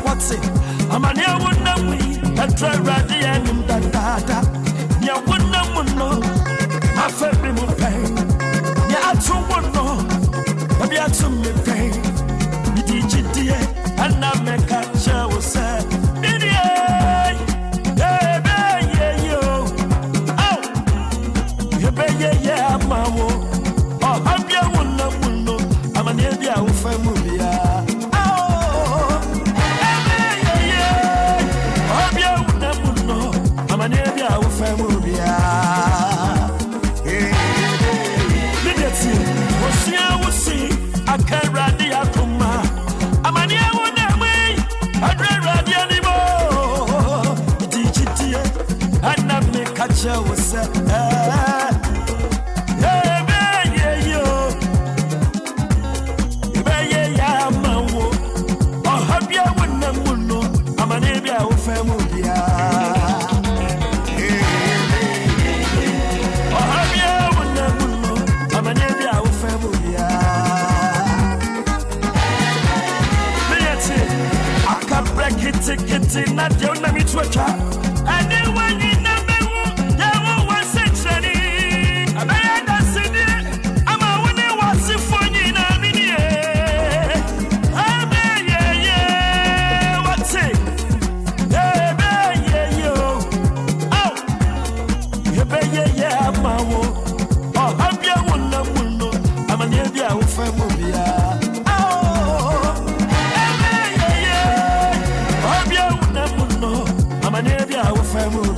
what's it? I'm a near one that we try ready and dada. Near one that one no. My family will pay. Yeah, I told one no. Maybe I told me pay. Me DGD and I make a show say. Yeah, mamo. Oh, I'm your one no. I'm an India who family. Oh, yeah. I'm your one no. I'm an India who family. We'll see. I can't ride the Akuma. I'm an India one way. I don't ride anymore. DGT and I make a show say. Not your name to a child. And then when you number one century, I bet I said it. I'm a winner, what's it for you? Yeah, what's it? Yeah, my wo. Oh, I'm your one, I'm an India who family. I'm a neighbor, our family.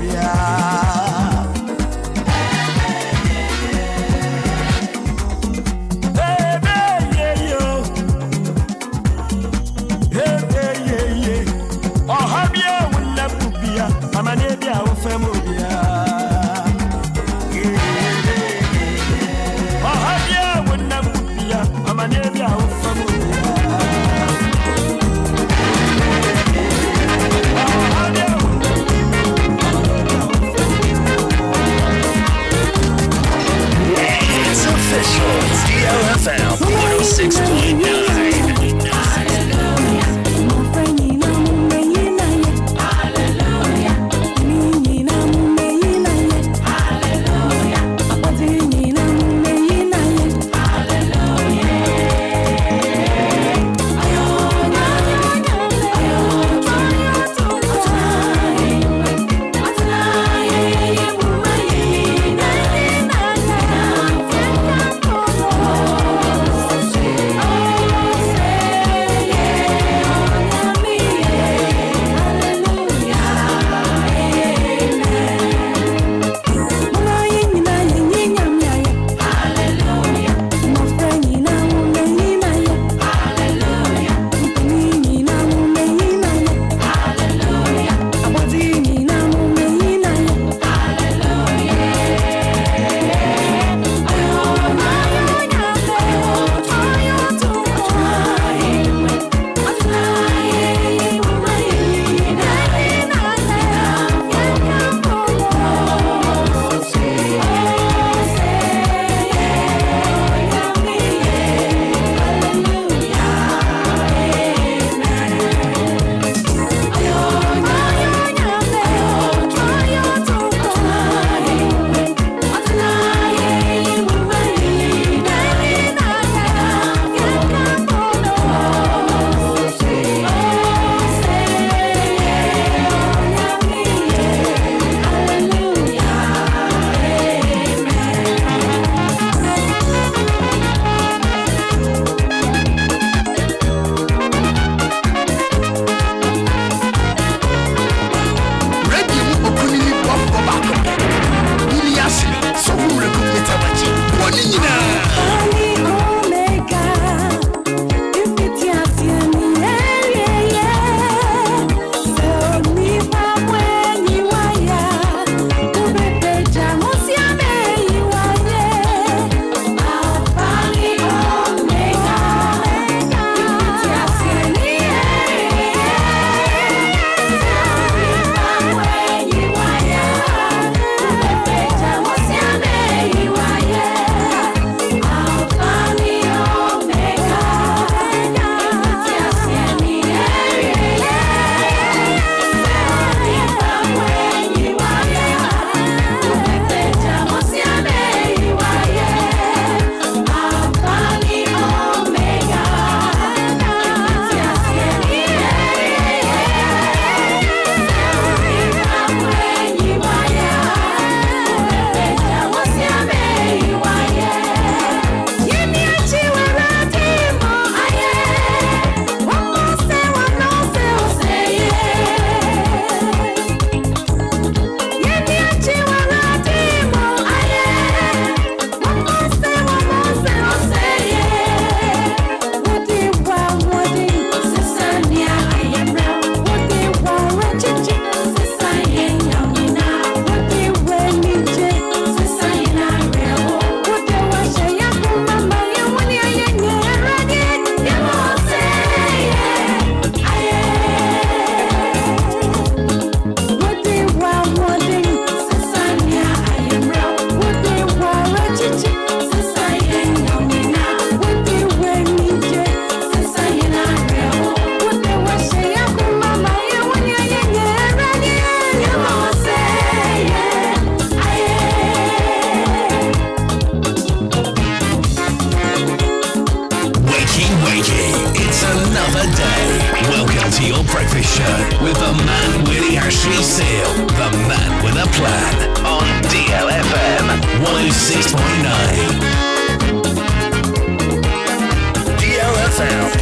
another day. Welcome to your breakfast show with the man Willy Ashley Seal, the man with a plan on DLFM 106.9. DLFM.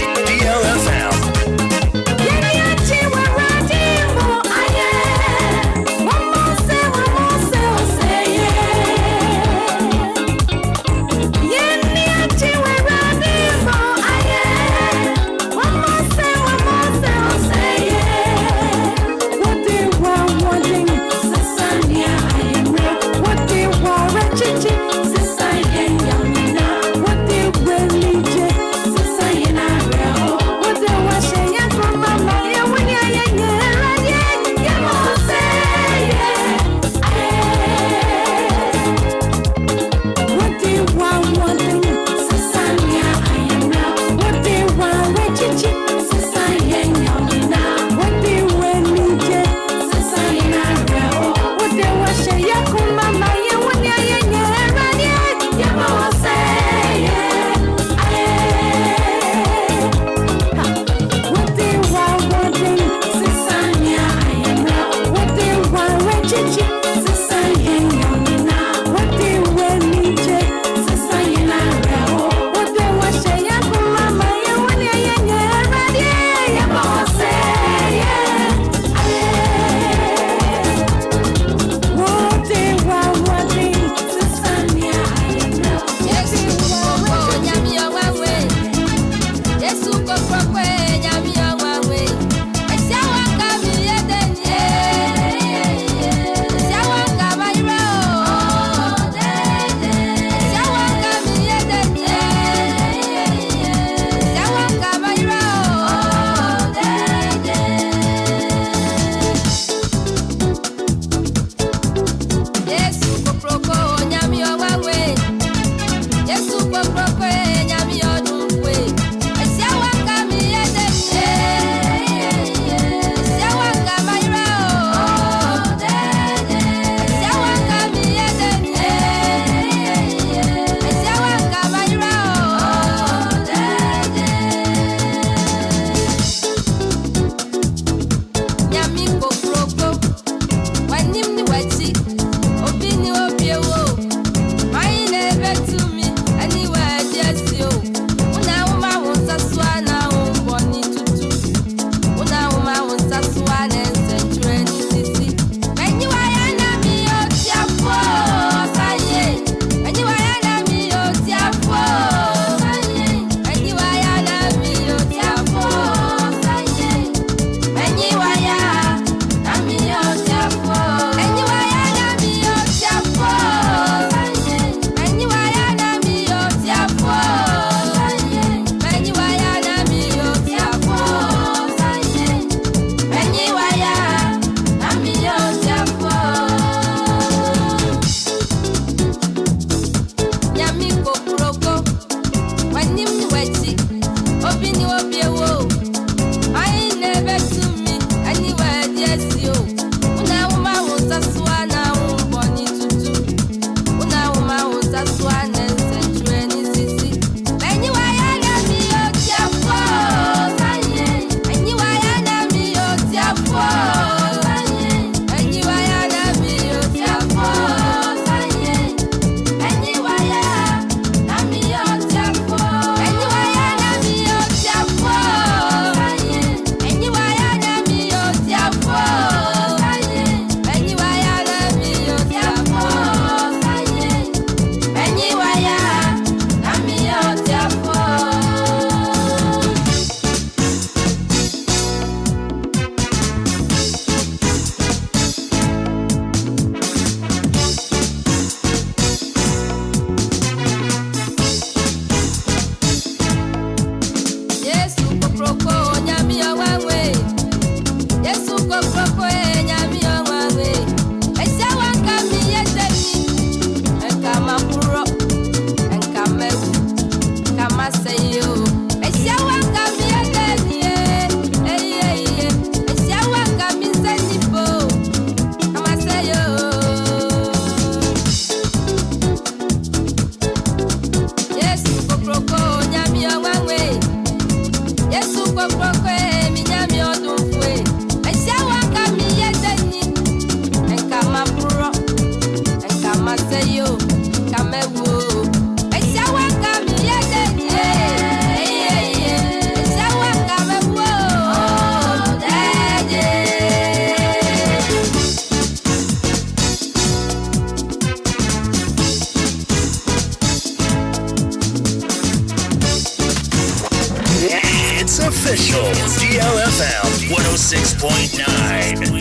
Official DLFM 106.9.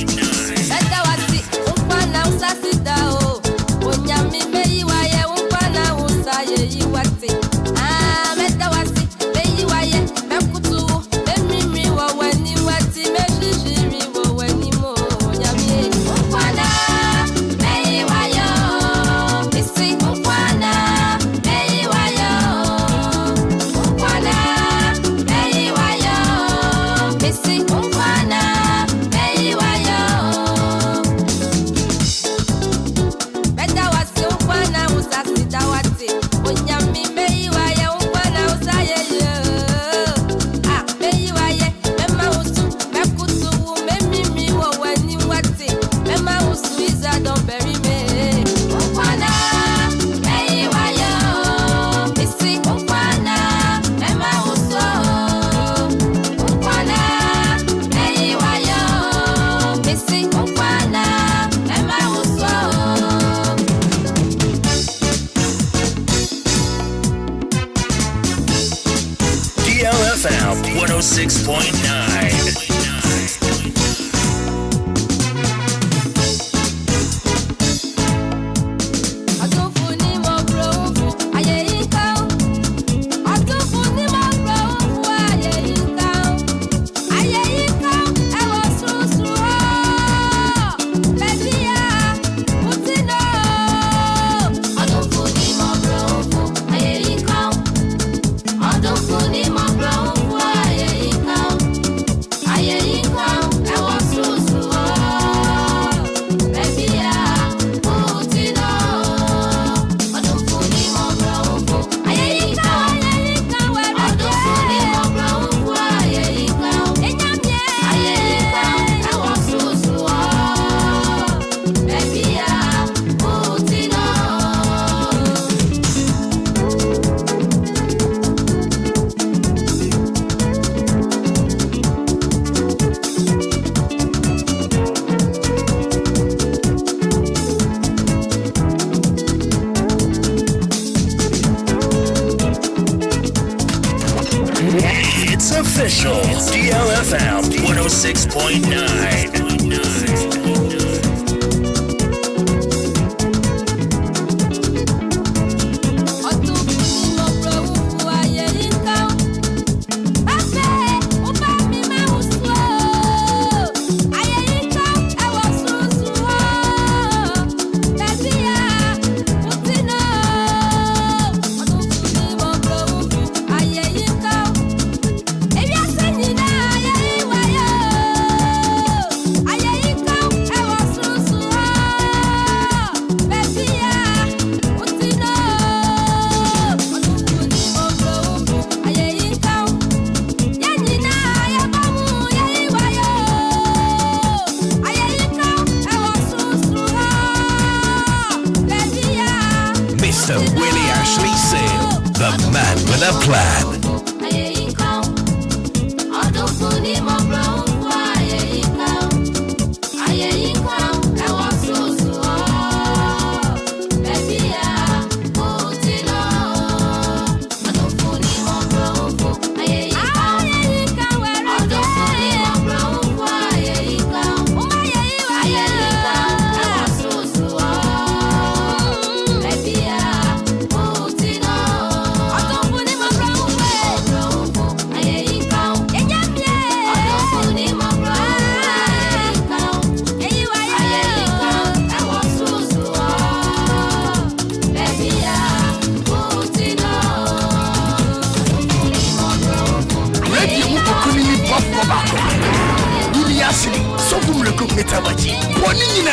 DLFM 106.9. It's official. DLFM 106.9. Willy the man with a plan. So vous le coupez ta moitié. Bonina.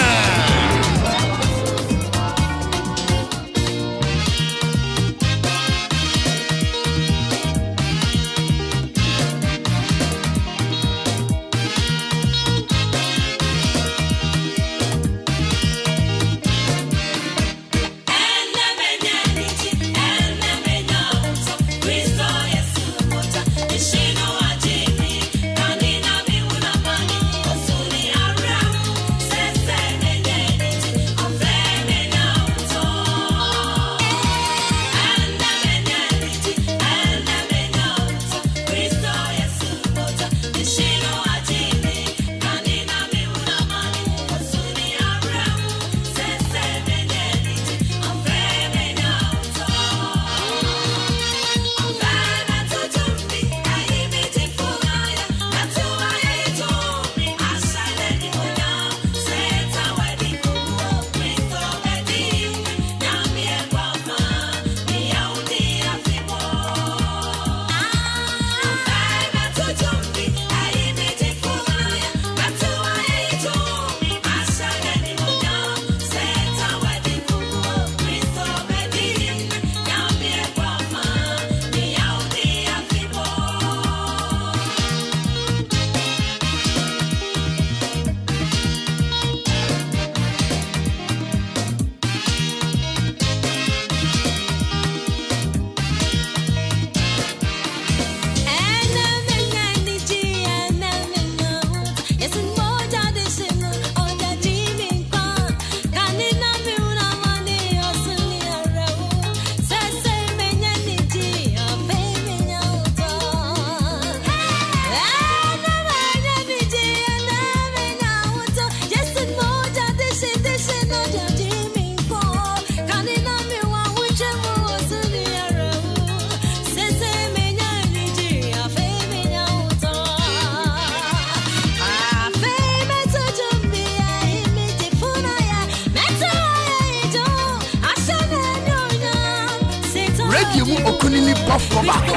bɔfoɔ baako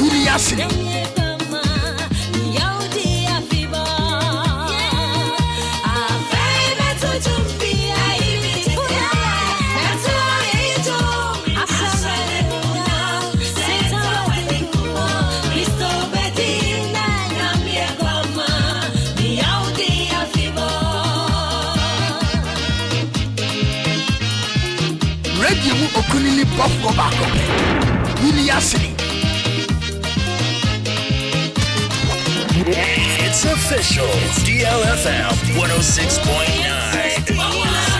Willy Ashley. Okunini bɔfoɔ baako Willy Ashley. It's official. DLFM 106.9.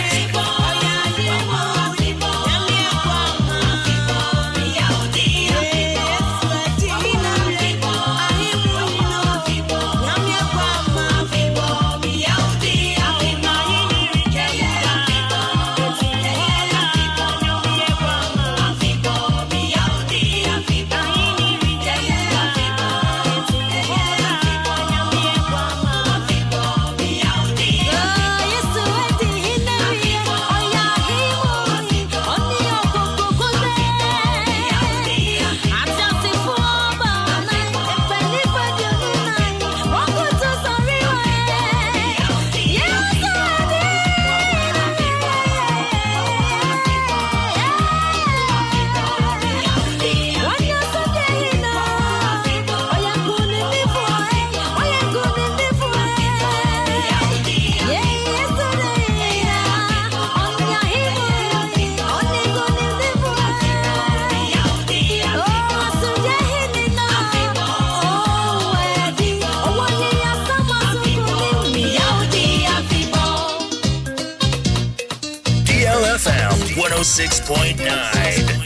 DLFM 106.9.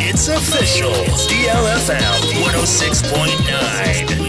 It's official. DLFM 106.9.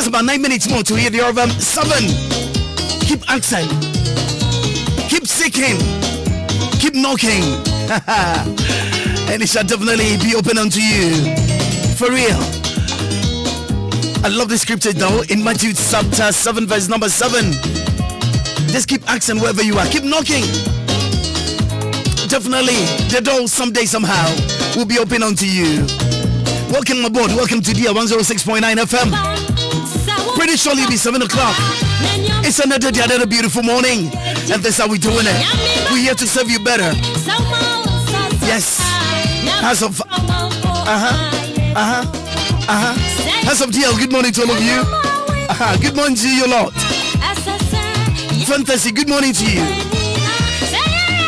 About 9 minutes more to hear the album 7. Keep asking, keep seeking, keep knocking, and it shall definitely be open unto you. For real. I love the scripture though in Matthew chapter 7 verse number 7. Just keep asking wherever you are, keep knocking. Definitely the door someday somehow will be open unto you. Welcome aboard, welcome to DL 106.9 FM. Pretty surely it'll be 7 o'clock. It's another day, another beautiful morning. And that's how we're doing it. We're here to serve you better. Yes. As of Hands of DL, good morning to all of you. Good morning to you, Lord. Fantasy, good morning to you.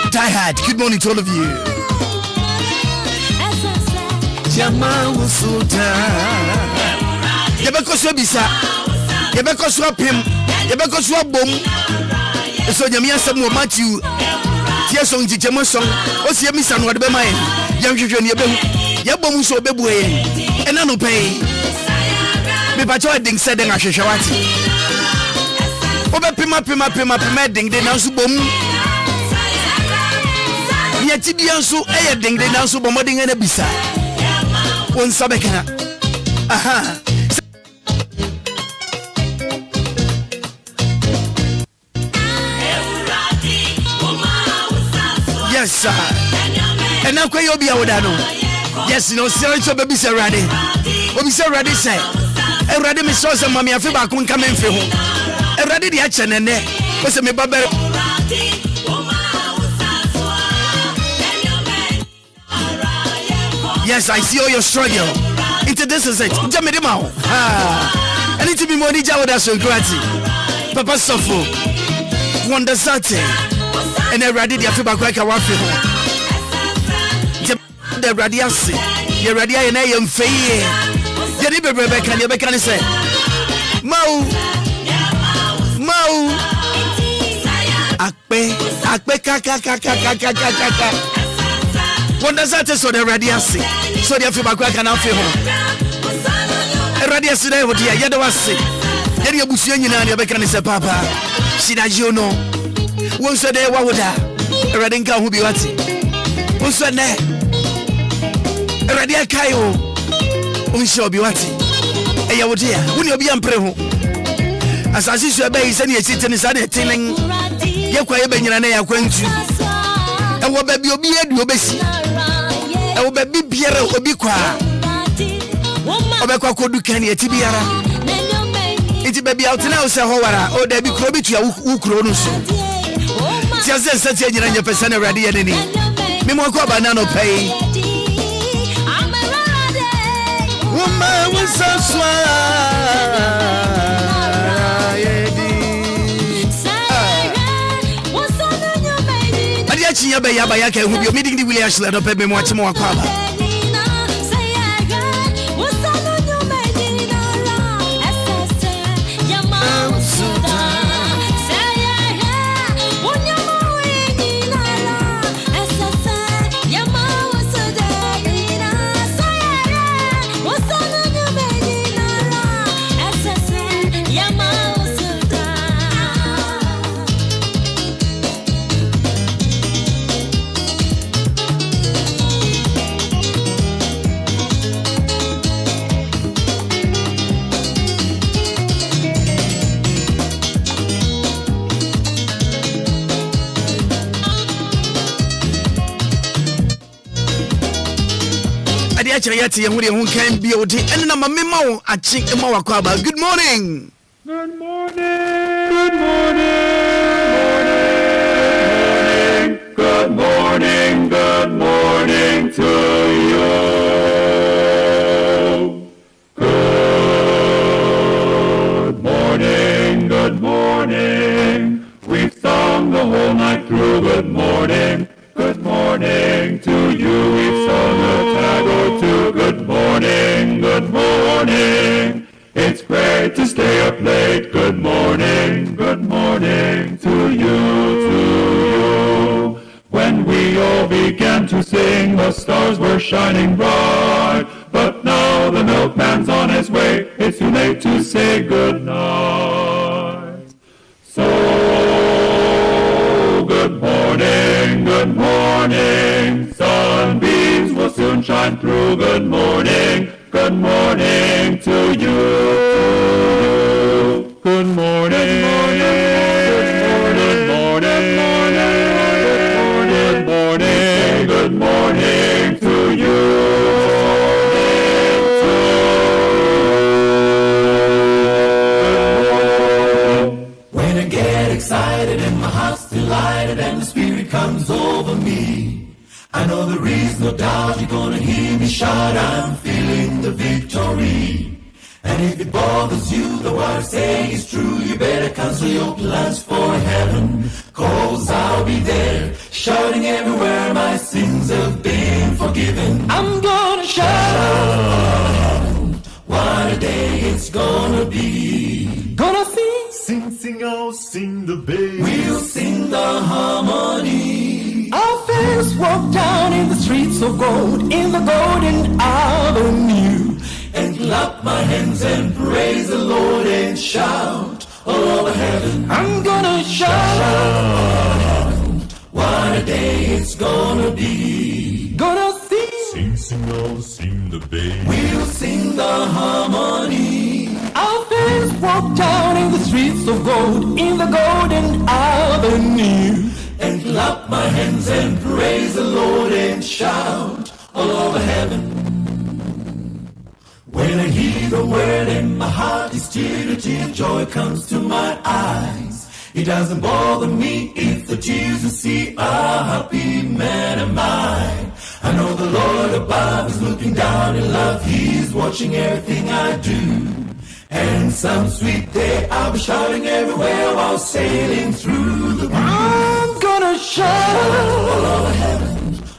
Die Hard, good morning to all of you. Jamal Sultan. Yabakoswa bisa. Yabakoswa pim. Yabakoswa bom. So Jamia Samuel Matthew. Tiason Jichemo song. Osi Misa no de be mai. Yam hwehwe ne be. Yabom so bebu e. Ena no pay. Me ba cho ding said den ahwehwe wati. Obe pima ding de na so bom. Ye tidia so eye ding de na so bom odin na bisa. Won sabeka. Yes, sir. And now, Obia Odano. Yes, no, sir, so baby, sir, ready. Obi, sir, ready, say. And ready, Miss Sosa, Mammy, I feel back when coming for home. And ready the action and there. What's a me, Baba? Yes, I see all your struggle. Into this is it. Jamedimao. I need to be more Nija with us, curating. Papa Sofo. Wonder Sate. And then ready the Africa Quaker Waffle. The radiasi, your radia and I am fay. Yaniba Rebecca and Rebecca say, Mau Akpe Kaka. What does that so the radiasi? So the Africa Quaker and Alfie home. A radiasi, what you had was say. Yadi Busian and Rebecca say, Papa, Sinajono. Once a day, what would I? A radinka who be wati. Once a day. Radia Kayo, Unsho Biwati, Ayawodia, when you be unpreho. As I see your base and you sit in the sun, telling Yakwa Benyanea Quench. And what baby will be a Dubesi. I will be Pierre Obiqua. Obeko Kodukani, Tibiara. It's baby out now, Sahora, or there be Krobit, Ukronus. Just such a general person, a radia. Mimoko banana pay. Woman was so Yaba who be meeting the Willy Ashland up at Memoir Kwaba. Yeti who can be OD and number memo I think Maakora. Good morning. Good morning. Good morning. Good morning. Good morning to you. Good morning. Good morning. We've sung the whole night through. Good morning. Good morning to you. We've sung a tag or two. Good morning, good morning. It's great to stay up late. Good morning to you. When we all began to sing, the stars were shining bright. But now the milkman's on his way. It's too late to say good night. So good morning, good morning. Sunbeams will soon shine through. Good morning to you. Good morning, good morning, good morning to you. When I get excited and my heart's delighted and the spirit comes over me, I know there is no doubt you're gonna hear me shout. I'm feeling the victory. And if it bothers you, the what I say is true, you better cancel your plans for heaven, 'cause I'll be there, shouting everywhere my sins have been forgiven. I'm gonna shout, what a day it's gonna be. Gonna sing, sing, oh, sing the bass. We'll sing the harmony. Our fans walk down in the streets of gold, in the golden avenue, and clap my hands and praise the Lord and shout all over heaven. I'm gonna shout, what a day it's gonna be. Gonna sing, sing, oh, sing the bass. We'll sing the harmony. Our fans walk down in the streets of gold, in the golden avenue, and clap my hands and praise the Lord and shout all over heaven. When I hear the word and my heart is tear, a tear of joy comes to my eyes. It doesn't bother me if the tears you see are happy man am I. I know the Lord above is looking down in love. He's watching everything I do. And some sweet day I'll be shouting everywhere while sailing through the blue. I'm gonna shout all over heaven,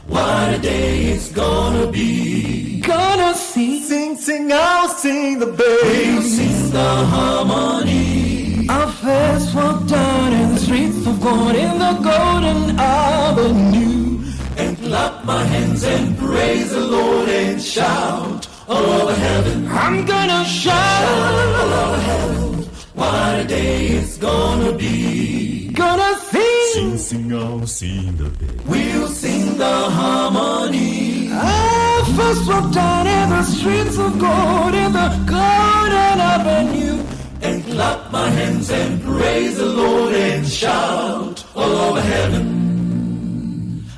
what a day it's gonna be. Gonna sing, sing, I'll sing the bass. We'll sing the harmony. Our first walk down in the streets of gold, in the golden avenue, and clap my hands and praise the Lord and shout all over heaven. I'm gonna shout all over heaven, what a day it's gonna be. Gonna sing, sing, I'll sing the bass. We'll sing the harmony. I first walked down in the streets of gold, in the golden avenue, and clap my hands and praise the Lord and shout all over heaven.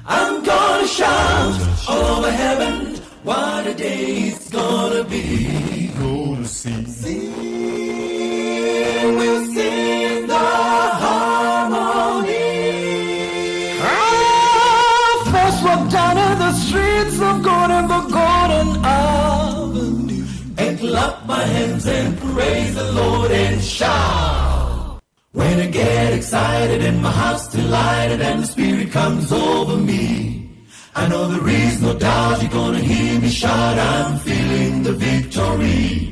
I'm gonna shout all over heaven, what a day it's gonna be. Gonna sing, we'll sing the harmony. I first walked down in the streets of gold, in the golden avenue, and clap my hands and praise the Lord and shout. When I get excited and my heart's delighted and the Spirit comes over me, I know there is no doubt you're gonna hear me shout. I'm feeling the victory.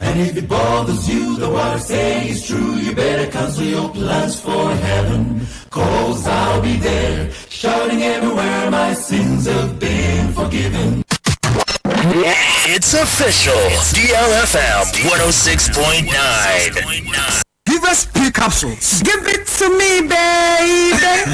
And if it bothers you, the what I say is true, you better cancel your plans for heaven, 'cause I'll be there, shouting everywhere my sins have been forgiven. It's official. DLFM 106.9. Give us P capsules. Give it to me, baby.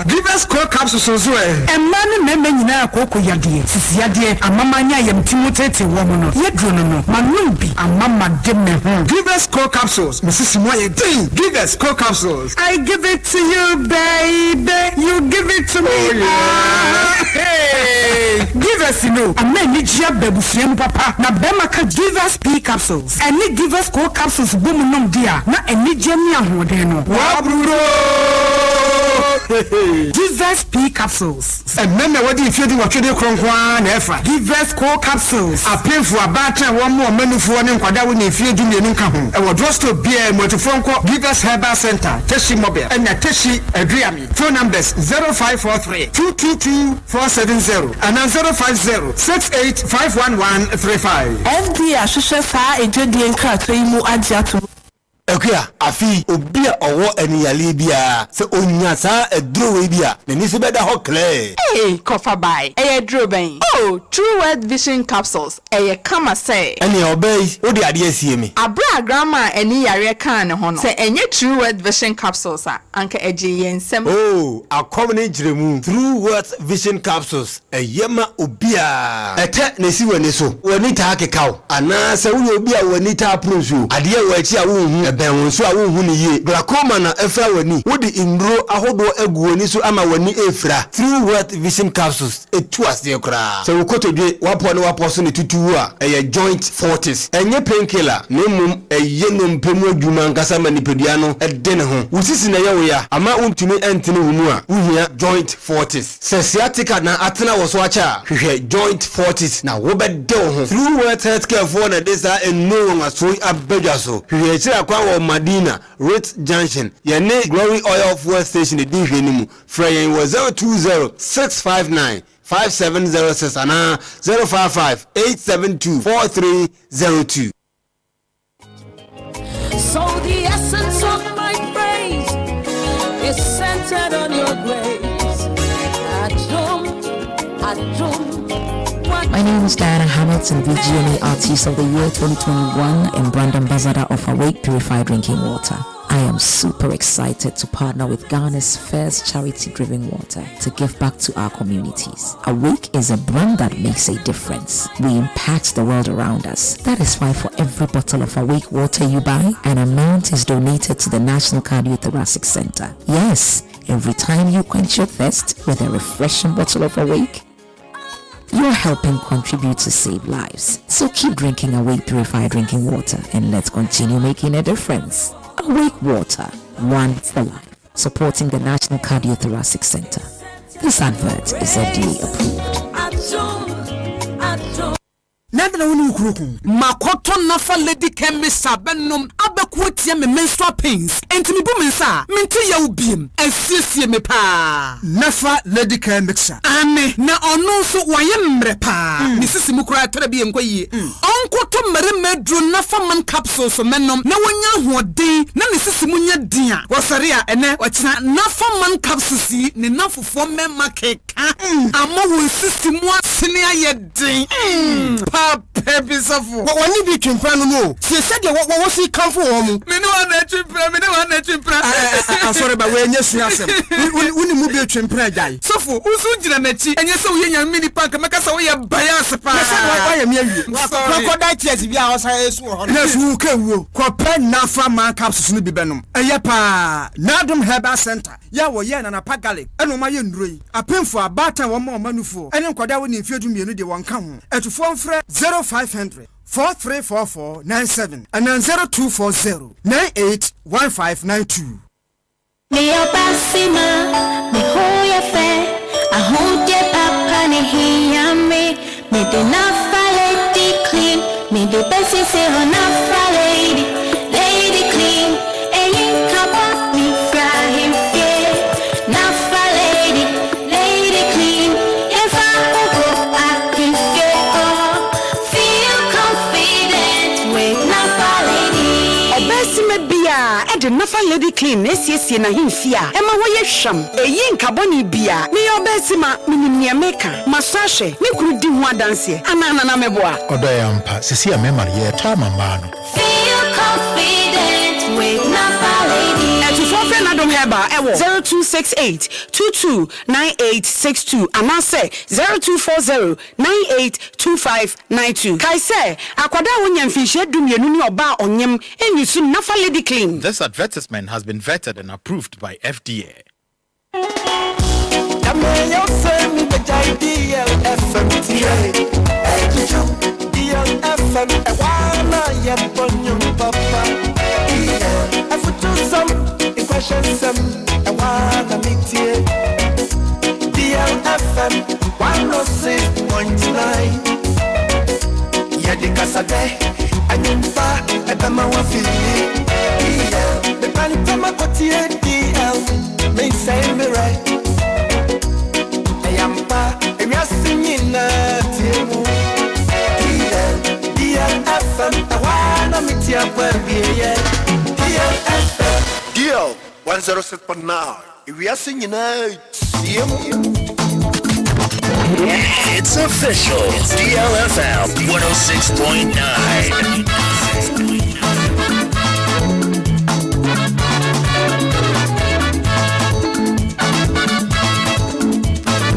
Give us core capsules as well. And man, nyina akoko yade. Sisi yade amamanya yam timotete woman. Yedrono no. Manumbi amama demme ho. Give us core capsules. Mrs. Moye. Give us core capsules. I give it to you, baby. You give it to me. Hey. Give us amen ni jia bebusuem papa. Na bema ka give us P capsules. And ni give us core capsules boom nom dia. Na eni jeni ahoden no. Wa bruro. Jesus P capsules. And men na wadi ifedi watwede kronkwan na efa. Jesus core capsules. Apemfu abata wo mo manufu ne nkwada wo na ifedi ne nka ho. E wo drosto bia motofonko Give us Herbal Center, Teshi Mobile. And na Teshi Adriami. Phone numbers 0543 222 470 and 050 68 FD Ashusha sa ejodi enkrato imu ajiatu. Ekuya afi Obia owo eniyale bia se onya sa edrowe bia na ni se beda ho clear. Hey, kofa bai. Eye dro ben. Oh, True World Vision capsules. Eye kama say. Eni obey, wo de ade asie mi. Abra grandma eni yare kan ne ho no. Se enye True World Vision capsules a anka eje yensem. Oh, akomne jiremu. True World Vision capsules. Eyema Obia. Ete na si wani so. Wani ta hakekaw. Ana se wo Obia wani ta approach. Ade wo achi a wo hu ben won so a wo hu ne ye glaucoma na efra wani wo de nduro ahodo aguo ni so ama wani efra through world vision capsules etu ase kra so wo kotodwe wapo ne wapo so ne tutu a eye joint fortis enye painkiller ne mum eye no mpemu adwuma nkasa manipedua no ede ne ho wusisi na ye wo ya ama untumi entene wo mu a wo joint fortis sciatica na atena wo so acha hwehwe joint fortis na wo bede wo ho through world healthcare for na desa enu wo aso abadwa so hwehwe kira kwa wo Madina Rich Junction ye ne Glory Oil Fuel Station de hwe ni mu frayin wo 020-659-5706 ana 055-872-4302. So the essence of my praise is centered on your grace. My name is Diana Hamilton, VGMA Artiste of the Year 2021 and Brand Ambassador of Awake Purified Drinking Water. I am super excited to partner with Ghana's first charity-driven water to give back to our communities. Awake is a brand that makes a difference. We impact the world around us. That is why for every bottle of Awake water you buy, an amount is donated to the National Cardiothoracic Center. Yes, every time you quench your thirst with a refreshing bottle of Awake, you're helping contribute to save lives. So keep drinking Awake Purified Drinking Water and let's continue making a difference. Awake Water, one for life. Supporting the National Cardiothoracic Center. This advert is FDA approved. Nandana woni ukuruku makoto nafa lady chemist abennom abekotia me menstrual pains entimi bu mensa menti ya ubiem asiesie me pa nafa lady chemist ame na ono so waye mre pa ni sisi mukura tere bi enkoyi onkoto mare medro nafa man capsules mennom na wonya hoden na ni sisi munya din a wosare a ene wakyina nafa man capsules yi ni nafofo memma keka amma wo sisi mu asene ayedin Pebisafu. What one be chimpano no? She said what was he come for? Me no one chimpra. I'm sorry, but when yes, we move your chimpra die. So for Usuja Mechi, and yes, we are mini park, Macasa, we are bias. I am here. Crocodile tears if you are yes, who can Copen Nafa man capsules to be benum. A yapa, Nadum Herbal Center. Yawa Yan and a pagalic, and my yundry. A pin for a batter one more manufo, and Quadawan in Field Munity one come. At 0500 434497 and then 0240 981592. Me obasima, me hoya fe, I hold ye papa ne hiyame, me de nafa lady clean, me de besi se ho nafa lady clean, eyin kaba mi frahim fe, nafa lady clean, if I go I can feel confident with nafa lady. Obesime bia e de nafa lady clean esiesie na himfia e ma woye hwam eyi nkaboni bia me obesima minimia meka masashe me kuru di ho adanse anana na meboa odoyampa sisi amema ye tama mano feel confident with nafa lady. Friend Adam Heba ewo 0268229862 amase 0240982592 kai se akwada wonya mfinhye dumienu ni oba onyem enyusu nafa lady clean. This advertisement has been vetted and approved by FDA. DLFM 106.9. Yadikasade anyumpa ebema wafili. The pantama kotie DL may say me right. Ayampa eyasinina tiemu. DLFM awana mitia kwabie. DLFM DL 106.9. We are singing out. It's official. DLFM 106.9.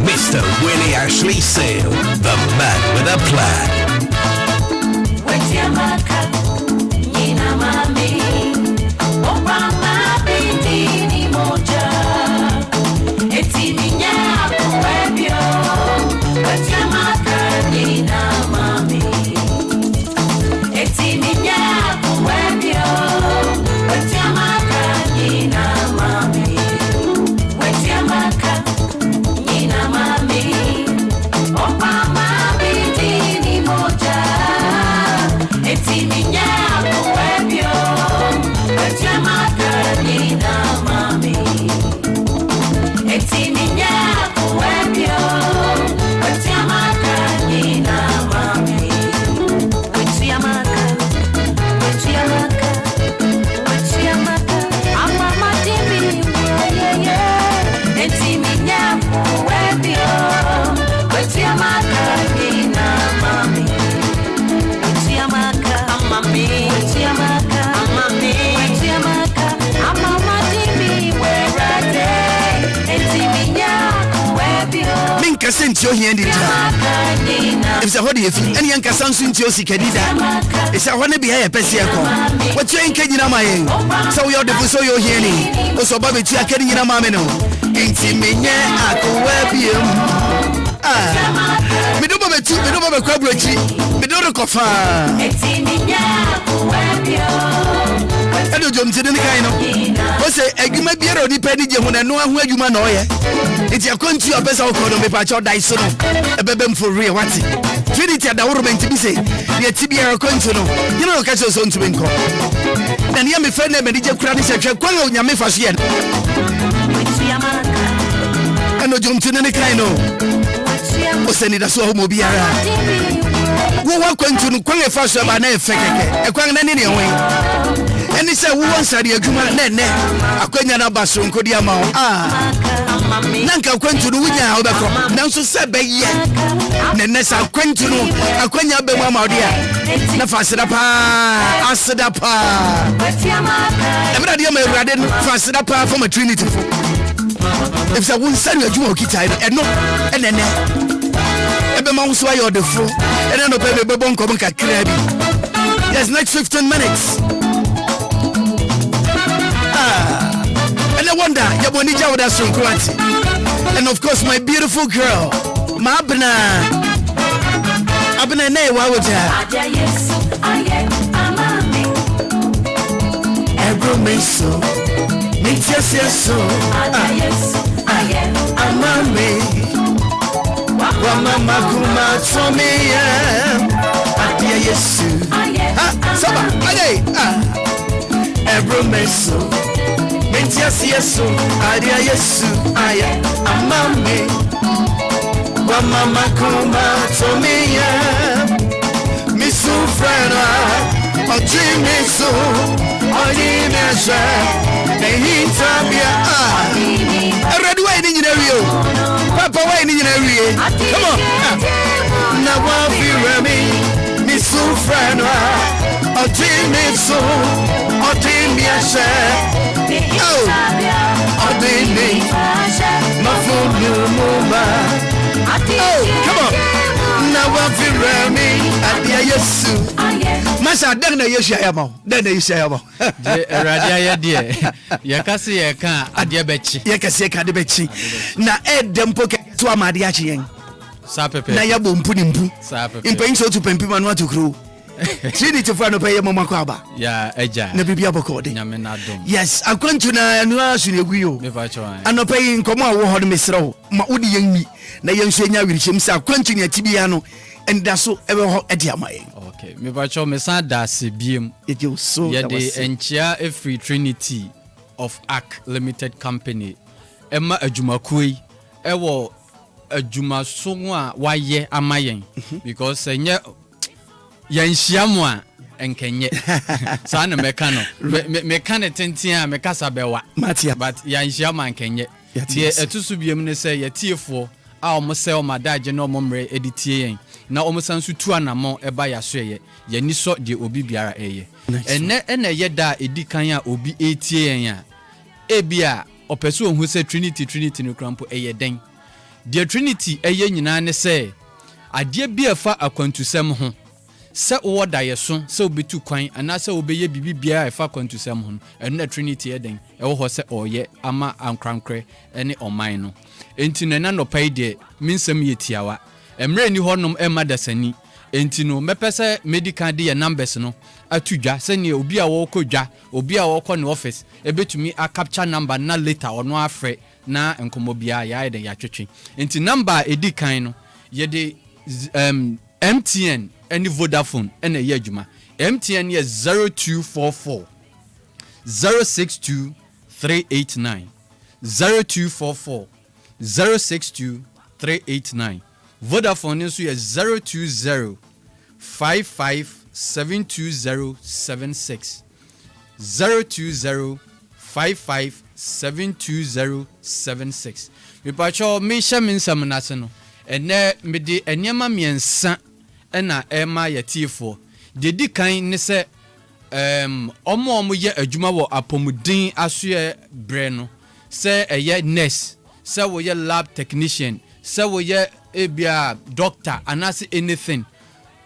Mr. Willy Ashley Sale, the man with a plan. kasa ntio hia ndi ta if ho de efi ene yankasa nso ntio sikadida isa ho ne bia ye pese e ko watu enka nyina ma yen so yo de so yo hia ni o so ba betu akadi nyina ma me no enti menye akowa biem me do ba betu me do ba kwa brochi me do rekofa enti menye akowa biem Edo jom tede ni kai no o se adwuma biara oni pa ni je ho na no aho adwuma na oye enti akontu obesa okodo me pa cha dai so no ebebem for real what Trinity da worment bi se ye tibiara akontu no you know ka so ntumi nko na ne me fa na me je kura ni se hwe kwan o nyame fa so ye Edo jom tede ni kai no o se ni da so ho mo biara wo wa kwantu no kwan e fa so ba na e fe keke e kwan na ni ne ho Eni se wo wansari adwuma nene akwanya na baso nkodi ama wo nanka kwantu no wunya obekọ nanso se be ye nene sa kwantu no akwanya be mu ama ode a na fasida pa asida pa ebra de ma ewrade fasida pa from a Trinity fo if se wansari adwuma okita eno enene ebe ma wo so ayo defo ene no pe be bon ko bon kakra bi yes next 15 minutes and I wonder, Yabonija with us from Curating. And of course, my beautiful girl, Abna Ne, why would Ebro Meso, Mitias, so, Amame, Wamama Kuma, Tommy, Adia Yesu, Saba, Ebro Meso. Yesu, adia Yesu, aya, amame, wa mama kuma tomiya, misu frena, oji misu, oji mesha, nehi tabia, ready way in your Papa way in your come on, na wafi remi, misu frena, oji misu, oji mesha. Oh, come on. Now I'm feeling me. Adia Yesu. Masa dana Yesu ayamo. Dana Yesu ayamo. Radia ya die. Yakasi yeka adia bechi. Yakasi yeka adia bechi. Na edempo ke to amadi achi yen. Sa pepe. Na yabo mpu ni mpu. Sa pepe. Impenyi so tu pempi manu atu kru. Trinity for no pay mama kwaba. Ya eja. Na bibia bokode. Nyame na dom. Yes, akwantu na anu asu ne guyo. Me fa cho an. Anopai nkomo awo ho de mesrew. Ma odi yenmi. Na yenso enya wirichem sa akwantu ne atibia no enda so ebe ho edi amaye. Okay. Me fa cho me san da se biem. Ejo so. Ya de enchia every Trinity of Arc Limited Company. Emma adwumakoi ewo adwumaso a waye amayen because enye yanshiamu a enkenye sa na meka no meka ne tenten a meka sabewa but yanshiamu enkenye de etusu biem ne se yetiefo a omse omadaje na omomre editie yen na omsansu tu anamo eba yaso ye ni so de obi biara eye ene yeda edikan a obi etie yen a ebia opeso ohun se Trinity no krampo eye den de Trinity eye nyina ne se ade bia fa akwantusem ho se wo da yeso se obetu kwan ana se obeye bibi bia efa kwantusem ho ene Trinity eden ewo ho se oye ama ankrankre ene oman no enti no na no pai de minsem yetiawa emre ni honom ema dasani enti no mepese medical de ye numbers no atudwa se ne obi a wo kodwa obi a wo kɔ ne office ebetumi a capture number na later ono afre na enkomo bia ya eden ya twetwe enti number edikan no ye de MTN any Vodafone and a yejuma MTN is 0244 062 389 0244 062 389 Vodafone is 020 55 72076 020 55 72076 me pacho me shaminsam naseno ene me de enyama miensa ena ema yatifo de di kan ne se omo ye adwuma wo apomudin asoe bre no se eye nurse se wo ye lab technician sɛ woyɛ ebia doctor anase anything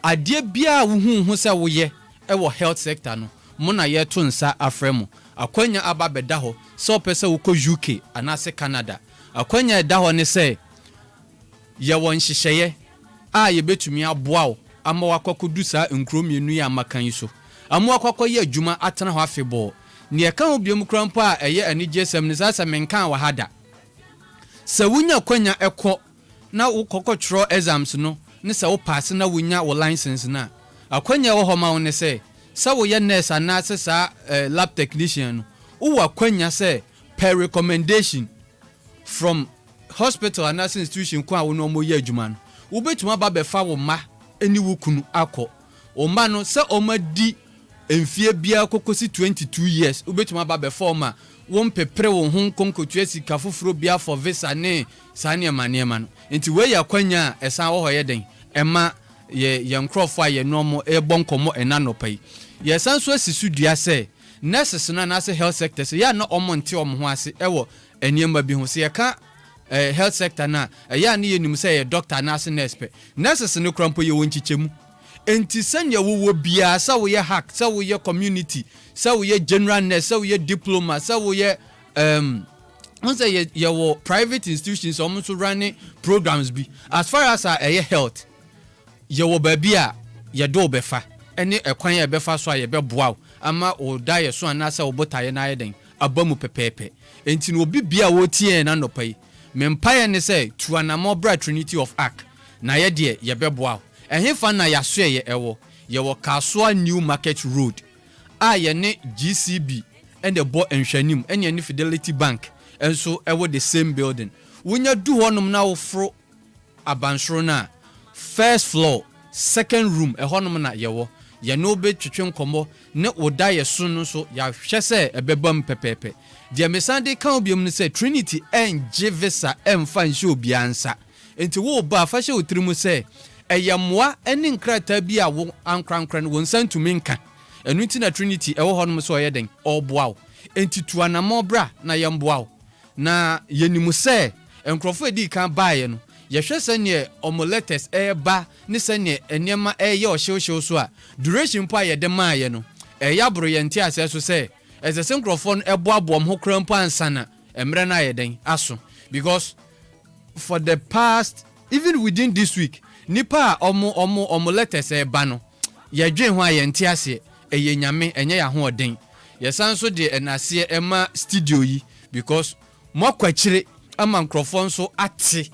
adeɛ bia wo hu sɛ woyɛ ɛwɔ health sector no mo na yɛto nsa afrɛ mo akwanya aba bɛda hɔ sɛ opɛ sɛ wokɔ UK anase Canada akwanya ɛda hɔ ne sɛ yɛwɔ nhyehyɛeɛ a yɛbɛtumi aboa wo ama wakɔkɔdu saa nkuro mienu yi amakan yi so ama wakɔkɔyɛ adwuma atena hɔ afebɔɔ ne ɛka ho biam krampo a ɛyɛ anigye sɛm ne saa sɛ menka wa hada sɛ wonya kwanya ɛkɔ na wokɔkɔtwerɛ exams no ne sɛ wo pass na wonya wo license na akwanya wɔ hɔ ma wo ne sɛ woyɛ nurse anase saa lab technician no wo akwanya sɛ per recommendation from hospital anase institution ko a wo no mo yɛ adwuma no wo betuma ba bɛfa wo ma eni wo kunu akɔ o ma no sɛ o ma di emfie bia kokosi 22 years wo betuma ba bɛfa o ma won pepre wo ho konkotua sika foforo bia for visa ne sane ema no enti we ya kwanya esan wo hoye den ema ye nkrofo a ye no mo e bonkomo ena nopai ye san so asisu dua se nurses na na se health sector se ya na omo nte omo ho ase ewo eniema bi ho se ye ka health sector na ya na ye nim se ye doctor na se nurse pe nurses ne krampo ye wonchichemu enti sanya wo bia sa wo ye hack sa wo ye community sa wo ye general nurse sa wo ye diploma sa wo ye once ye wo private institutions almost running programs bi as far as a health ye wo ba bia ye do befa ene ekwan ye befa so a ye beboa ama o da ye so ana sa wo botaye na ye den abamu pepepe enti no obi bia wo tie na nopai mempaye ne say tuanamo bra Trinity of Arc na ye de ye beboa ehefa na yaso ye ewo ye wo Kasua New Market Road a ye ne GCB and the bo enhwanim ene ne Fidelity Bank enso ewo the same building wonya du honom na wo fro abansoro na first floor second room honom na ye wo ye no be twetwe nkomo ne oda ye so no so ya hwe se ebebam pepepe de mesande kan obiam ne se Trinity enje visa emfa nhye obiansa enti wo ba fa hye otrimu se eyamwa ene nkrata bi a wo ankrankran wo nsantumi nka enu nti na Trinity ewo honom so ye den oboa enti tuanamo bra na yemboa na yenimu se enkrofo edi kan baaye no yehwe se ne omoletes eba ne se ne enema eye ohyeohyew so a duration po ayede maaye no eyabro ye nti ase so se ezese nkrofo no eboaboam ho krampo ansana emre na ayeden aso because for the past even within this week nipa omoletes eba no yedwen ho aye nti ase eye nyame enye ya ho oden yesanso de enase ema studio yi because mokwachire ama nkrofo nso ate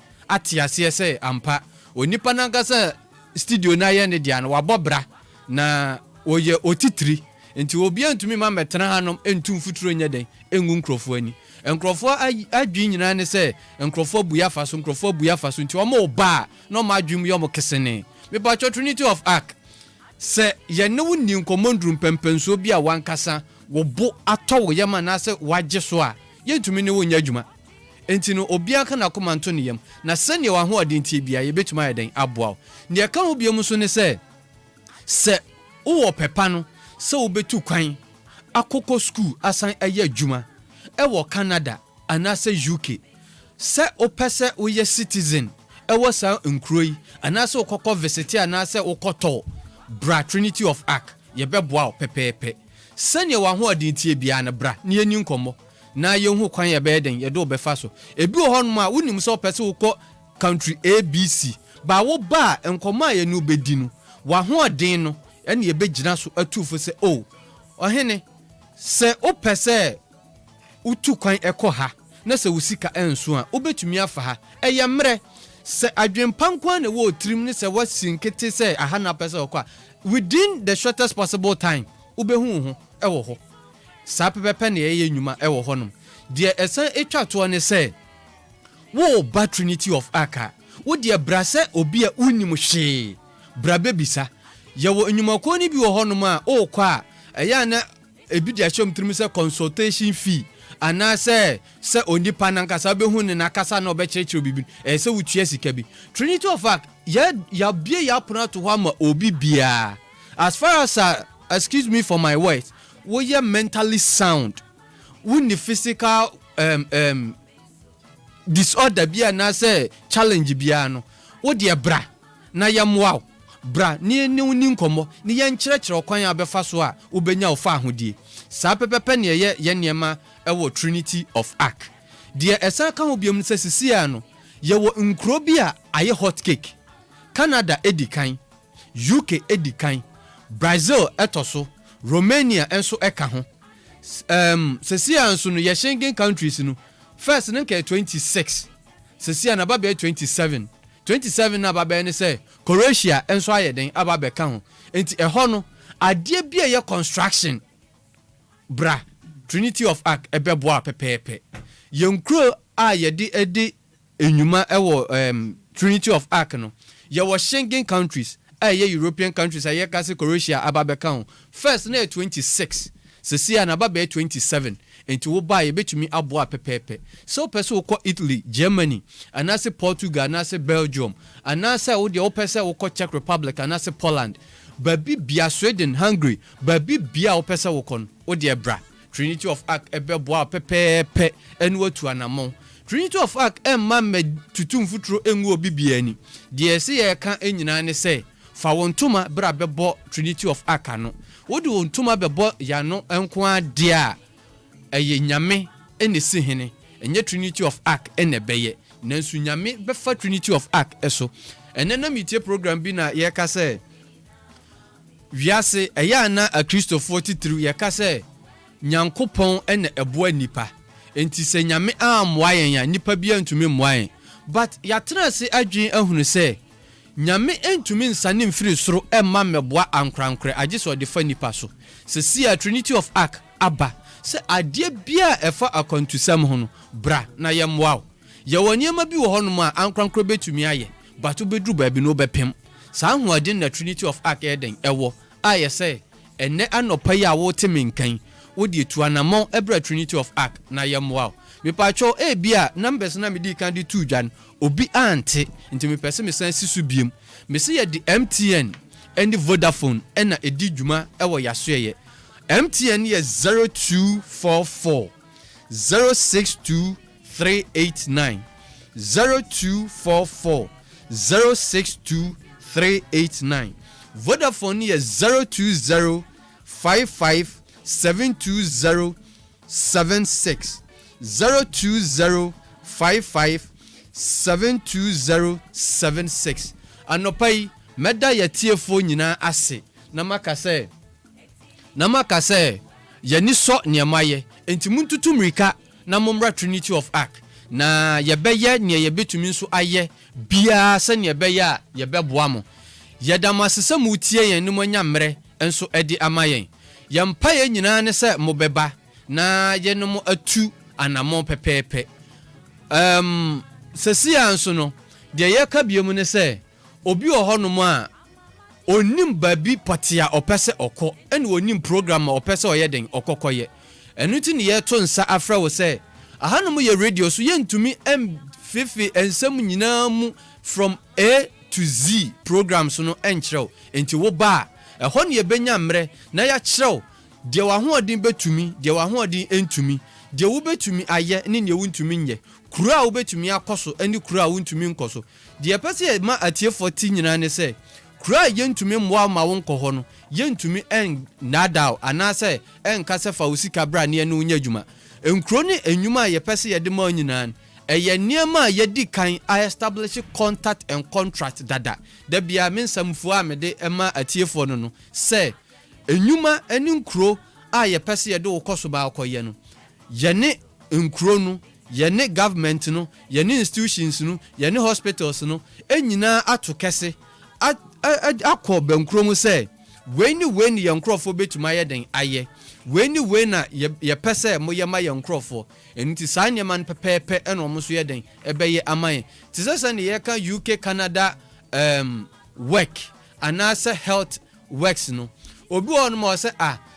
ase se ampa onipa nankasa studio na ye ne dia no wabobra na oye otitiri enti obi antumi ma metena hanom entum futuro nya den engu nkrofo ani nkrofo adwi nyina ne se nkrofo buya faso nti omo oba no ma adwum yo mo kesene me ba Trinity of Arc se ye ne woni nkomondrum pempenso bi a wankasa wo bo atɔ wo yema na se wagye so a yentumi ne wonya adwuma enti no obia ka na komanto ne yam na sene wa ho adentie bia ye betuma yeden aboa ne ka ho biam so ne se wo pepa no se wo betu kwan akoko school asan aye adwuma wo Canada anase UK se opese wo ye citizen wo sa nkroi anase wo kokko visit anase wo koto bra Trinity of Arc ye beboa pepepe sene wa ho adentie bia na bra ne ani nkomo na ye hu kwan ye beden ye do befa so ebi ho no ma wonim so pese wo kɔ country ABC ba wo ba enkomo aye no bedi no wa ho odin no ene ye begina so atufo se ohene se o pese utu kwan ekɔ ha na se wusika enso a obetumi afa ha eye mre se adwempanko na wo trim ne se wasinkete se aha na pese okɔ within the shortest possible time ubehu ho ewo ho sa pepepe na ye nyuma ewo honom de esan etwato ne se wo ba Trinity of Arc wo de bra se obi a unim hwe bra bebisa ye wo enyumako ni bi wo honom a o kɔ a eya na ebi de ahyem trim se consultation fee ana se onipa nankasa behu ne nakasa na obekyerekye obibi se wutua sika bi Trinity of Arc ya bie ya pona to ho ma obi bia as far as excuse me for my words we are mentally sound we the physical disorder bia na say challenge bia no wo de bra na yamwa bra ni nkomo ni ye nkyerɛkyerɛ kwan abefa so a wobenya wo fa ahodie saa pepepe ne ye niema ewo Trinity of Arc de esa ka ho biom sɛ sisia no ye wo nkro bia aye hot cake Canada edikan UK edikan Brazil etoso Romania enso eka ho sisia nso no ye Schengen countries no first no ke 26 sisia na baba 27 na baba ne say Croatia enso ayeden ababe ka ho enti eho no ade bia ye construction bra Trinity of Arc ebeboa pepepe yenkro a yedi edi enyuma ewo Trinity of Arc no ye wo Schengen countries ye European countries ye kase Croatia ababe ka ho first na 26 sisia na baba 27 enti wo ba ye betumi aboa pepepe so person wo Italy Germany anase Portugal anase Belgium anase wo de wo person wo Czech Republic anase Poland babi bia Sweden Hungary babi bia wo person wo wo de bra Trinity of Arc ebeboa pepepe enwo tu anamon Trinity of Arc emma me tutum futuro enwo obi bia ni de se ye ka enyina ne se fa wontuma bra bebo Trinity of Arc ano wo de wontuma bebo ya no enko ade a eye nyame ene si hene enye Trinity of Arc ene beye nansu nyame befa Trinity of Arc eso ene na mitie program bi na ye ka se wiase eya na a Christopher 43 ye ka se nyankopon ene eboa nipa enti se nyame amwayen ya nipa bia ntumi mwayen but ya trase adwen ahunu se nyame entumi nsane mfiri soro emma meboa ankrankre age so de fa nipa so se sia Trinity of Arc aba se ade bia efa akontusam ho no bra na yemwa ye woniema bi wo hono a ankrankro betumi aye but obedru ba bi no bepem sa hoade na Trinity of Arc eden ewo aye se ene anopa ya wo temenkan wo de tuanamon ebra Trinity of Arc na yemwa me pacho bia numbers na me di kan di 2 jan obi ante nti me pese me san sisu biem me se ye di MTN and Vodafone ena edi djuma ewo yasoye MTN ye 0244 062389 0244 062389 Vodafone ye 020 55 72076 020 55 72076 anopai meda ya tiefo nyina ase na maka se ye ni so niemaye enti muntutu mrika na momra Trinity of Arc na ye beye ne ye betumi nso aye bia se ne beye a ye beboa mo ye damasese mutie yen ni monya mre enso edi amayen ye mpa ye nyina ne se mo beba na ye no mo atu anamon pepepe sesia nso no de ye ka biemu ne se obi ohonom a onim babi patia opese okọ ene onim program opese oyeden okokoye enu ti ne ye to nsa afra wo se ahanom ye radio so ye ntumi fifi ensam nyina mu from A to Z programs no enkyerɛw enti wo ba ɛhɔ ne ye benya mre na ya kyerɛw de wa hoɔden betumi de wa hoɔden entumi de wo betumi aye ne ne wo ntumi nye kura wo betumi akoso ani kura wo ntumi nkoso de pese ma atie 40 nyina ne se kura ye ntumi mwa ma wo nkɔ hɔ no ye ntumi en nadao anase en kase fa usika bra ne ne unya djuma enkro ne enwuma ye pese ye de ma nyina eye niema ye di kan I establish contact and contract dada da bia mensamfu a me de ema atiefo no se enwuma eni nkro a ye pese ye de wo koso ba akoye no ye ne nkro no ye ne government no ye ne institutions no ye ne hospitals no enyina ato kese akọ bankro mu se weni ye nkrofo betuma ye den aye weni na ye pese mo ye ma ye nkrofo enti saa nyeman pepepe eno mo so ye den ebeye amaye tisese ne ye ka UK Canada work anase health works no obi won mo se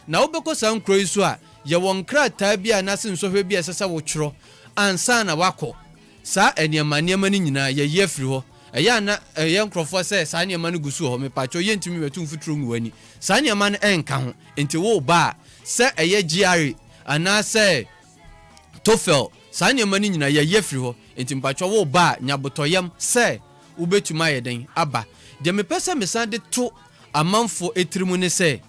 na obeko sa nkro isu a ye won krata bia anase nsohwe bia sesa wo tworo ansa na wako saa eniema ni nyina ye yefiri ho eya na ye nkrofo se saa niema no gusu ho me pacho ye ntimi wetu mfuturo nwani saa niema no enka ho enti wo ba se eye GRE ana se TOEFL saa nneɛma no nyina yɛyɛ firi hɔ enti mpatwɔ wo ba nyabotoyam sɛ wobɛtuma ayɛ den aba deɛ mepɛ sɛ mesan de to amanfo etirimu ne sɛ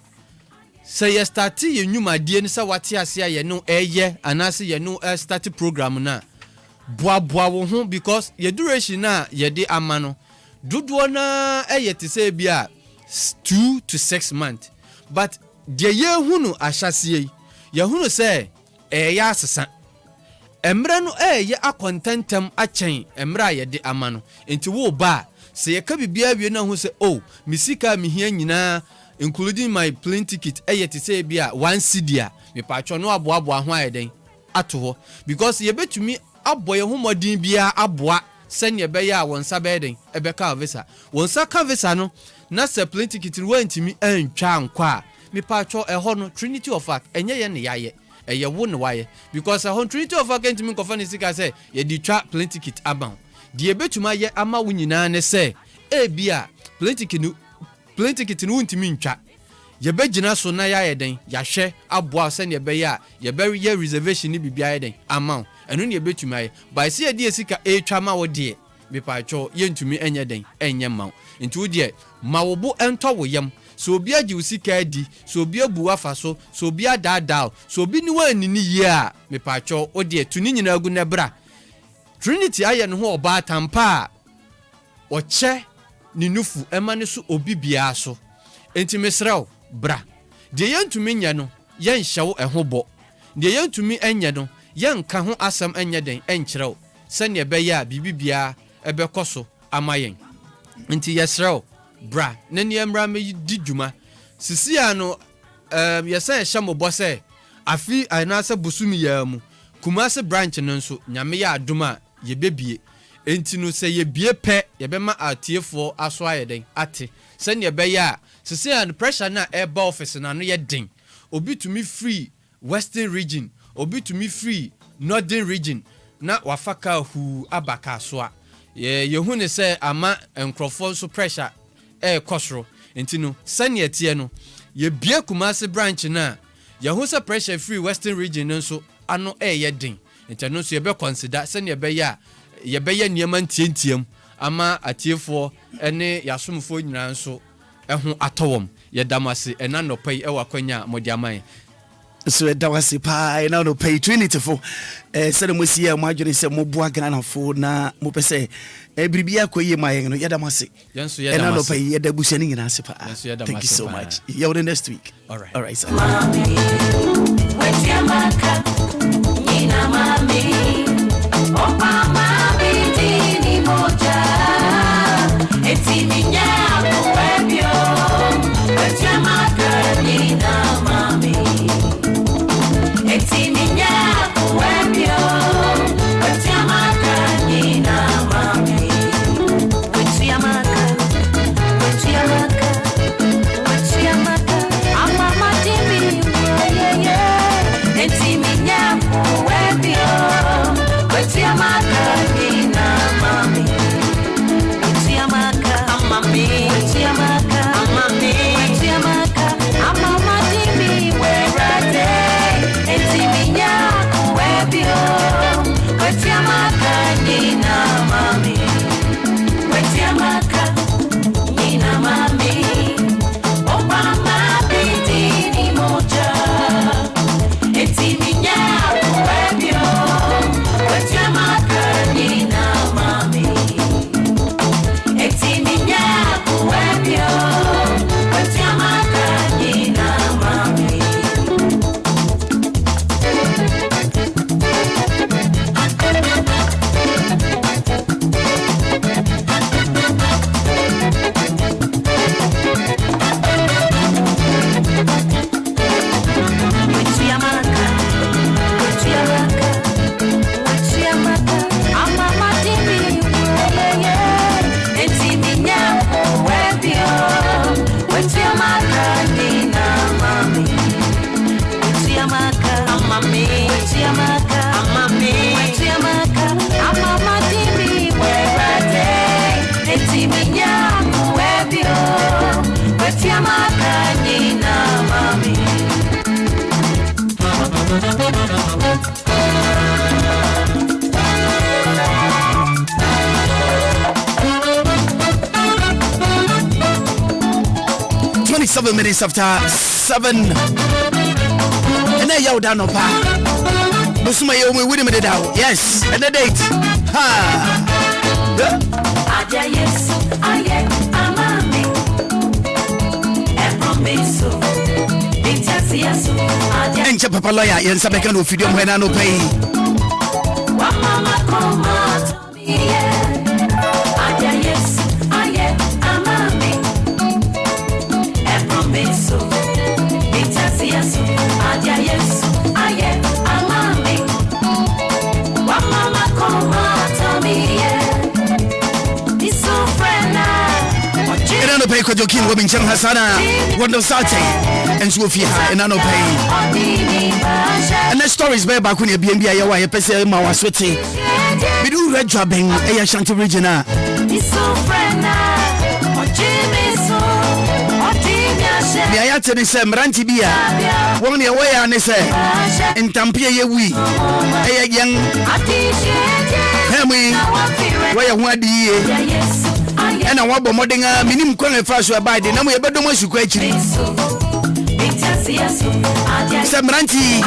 yɛ start yɛ nnwumadie ne sɛ wate ase a yɛ no ɛyɛ anaasɛ yɛ no start program na boaboa wo ho because yɛ duration na yɛde ama no dodoɔ na ɛyɛ te sɛ bi a 2 to 6 months but deɛ yɛhunu ahyɛseɛ yi yɛhunu sɛ ɛyɛ asesa emre no ɛyɛ akɔntɛntɛm akyɛn emre a yɛde ama no enti wo ba sɛ yɛka bibia wie na ho sɛ oh misika mihia nyinaa including my plane ticket ɛyɛ te sɛ bi a 1 cedi a mepatwɔ no aboaboa ho ayɛ den ato hɔ because yɛbɛtumi abɔ yɛ ho modin bia aboa sɛnea ɛbɛyɛ a wɔn nsa bɛyɛ den ɛbɛka visa wɔn nsa ka visa no na sɛ plane ticket no wantimi antwa nkɔ a mepatwɔ ɛhɔ no Trinity of Fact ɛnyɛ yɛ ne yɛayɛ ɛyɛ wo ne wayɛ because ɛhɔ Trinity of Fact ntimi nkɔfa ne sika sɛ yɛde twa plane ticket ama deɛ ɛbɛtumi ayɛ ama wo nyinaa ne sɛ ebia plane ticket no wontimi ntwa yɛbɛgyina so na yɛayɛ den yɛahwɛ aboa sɛnea ɛbɛyɛ a yɛbɛyɛ reservation ne bibia ayɛ den ama ɛno ne yɛbɛtumi ayɛ by sɛ yɛde sika ɛtwa ma wo deɛ mepatwɔ yɛntumi ɛnyɛ den ɛnyɛ ma wo nti wo deɛ ma wo bo ɛntɔ wo yam so obi agye wo sika adi so obi abu wafa so so obi adaadaa so obi ni wanini yie a mepatwɔ wo deɛ tuni nyina agu ne bra Trinity ayɛ no ho ɔbaa tampa a ɔkyɛ ne nufu ɛma ne so obi biara so enti mesrɛw bra deɛ yɛntumi nyɛ no yɛnhyɛ wo ɛho bɔ deɛ yɛntumi ɛnyɛ no yɛnka ho asɛm ɛnyɛ den ɛnkyerɛw sɛnea ɛbɛyɛ a biribi biara ɛbɛkɔ so ama yɛn nti yɛsrɛw bra na nneɛmra me di dwuma sisi a no yɛsɛ ɛhyɛ mo bɔ sɛ afi anaasɛ busumi ya mu Kumasi branch no nso nyame yɛ adom a yɛbɛbie enti no sɛ yɛbie pɛ yɛbɛma atiefoɔ aso ayɛ den ate sɛnea ɛbɛyɛ a sisi a no pressure na ɛba office na no yɛ den obi tumi free western region obi tumi free northern region na wafaka hu abaka so a yehu ne sɛ ama nkrɔfoɔ nso pressure kɔsoro enti no sɛnea tie no yɛbie Kumasi branch na yehu sɛ pressure free western region nso ano ɛyɛ den enti no so yɛbɛ consider sɛnea ɛbɛyɛ a yɛbɛyɛ nneɛma ntientiam ama atiefoɔ ne yasomfoɔ nyinaa nso ɛho atɔwom yɛdamase ɛna nɔpa yi ɛwɔ akwanya mɔde aman so ɛdawase paa ɛna no pay Trinity fo sɛde mo si mo adwene sɛ mo boa Ghana fo na mo pɛ sɛ biribi akɔyɛ ma yɛn no yɛdamase ɛna no pay yɛda busuani nyinaa ase paa thank you so much yɛwo the next week all right sir 7 minutes after 7. And then you down on pa. Busuma you with me down. Yes, and the date. Ha. Adia yes, aye, amame. Epromeso. Bitasiaso. Adia. Enche papa lawyer, yen sabeka no video when I no pay. Wa mama koma to me. Adia yes, aye, amame. Epromeso. Bitasiaso. Adia yes, aye, amame. Wa mama koma to me. No pay ko jokin wo bincham hasana wondo sate enso fi ha ena no pay and the stories be ba ko ne bia bia ye wa ye pese ma wa swete bi du redwa ben e ya shanty regional bia ya tene se mranti bia won ne we ya ne se ntampie ye wi e ya yan hemi we ya hu adiye and I want Bomodenga, minimum corner first by the number of Bedomo Suquachi. Samranti,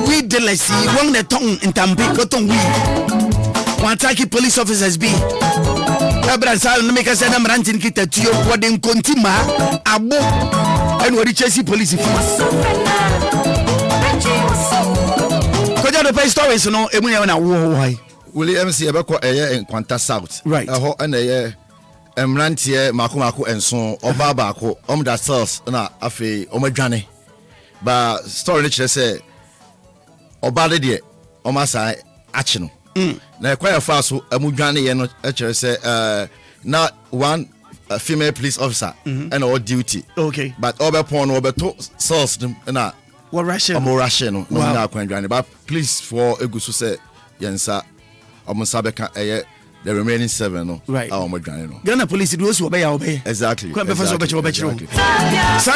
we delacy, one the tongue in Tampa, cotton we. One Taki police officers be. Abrasa make us a ranting kit at you, what in Contima, Abo, and what the Chelsea police. Could you pay stories? No, and we have a war. Why? Willy MC Ebeko in Quanta South. Right. A ho and a Emrantie Makumako and son or Babako, that cells na afe Omajane. But story nature say Obade de Omasa Achino. Na quite a fast Amujane and actually say not one female police officer and all duty. Okay. But Oberpon Oberto cells na what Russian? More Russian. But please for a good say Yensa. The remaining 7 no right Ghana police do also obey exactly son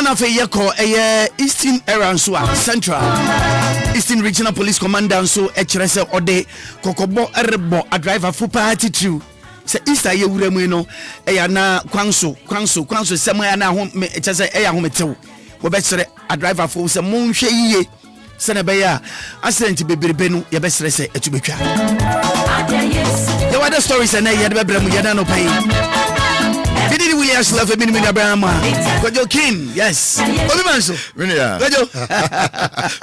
of a yeko Eastern area so Central Eastern Regional Police Commander so HRS ode kokobo erebo a driver for party true say Easter ye wuremu no na kwanso sema na ho me chese ho metew wo be kire a driver for say monhwe yiye sene be ya accident beberebe no ye be sere say etubetwa. There were the stories and I had a brand no pay. Did Willy love a minute Abraham? Got your king, yes. Obimanso.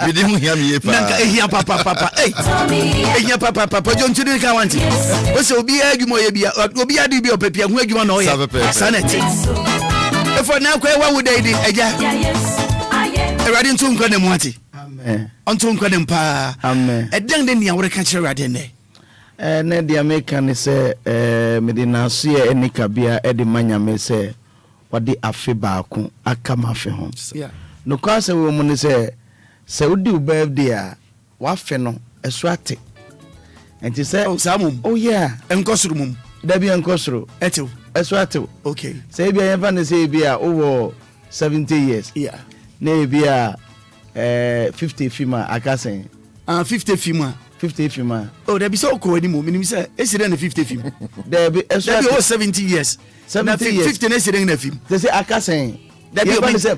We didn't hear me. Papa. Hey, Papa, John Chidin County. What's Obia, Obia, do be a papier, where you want to sanity. For now, what would they do? A riding to Uncle Amen. Unto Uncle Pa. Amen. A dang then you would catch a rat in there. Ne dia meka ne se medina so ye enika bia e de manya me se wode afe baako aka mafe ho no kwa se wo mu ne se udi u birthday a wa fe no eso ate enti se oh yeah enkosuru mum da bia enkosuru etew eso ate okay se bia ye fa ne se bia over 70 years yeah ne bia 50 fima akasen 50 fima 50 film. Oh, there be so cool anymore. Meaning say, it's in the 50 film. There be 70 years. 70 years. 15 years in the film. They say I can't say. There be say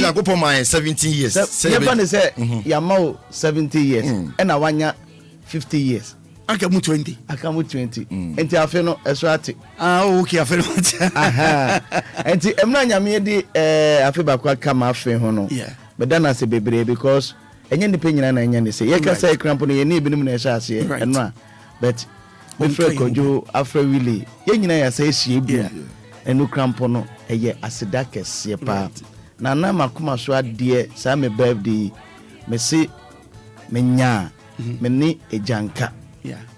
I go for my 17 years. Say Yamao 70 years. And I want 50 years. I can move 20. I can move 20. And I feel no eswati. Okay, I feel no. And Emna Yami di I feel back what come after hono. Yeah. But then I say baby because enye ndepenya na enye ne say ye ka say cramp no ye ne binim na ehya ase eno a but me frɛ kojo afra Willy ye nyina ya say ehye bu enu cramp no eye aseda kese pa na na makoma so ade sa me birthday me se menya me ni ejanka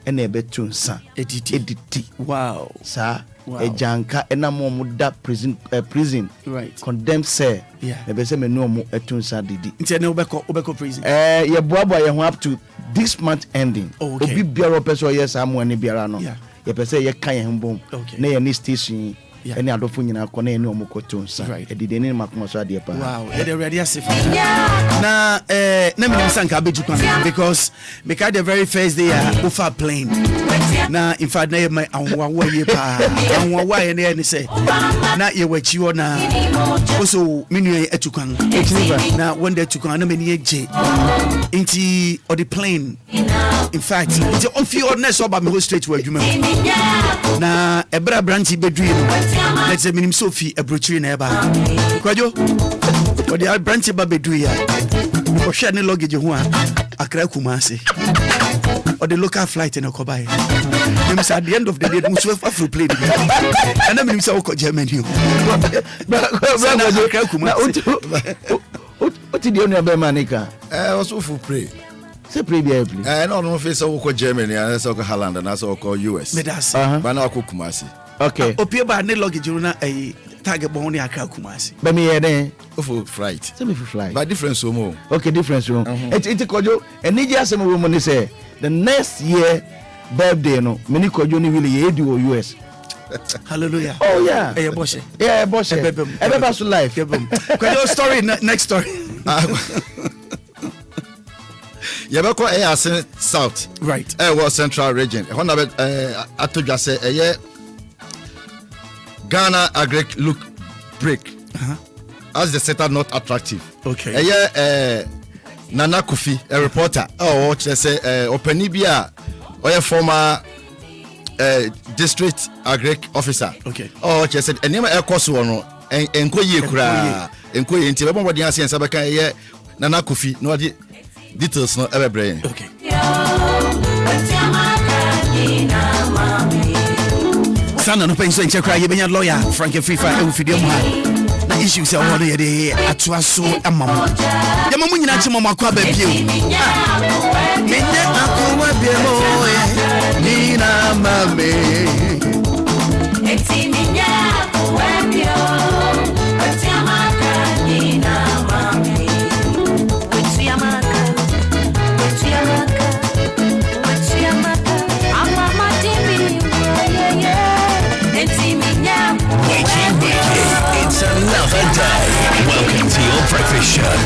ena ebetu nsa editi wow sa ejanka ena mo da prison right condemned say ebe se me no mo etu nsa didi nti na obeko prison ye boabo ye ho up to this month ending obi biara person yes am wani biara no ye pese ye kan ye mbom na ye ni station Any adolfo nyina kɔ na ɛne ɔmo kɔto nsa ɛdide ne makoma so adeɛ paa wow ɛde ready asif na na me sanka abeju kwan because me ka the very first day ofa plane na in fact na ye my anwawa ye pa anwawa ye ne say na ye wachi wo na also me nua etu kwan na one day etu kwan na me ne eje inti or the plane in fact the on fi ordinary so ba me go straight to adwuma na ebra branch bedui no let's say minim sofi abrochiri na eba kwajo or the branch ba bedui ya o share ne luggage ho a akra Kumasi or the local flight in Okobai. At the end of the day, we have to play. And then we say, "Okay, Germany." What did you know about Manika? I was for pray. Say pray, please. I don't face over Germany and that's okay Holland and that's okay US. But now Kumasi. Okay. Opia ba ne luggage na a target bone akra Kumasi. But me here for flight. Say me for flight. But difference more. Okay, difference room. It's kojo and Nigeria some woman say the next year birthday no many kojo ni Willy edu o US. Hallelujah. Oh yeah. Hey boss. Yeah, boss. Everybody to life. Kojo story next story. Yabako air south. Right. Was central region. When I atodwa say Ghana agri look break. As the center not attractive. Okay. Nana Kofi, a reporter. Oh, what they say? Openibia, or a former district agri officer. Okay. Oh, she said, and never a course one. Enquiry, Enquiry, into what the answer and Sabaka, Nana Kofi, no details, no ever brain. Okay. Sana no penso enche kra ye benya lawyer Frank Fifa e video mu ha na issue se wo ye de atoa so amam ya mamu nyina che mamu akwa ba bie menya akwa bie mo ni na mame eti minya akwa bie ati amaka ni na mame eti amaka amama tibi It's another day. Welcome to your breakfast show.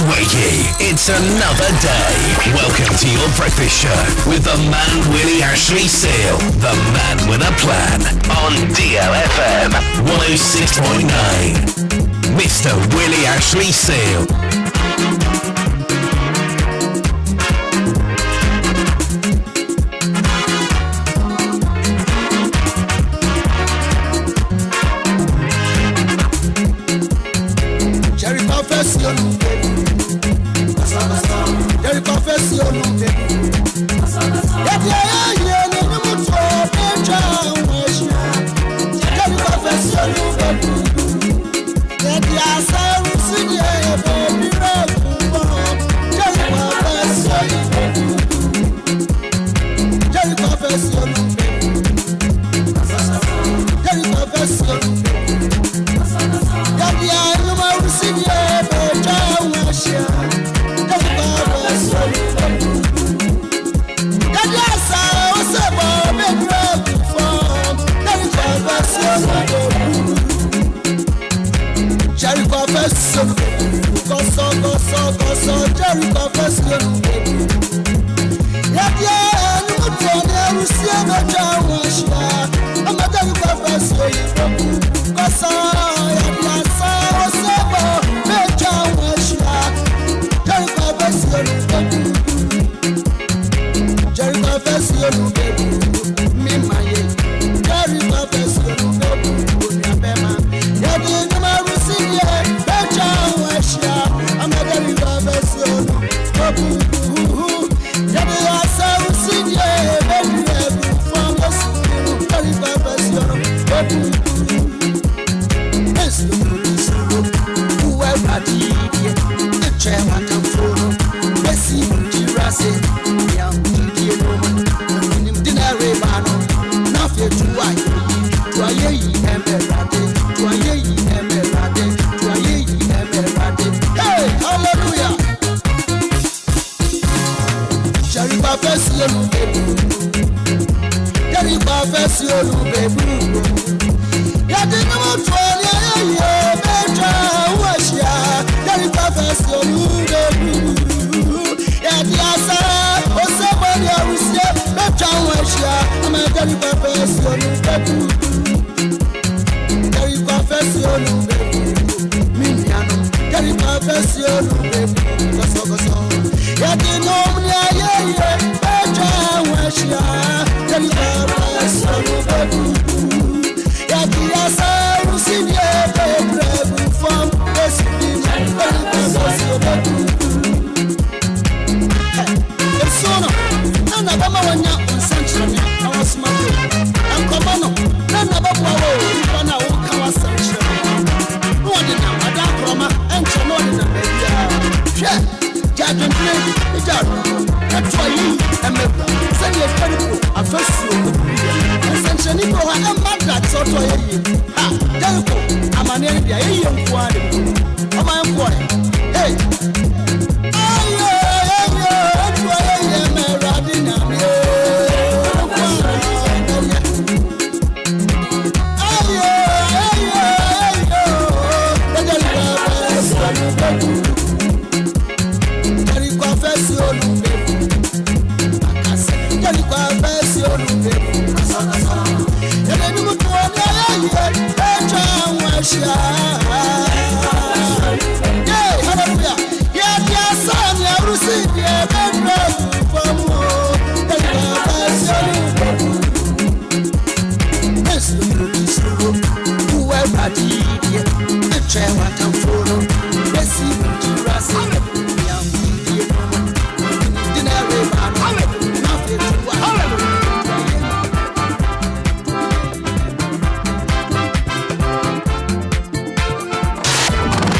Wakey, it's another day. Welcome to your breakfast show with the man Willy Ashley Seal, the man with a plan on DLFM 106.9. Mr. Willy Ashley Seal.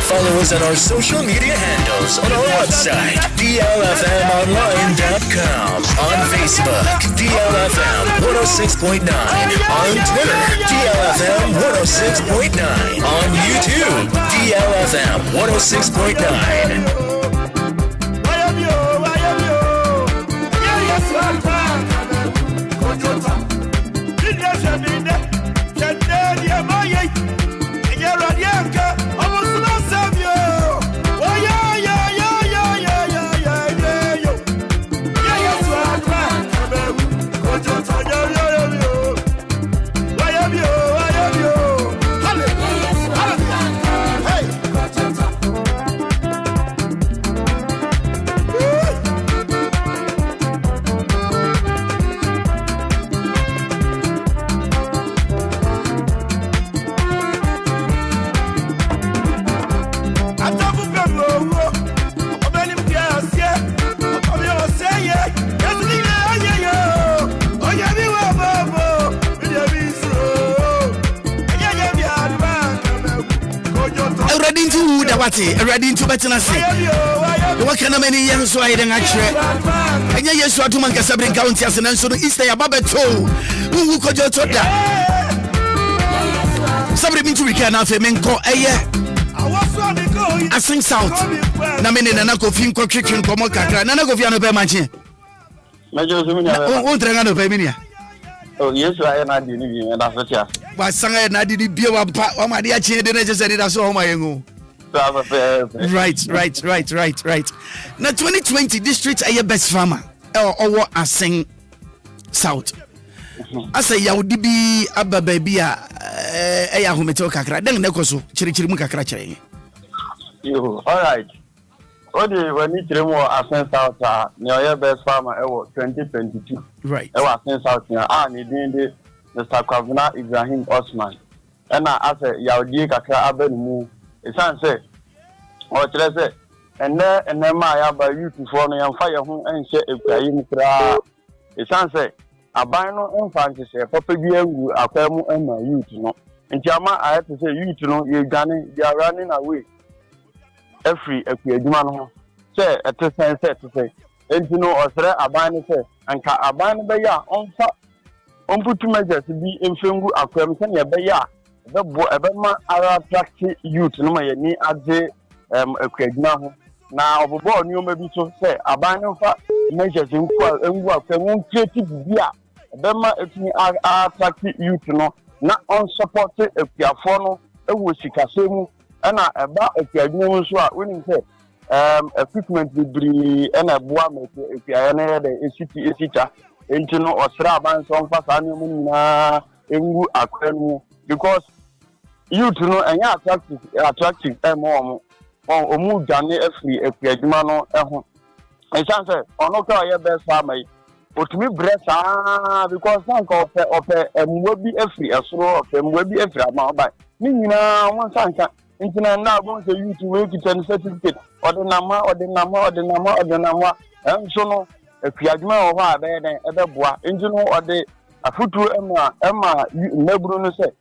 Follow us on our social media handles on our website, DLFMonline.com, on Facebook, DLFM 106.9, on Twitter, DLFM 106.9, on YouTube, DLFM 106.9. Ready to better say. What can a many years so I didn't actually? And yes, what to Manca Sabrin County as an answer to East Ababeto. Who could you talk that? Somebody been to Rican after Menko a year. I sing South. Namin and Uncle Finko Chicken Pomoka, none of Yana Bemachi. Won't drink out of Beminia. Oh, yes, I am not doing it. That's what you are. But Sang and I did be one part of my dear chain, I just said it as all my own. Right. Now 2020 district are your best farmer or I sing South. I say ya would be abba baby a humeto kakra then nekoso chirichirimu kakra chere. You all right. What do we need to more Asen South near your best farmer 2022. Right. Asen South near need Mr. Kwabena Ibrahim Osman. And I say ya would kakra abenu. It's answer. Or say, and then my by you to form and fire home and say if I am cry. It's answer. A bino infant say, Papa Biangu, a pemu and my youth, no. And Jama, I have to say, you to know, you're gunning, they are running away. Every man say, at the same set to say, and you know, or say, a bino say, and a bino by ya on put to measure to be in Fingu, a cremson, ya by ya. The boy, a bema, Arab practice youth, no, my knee at the now, over new maybe to say, a bino measures in work and creative via. Bema, if me are practice youth, no, not unsupported if you are follow, it was Sikasemu, and about if you are doing so, winning say, equipment will be and a boa if you are another city, into no or Sraban song pass annual in Aquanu because youth no enya attractive mo omu dwane afri akuadwuma no ho ensan say ono ka ye best farmer otumi bresa because sanka ope emwa bi afri esoro ope emwa bi afri ama ba ni nyina won sanka ntina na bon say youth we kitan certificate odinama enso no akuadwuma ho ha be den ebeboa enjino ode afutu ema meburu no say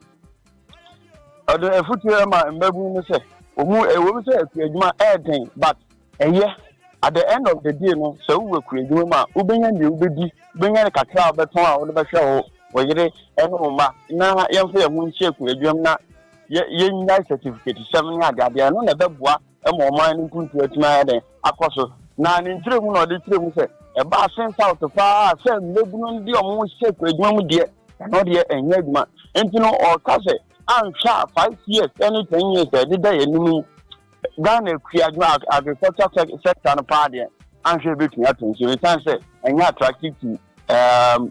ode afutu ema meburu no say omu ewo say akuadwuma eden but eye at the end of the day no so we akuadwuma ma ubenya ne ubedi ubenya kakra beton a wode behwe ho oyire eno ma na yemfa ye hu nchi akuadwuma na ye nya certificate 7 ya ade no na beboa ema oman ni kuntu atima eden akoso na ni ntire mu na ode tire mu say eba sen south fa say mebunu ndi omu nchi akuadwuma mu de no de enye adwuma entino o ka say ansha 5 years any 10 years did they enemy Ghana create agriculture sector no party ansha between attention so it say enya attractive to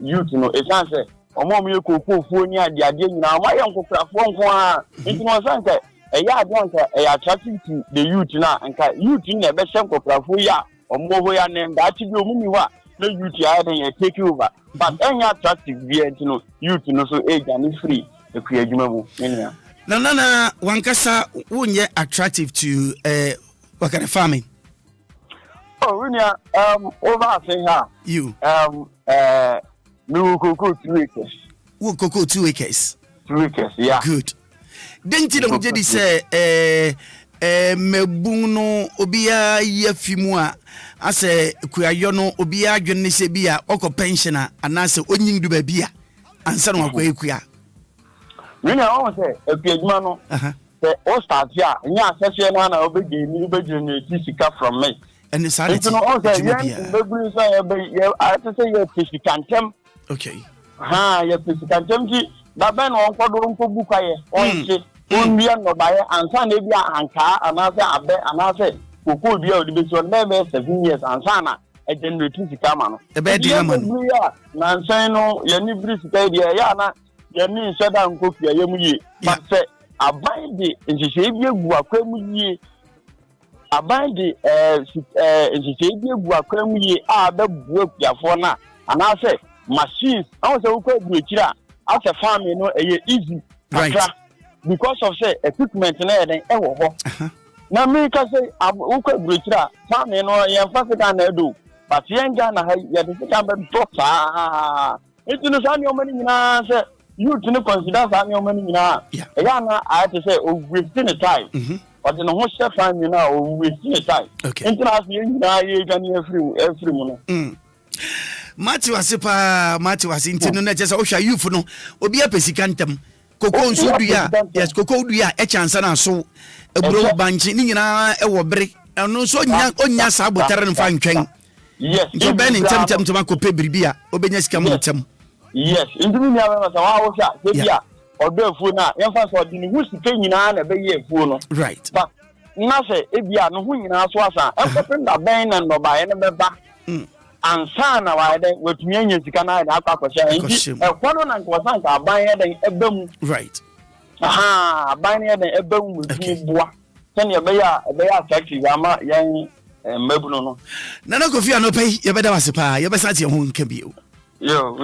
youth no it say omo me kokofuo ni ade nyina ma ye nkokrafo nko a entino sanka eya ade anka eya attractive to the youth na anka youth na be shem nkokrafo ya omo ho ya ne nda ti bi omu mi wa na youth ya den ya take over but enya attractive bi entino youth no so age and free the creadwuma mu nenia na wankasa wonye attractive to what kind of farming wenia over say ha you no cocoa 2 acres wo cocoa 2 acres 2 acres yeah good denti na mujedi say mebunu obia yafimu a ase kuayo no obia adwene se bia oko pensioner anase onyindu ba bia ansa no akwa ekua wenia o say akuadwuma no say o start ya nya asese na obegeni sika from me and the salary no o say mebunu say I to say you fisikantem okay you fisikantem ji da ben on kodo nkobu kwaye onse onbia no baye ansa na bia anka anase abe anase koko bia odi so na be 7 years ansa na generate sika ma no ebe di na ma no na nsan no ye ni bri sika dia ya na ye ni nsheda nkofia ye mu ye but say aban de nhihye bi egu akwa mu ye aban de nhihye bi egu akwa mu ye a be bu akuafo na anase machines I say ukwa egu ekira as a farming no easy right because of say equipment na eden ewo ho na me ka say ukwa egu ekira farming no ye fasika na edo but yenga na ya de sika be doctor it no sa mi o mani nyina say you to consider sa mi o mani nyina ya na I to say wasting the time but no ho chef farm na wasting the time international nyina ye gani every mo no Mati wasi intino na chesa osha youth no obi apesika ntem koko nso dua yes koko dua e chance na so eburo banchi ni nyina e wo bere no so onya sa botere no fa ntwen yes so ben ntem to makope biribia obenya sika mo ntem yes ndimi ni aba sa wa osha sebia odo efu na yemfa so di ni husika nyina na be ye efu no right but na se ebia no hu nyina so asa enko ben na no ba ye ne beba ansana waide wetumi anya sika na da akwakwasha nti ekwono na nkwasanka aban eden ebam right aban eden ebam wetumi boa sene ebeya attractive ama yan mabuno no nana kofi anopai yebeda wasepa yebesa tie ho nka bio yo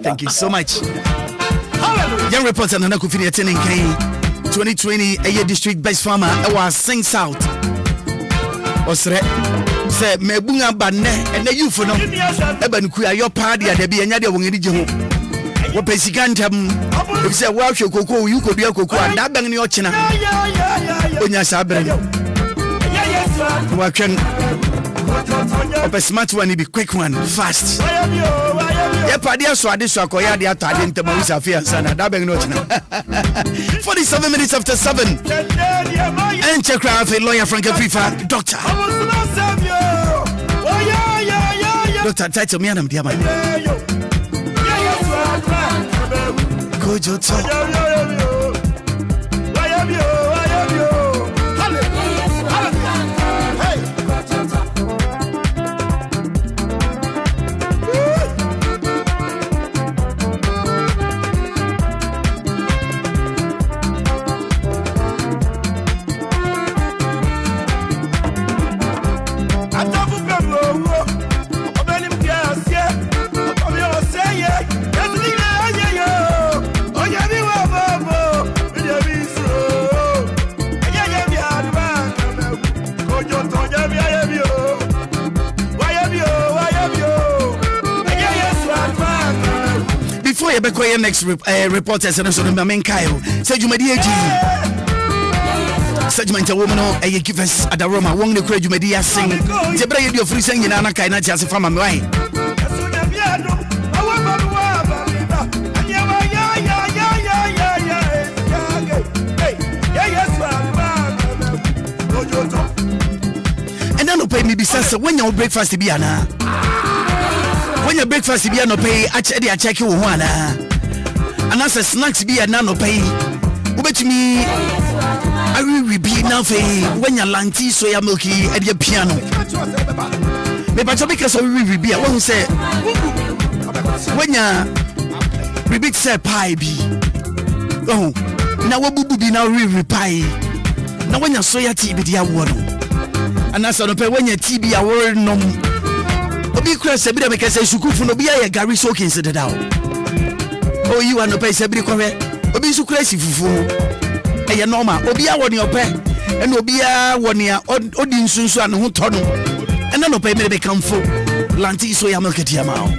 thank you so much young reporter nana kofi ne tenin kan 2020 a district best farmer e was Sing South osre se mebunga banne ene youth no eba nku ayo party ade bia nya de won eri je ho wo pesikantam e se wa hwe kokoo yu kodua kokoo ada ban ne ochina onya sabre wa twen ope smart one be quick one fast ye party so ade so akoya ade atade ntem wi safi ansana da ban ne ochina 47 minutes after 7 and check out a lawyer Frank FIFA doctor Doctor, title me and I'm dear man. Kojo before you be your next reporters and so the main Kyle said you made segment a woman or a give us at the Roma won't the crowd you made sing the bread your free singing and a kind of just from my way. And then no pay me be sense when your breakfast be ana. When your breakfast be no pay actually I check you one and as a snacks be a no pay. Ubet me I will be now when your lanty soya milky at your piano. Maybe because we will be I won't say when you repeat say pie be. Oh now what would be now really pie. Now when your soya tea be the one. And that's on when your tea be a word no. Obi cross a bit of a case sukufu no be a Gary so consider down. Oh, you are no pay sabri correct. Obi su crazy fufu. Eye normal. Obi a won your pay. And obi a won ya odin sunsu and hu tono. And no pay me be come for. Lanti so ya milk tiama.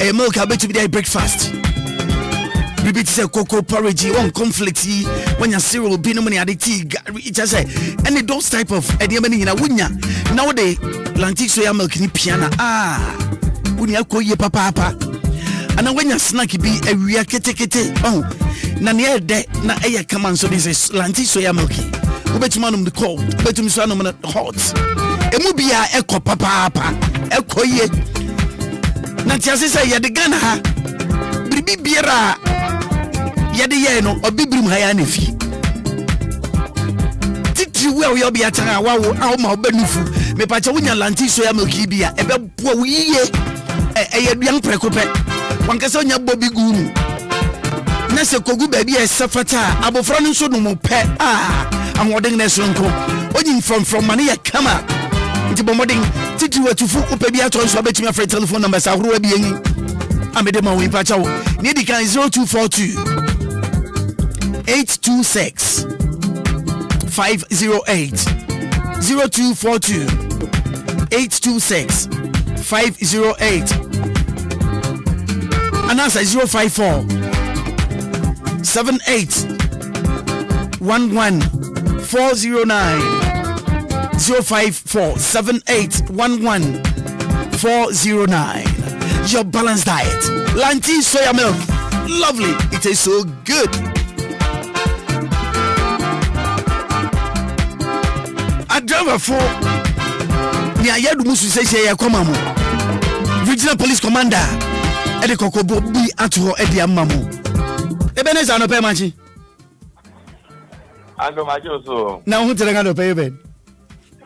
A milk a bit to be there breakfast. Repeat say cocoa porridge on conflict when your cereal be no money at the tea. It just say any those type of ediamani in a wunya. Nowadays lantic soya milk ni piano unia ko ye papa and when your snack be a ria kete oh na ne de na eye come so this is lantic soya milk ubetumanum the cold ubetum so anum hot emu bia ekọ papa ekọ ye na tiase say ye de Ghana ha bribi biera ye de ye no obibrim ha ya na fi titi we we obi atanga wawo awo ma obanufu me pacha wunya lanti soya milk bia ebe bo wiye eye duan prekope wankasa onya bobi guru na se kogu ba bia safata abofra no so no mo pe ahoden na sonko onyin from mane ya kama nti bomodin titi watufu upe bia to so abetumi afre telephone number sa horo bia yin amede ma we pacha wo ne di kan 0242 826 508 0242 826 508 and answer 054 78 11 409 054 78 11 409. Your balanced diet, Lanti soya milk, lovely, it tastes so good. A driver for near Yadu Musu says, Komamo, Regional Police Commander, Eddie Kokobo be at her Eddie Mamu. Ebenezer no pay machi. I don't macho so. Now who telling her to pay bed?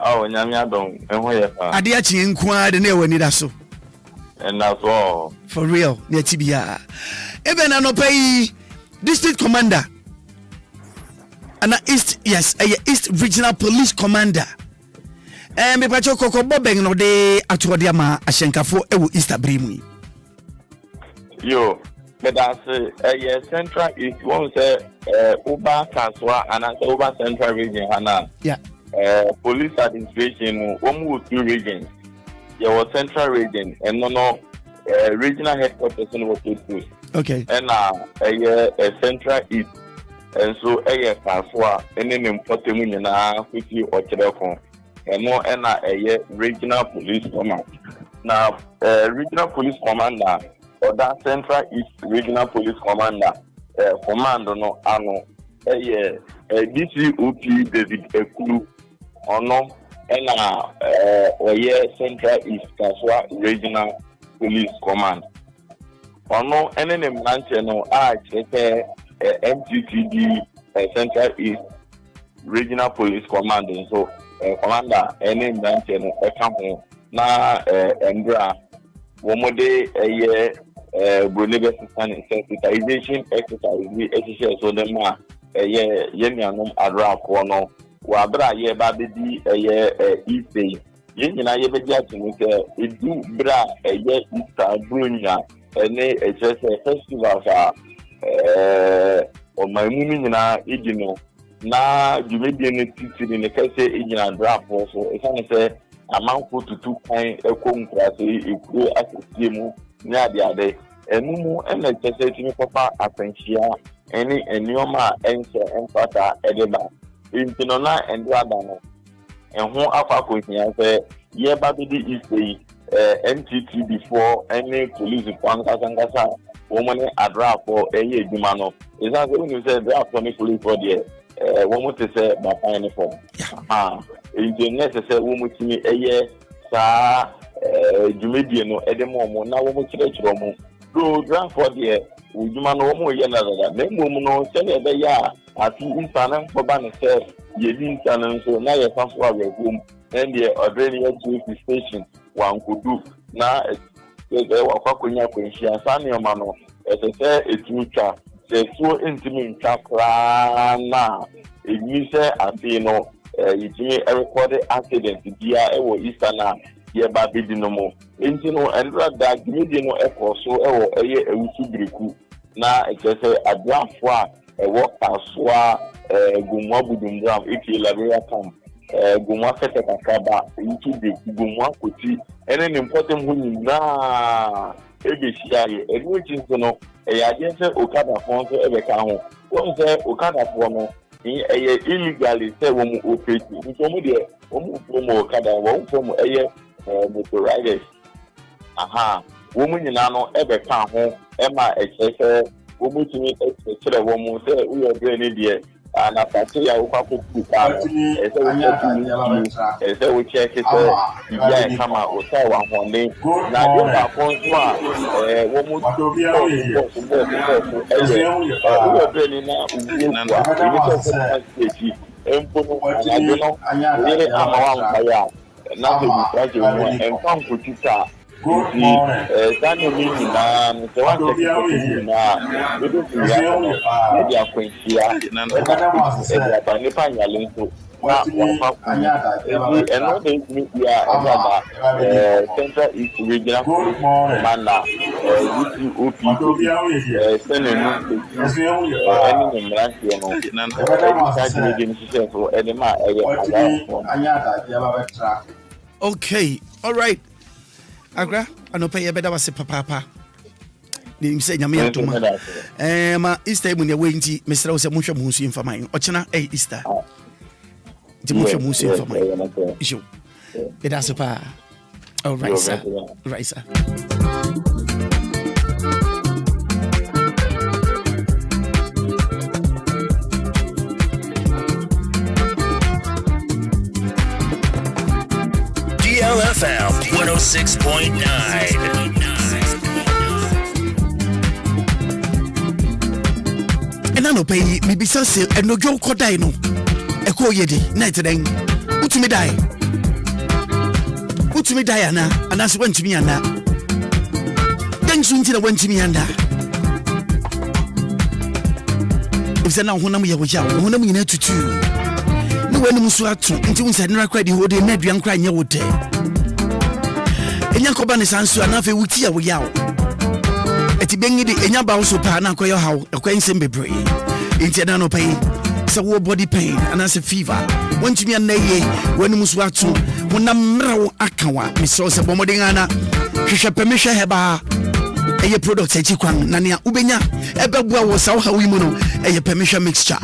Oh, Yamia don't, and where Adiachi inquired and never need us so. And that's all. For real, near Tibia. Even no pay District Commander. And East, yes, East Regional Police Commander. And me pacho koko bobeng no de atuadiama ashenkafo ewu East Abrimu. Yo, but that's Central East won't say Uba Kaswa and I say Uba Central Region Hana. Yeah. Police administration one two regions. There was Central Region and no regional headquarters was two. Okay. And a Central East. And so Kaswa and then important na fiti or telephone. And more and a regional police command. Now regional police commander or that Central East Regional Police Commander command no ano DCOP David Ekulu ono and Central East Kaswa Regional Police Command ono and then branch no MTTD Central East Regional Police Command so commander any branch no come na Endra womode Brunei sensitization exercise we exercise so them yemianom adra ko no wa bra ye ba be di ife ye nyina ye be di atunu ke edu bra Easter brunya ene festival fa o maimuni nyina igino na jumedie ne titiri ne kase igina adra ko so e san se amanfo tutu kan ekonkra se ekuro asisiemu nya ade Enumu ene chese timi papa apensia eni enioma ense empata edeba. Intinona endra dano. Enho akwa konya se ye babidi isei NTT before any police kwankasa woman adra for eye eduma no. Is that when you say draft for police for there woman to say bapa uniform. Inti necessary woman timi eye sa jumedie no edemo na woman chire mu. Do draft for there uduma no woman ye na da. Na mmom no se na be ya ati insanan for ban say ye din sanan so na ye fa for awum and the already at station one could do na wakwa konya kwenshia sane o ma no say etucha se so intimi ntakra na emi se afi no yitimi record accident bia e wo Easter na ye ba bedi no mo enti no endra da gidi no e ko so e wo eye ewusu breku na e say adrafo a e wo kasoa gumwa budumram iti labria camp gumwa fete kakaba iti de gumwa koti ene ni important hu ni na ebe shiaye enu chinso no ya je se okada fon so ebe ka ho won se okada fon no eye illegally se wo mu operate nso mu de wo mu promo okada wo promo eye motorized wo mu nyina no ebe ka ho e ma se wo mu timi kire wo mu se uyo brain die na pati ya ukwa kukuka ese wo check it ya kama ota wa hone na yo ba konwa wo mu uyo brain na uwa ni empono na ile ama wa nkaya na be mutaje wo enfam kutika Daniel Mini na mtewa na bidu ya ya kwensia na bani panya linko na wafa eno de ya ababa Central East Regional Mana UP senenu eni mranti no na kaji de nse so eni ma okay, all right. Agra anopa ye beda wase papa ni se nyame atoma ma Easter mu ne wenti mesra wo se monhwe mo nsu mfaman ochena Easter di monhwe mo nsu mfaman isho beda so pa all right sir right sir DLFM 106.9. And I no pay me be so and no joke or die no. A call yedi, night then. Put me die. Put me Diana, and that's went to me and that. Then soon till I went to me and that. If they now want me, I was young, want me to two. No one was to until said no credit who they made young crying your day. And Yakoban is answer enough a wutia we yaw. At the bengi the Enyaba also partner quay how a quaint simbe bray. Internal pain, so war body pain, and as a fever. When to me a nay, when Muswatu, when I'm Akawa, Miss Sosa Bomodingana, Kisha Permission Heba. A product at Chiquan, Nania Ubenya, Ebabwa was our women, a permission mixture.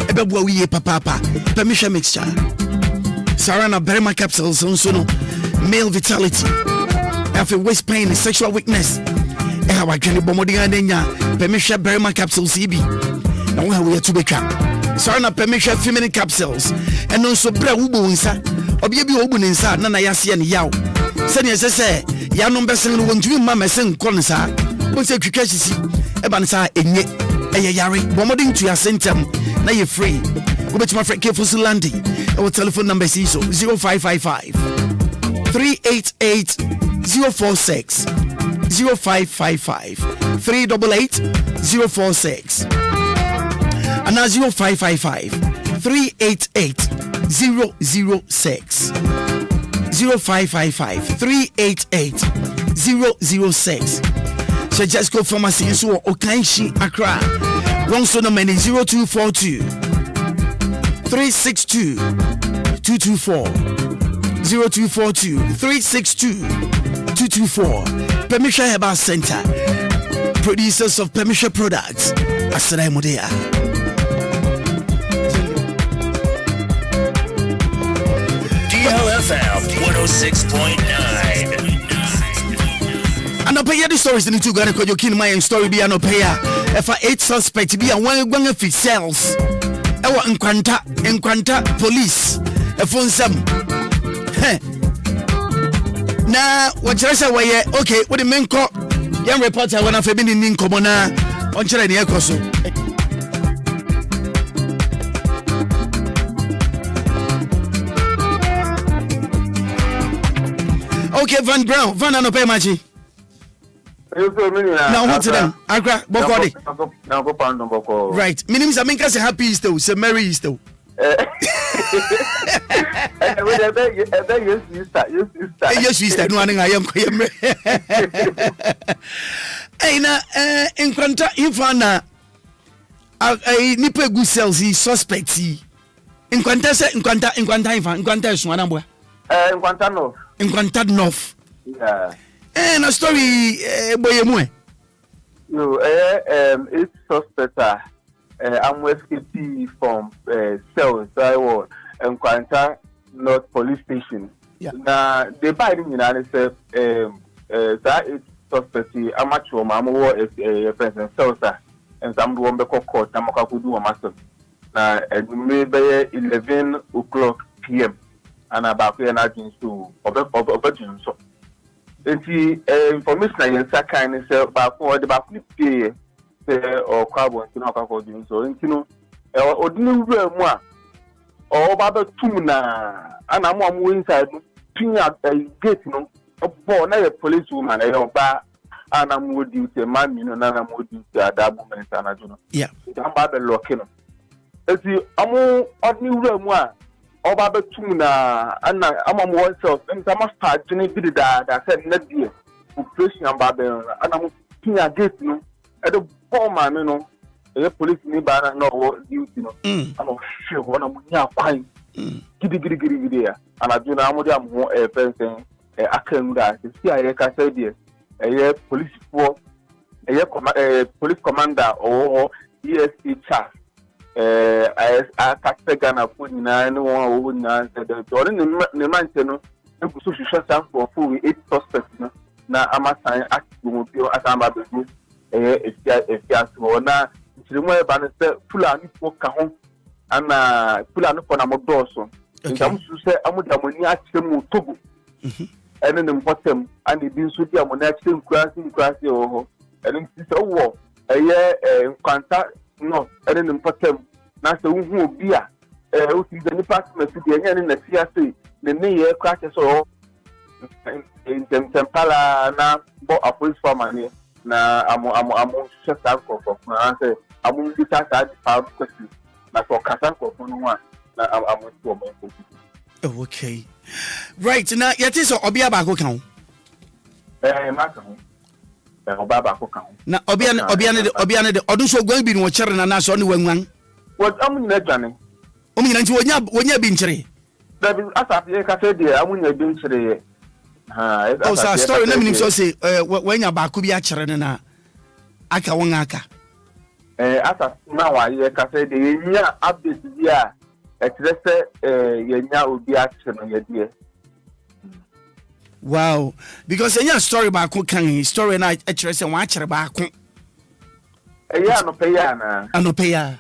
Ebabwa we papa, permission mixture. Sarana Berma capsules on sono, male vitality, after waist pain and sexual weakness. How I can bomodinga, permission Berma capsules CB. Now we are to be cap. Sarana permission feminine capsules, and also bra ubu inside, or be open inside, Nana Yasi and Yao. Send as I say. Ya no besen no wontu ma mesen konsa won se twitwa sisi e ba nsa enye eye yare bomodin to ya sentem na ye free go betima free careful landi our telephone number is 0555 388 046 0555 388 046 and 0555 388 006 0555 388 006. So just go pharmacy so Okanshi Accra. Wrong so no many 0242 362 224 0242 362 0224 Permission Herbal Center, producers of Permission products. Asrai Modea. DLFM 106.9. And I pay the stories in the two Ghana Kojo Kin my story be an opaya. If I 8 suspect be a one of its cells. Ewa Enquanta police. A phone some. Now, what you say? Why? Okay, what the main cop? Young reporter when I've been in Komona on Chile Ecoso. Okay, Van Brown, Van Anope Machi. Now, what's them? Agra, Bokodi. Right, minimum Aminka say happy Easter, say Merry Easter. Yes, sister, no one I am. Hey, na Enquanta Infana. I nipe good cells, he suspect. Enquanta is one number. Enquanta North. Yeah. And a story, boy, it's suspect. I'm escaping from cells. I was Enquanta North Police Station. Yeah. Now they buy the United States. That is suspect. I'm actually I'm a person cells and some do be court. I'm a do a master. Now maybe 11 o'clock p.m. and about here na to obedient so. The information I inside kind of say back for the back pay or carbon to knock out doing so. You know, ordinary moi or baba tuna and I'm inside pin out a gate, you know, a born a policewoman, a bar, and I'm would use a man, you know, and I'm would use a double man, and I don't know. Yeah, I'm bad locking. It's I'm ordinary moi. Oba betuna and I'm oneself and I must start to need that said net dear operation and barber and I'm pin a gate, you know, at the bomb man, you know, a police nearby know what you know. I'm sure when I'm fine. Giddy there, and I do now more a person a can that see I can say dear a police force a police commander or ESP charge. I catch Ghana put 911 answer the Mancheno, and social shut for full 8 suspects. Now I'm a sign at Mobile as I'm a business. If you ask for now, it's the way Bannister full on home and full on for a doorson. And some to say, I'm with Amonia Togo. And then the bottom and the beans with the Amonia grassy or and it's a war. A year contact. No, and then important. Now, so who will be a the department to the end in the CSC, the near crashes or in Tempala now, bought a police for money. Now, I'm shut out for answer. I won't be that question. Now, for Casanco for one, I'm with you. Okay. Right now, yet is Obia Bako count. Na Obia de odunso gwan bi no chere na na so ne wanwan what amunya dwane omunya nti wonya bi nchire da bi asafe ka se de amunya bi nchire ha o sa story na minim so say wanya ba ko bi a chere na aka won aka asa na wa ye ka se de yenya update bi a etre se yenya obi a chere no ye de. Wow, because any story about cooking story na actually one chere ba ko. Yeah, no pay na. No pay ya.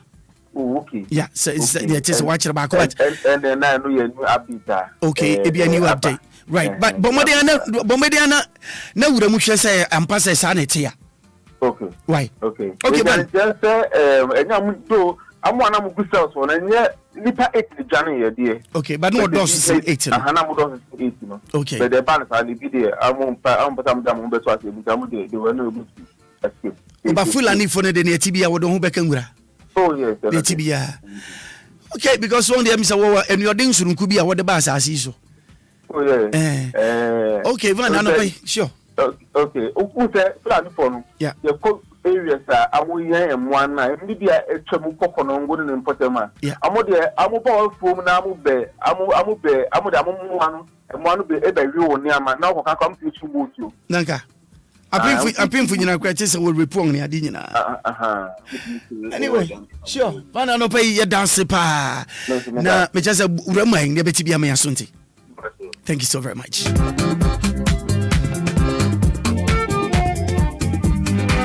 Oh, okay. Yeah, so it's it is watch about but and then I know you new update. Okay, it be a new update. Right, but Bomediana na wura mu hwe say ampa say sanity ya. Okay. Why? Okay. Okay, but just enya mu do amu ana mu gusels won enya lipa 8 January ye dey. Okay, but no does 8 no. Ana mu does 8 no. Okay. But the ban fa ni bi dey amu patam dam be so ase bi dam dey we no able to escape. But fulani for the ne tibia wo do ho beka ngura. Oh yes. The tibia. Okay, because one day Mr. Wawa and your ding surunku bi a wo de ba asasi so. Oh yeah. Okay, Van, I know. Sure. Okay. Who say fulani for no? Yeah. You areas amu yen emwana ndi dia etwam kokono ngo ne mpotema amu de amu ba fom na amu de amu muanu emwanu be ebe wi woni ama na ko kaka mfi chu botu nanka apimfu nyina kwa chese wo repong ne adi nyina anyway sure bana no pay ya dance pa na me chese urama ne beti bia me asonti. Thank you so very much.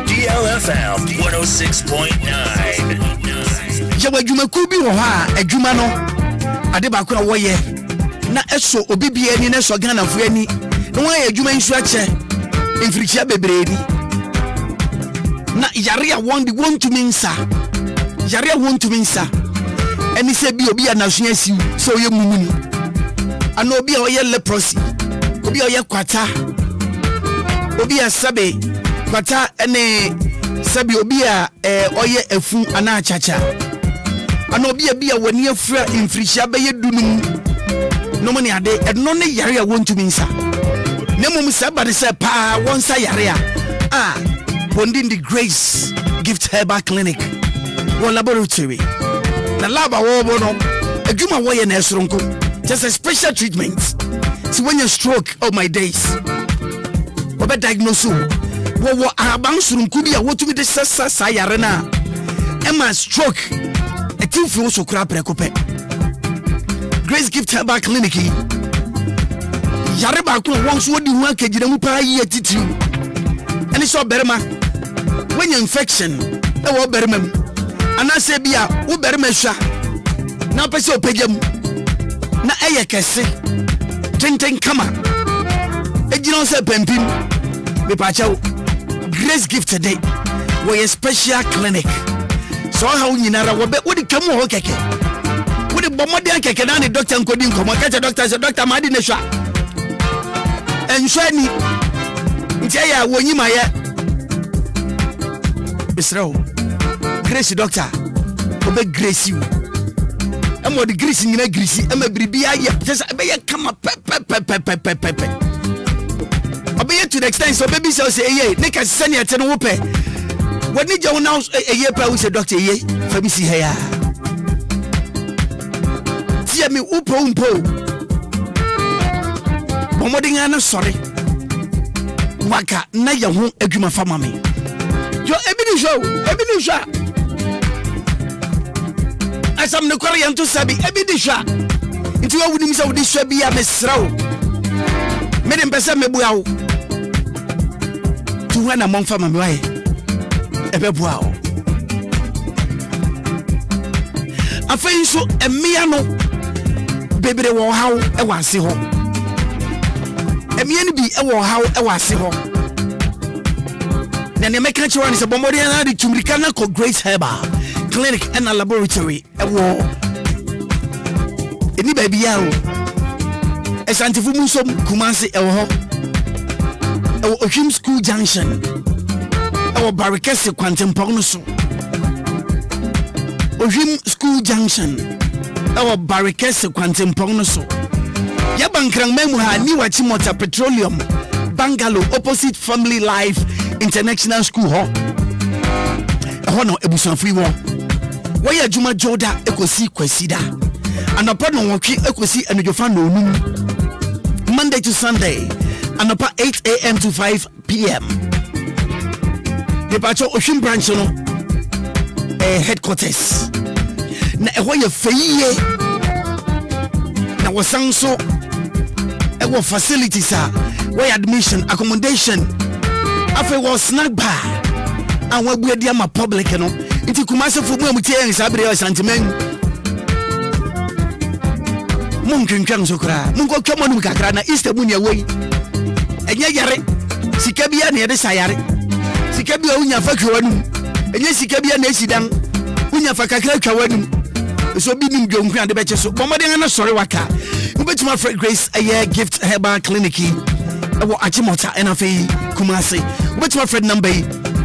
DLFM 106.9. Jawa jumaku bi wo ha adwuma no ade ba ko wo ye na eso obibia ni na so Ghana fu ani no wa ye adwuma nsu ache mfirichia bebree ni na yare a won to minsa yare a won to minsa eni se bi obi na so asiu so ye mumuni ana obi a oye leprosy obi a oye kwata obi a sabe kwata ene sabe obi a oye efu ana achacha ana obi a bia wani afra mfirichia be ye dunum no money ade no ne yare a won to minsa nemum sabade say pa won sa yare a bonding the Grace Gift Herbal Clinic one laboratory na laba wo no adwuma wo ye na esronko just a special treatment. See when you stroke, oh my days. Obe diagnose wo aban surunku bia wo tumi de sasa yare na ema stroke etimfu so kura prekope. Grace Gift Herbal Clinic yare ba ko won so di hu akagire mu pa yi atiti ene so berema when you infection e wo berema anase bia wo berema hwa na pese opagam na eye kese tenten kama ejino se pempim me pa chawo Grace Gift today we a special clinic so how nyinara wo be wo di kamu ho keke wo di bomode keke na ni doctor nkodi nkomo kache doctor se doctor ma di ne hwa enhwani ntia ya wonyima ye Bisraw Grace doctor obe Grace you amo the Grace nyina Grace ama bribi aye just be ye kama pe obe to the extent so baby say ye ne ka sene ete no wo pe woni je wona ye pa wo say doctor ye fa mi si he ya tie mi upo bomodinga na sorry waka na ye ho adwuma fama me yo ebini show asam ne kware yanto sabi ebini sha nti wo wudi mi sa wudi sha bia mesrawo me dem pese me bua wo tu wana mon fama me wae ebe bua wo afei so emia no bebre wo hawo e wase ho emia ni bi e wo hawo e wase ho na ne meka chiwa ni se bomori na di tumrika na ko Grace Herbal Clinic and a laboratory e wo eni ba bia o esantifu musom Kumasi e wo ho e wo Ohim School Junction e wo Barikese Kwantempong no so Ohim School Junction e wo Barikese Kwantempong no so ya bankran memu ha ni wachi Mota Petroleum Bungalow opposite Family Life International School ho no ebusanfri wo we ya juma joda ekosi kwasida anapa no wonki ekosi anojofa no onum Monday to Sunday anapa 8 a.m. to 5 p.m. Depacho Ocean branch no headquarters na eho ye feye na wasanso ewo facilities where admission accommodation afa wo snack bar and we buedi ama public no nti Kumasi fu mu amutie en sabre o santimen mun kwenkwan so kra mun ko twamo no kakra na Easter mu ne wei enye yare sika bia na yede sayare sika bia unya fa kwanu enye sika bia na esidan unya fa kakra kwanu so bi nim dwonkwan ade beche so bomoden na sori waka ubetuma for Grace aye Gift Herbal Clinic ewo Achimota en afei Kumasi ubetuma Fred number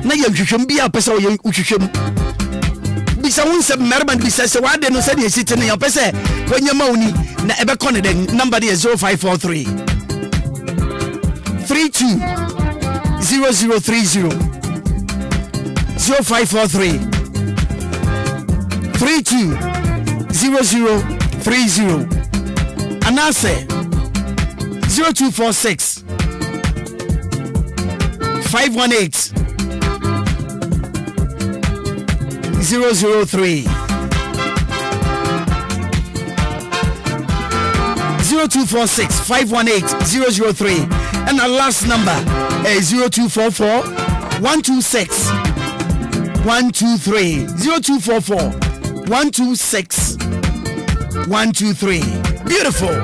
na ye hwehwem bia pese wo ye hwehwem bisa wonse merman bisa se wade no se de sitene ya pese wonyama oni na ebe kone den number is 0543 320030 0543 320030 and I say 0246 518 003 0246 518 003 and our last number is 0244 126 123 0244 126 123. Beautiful.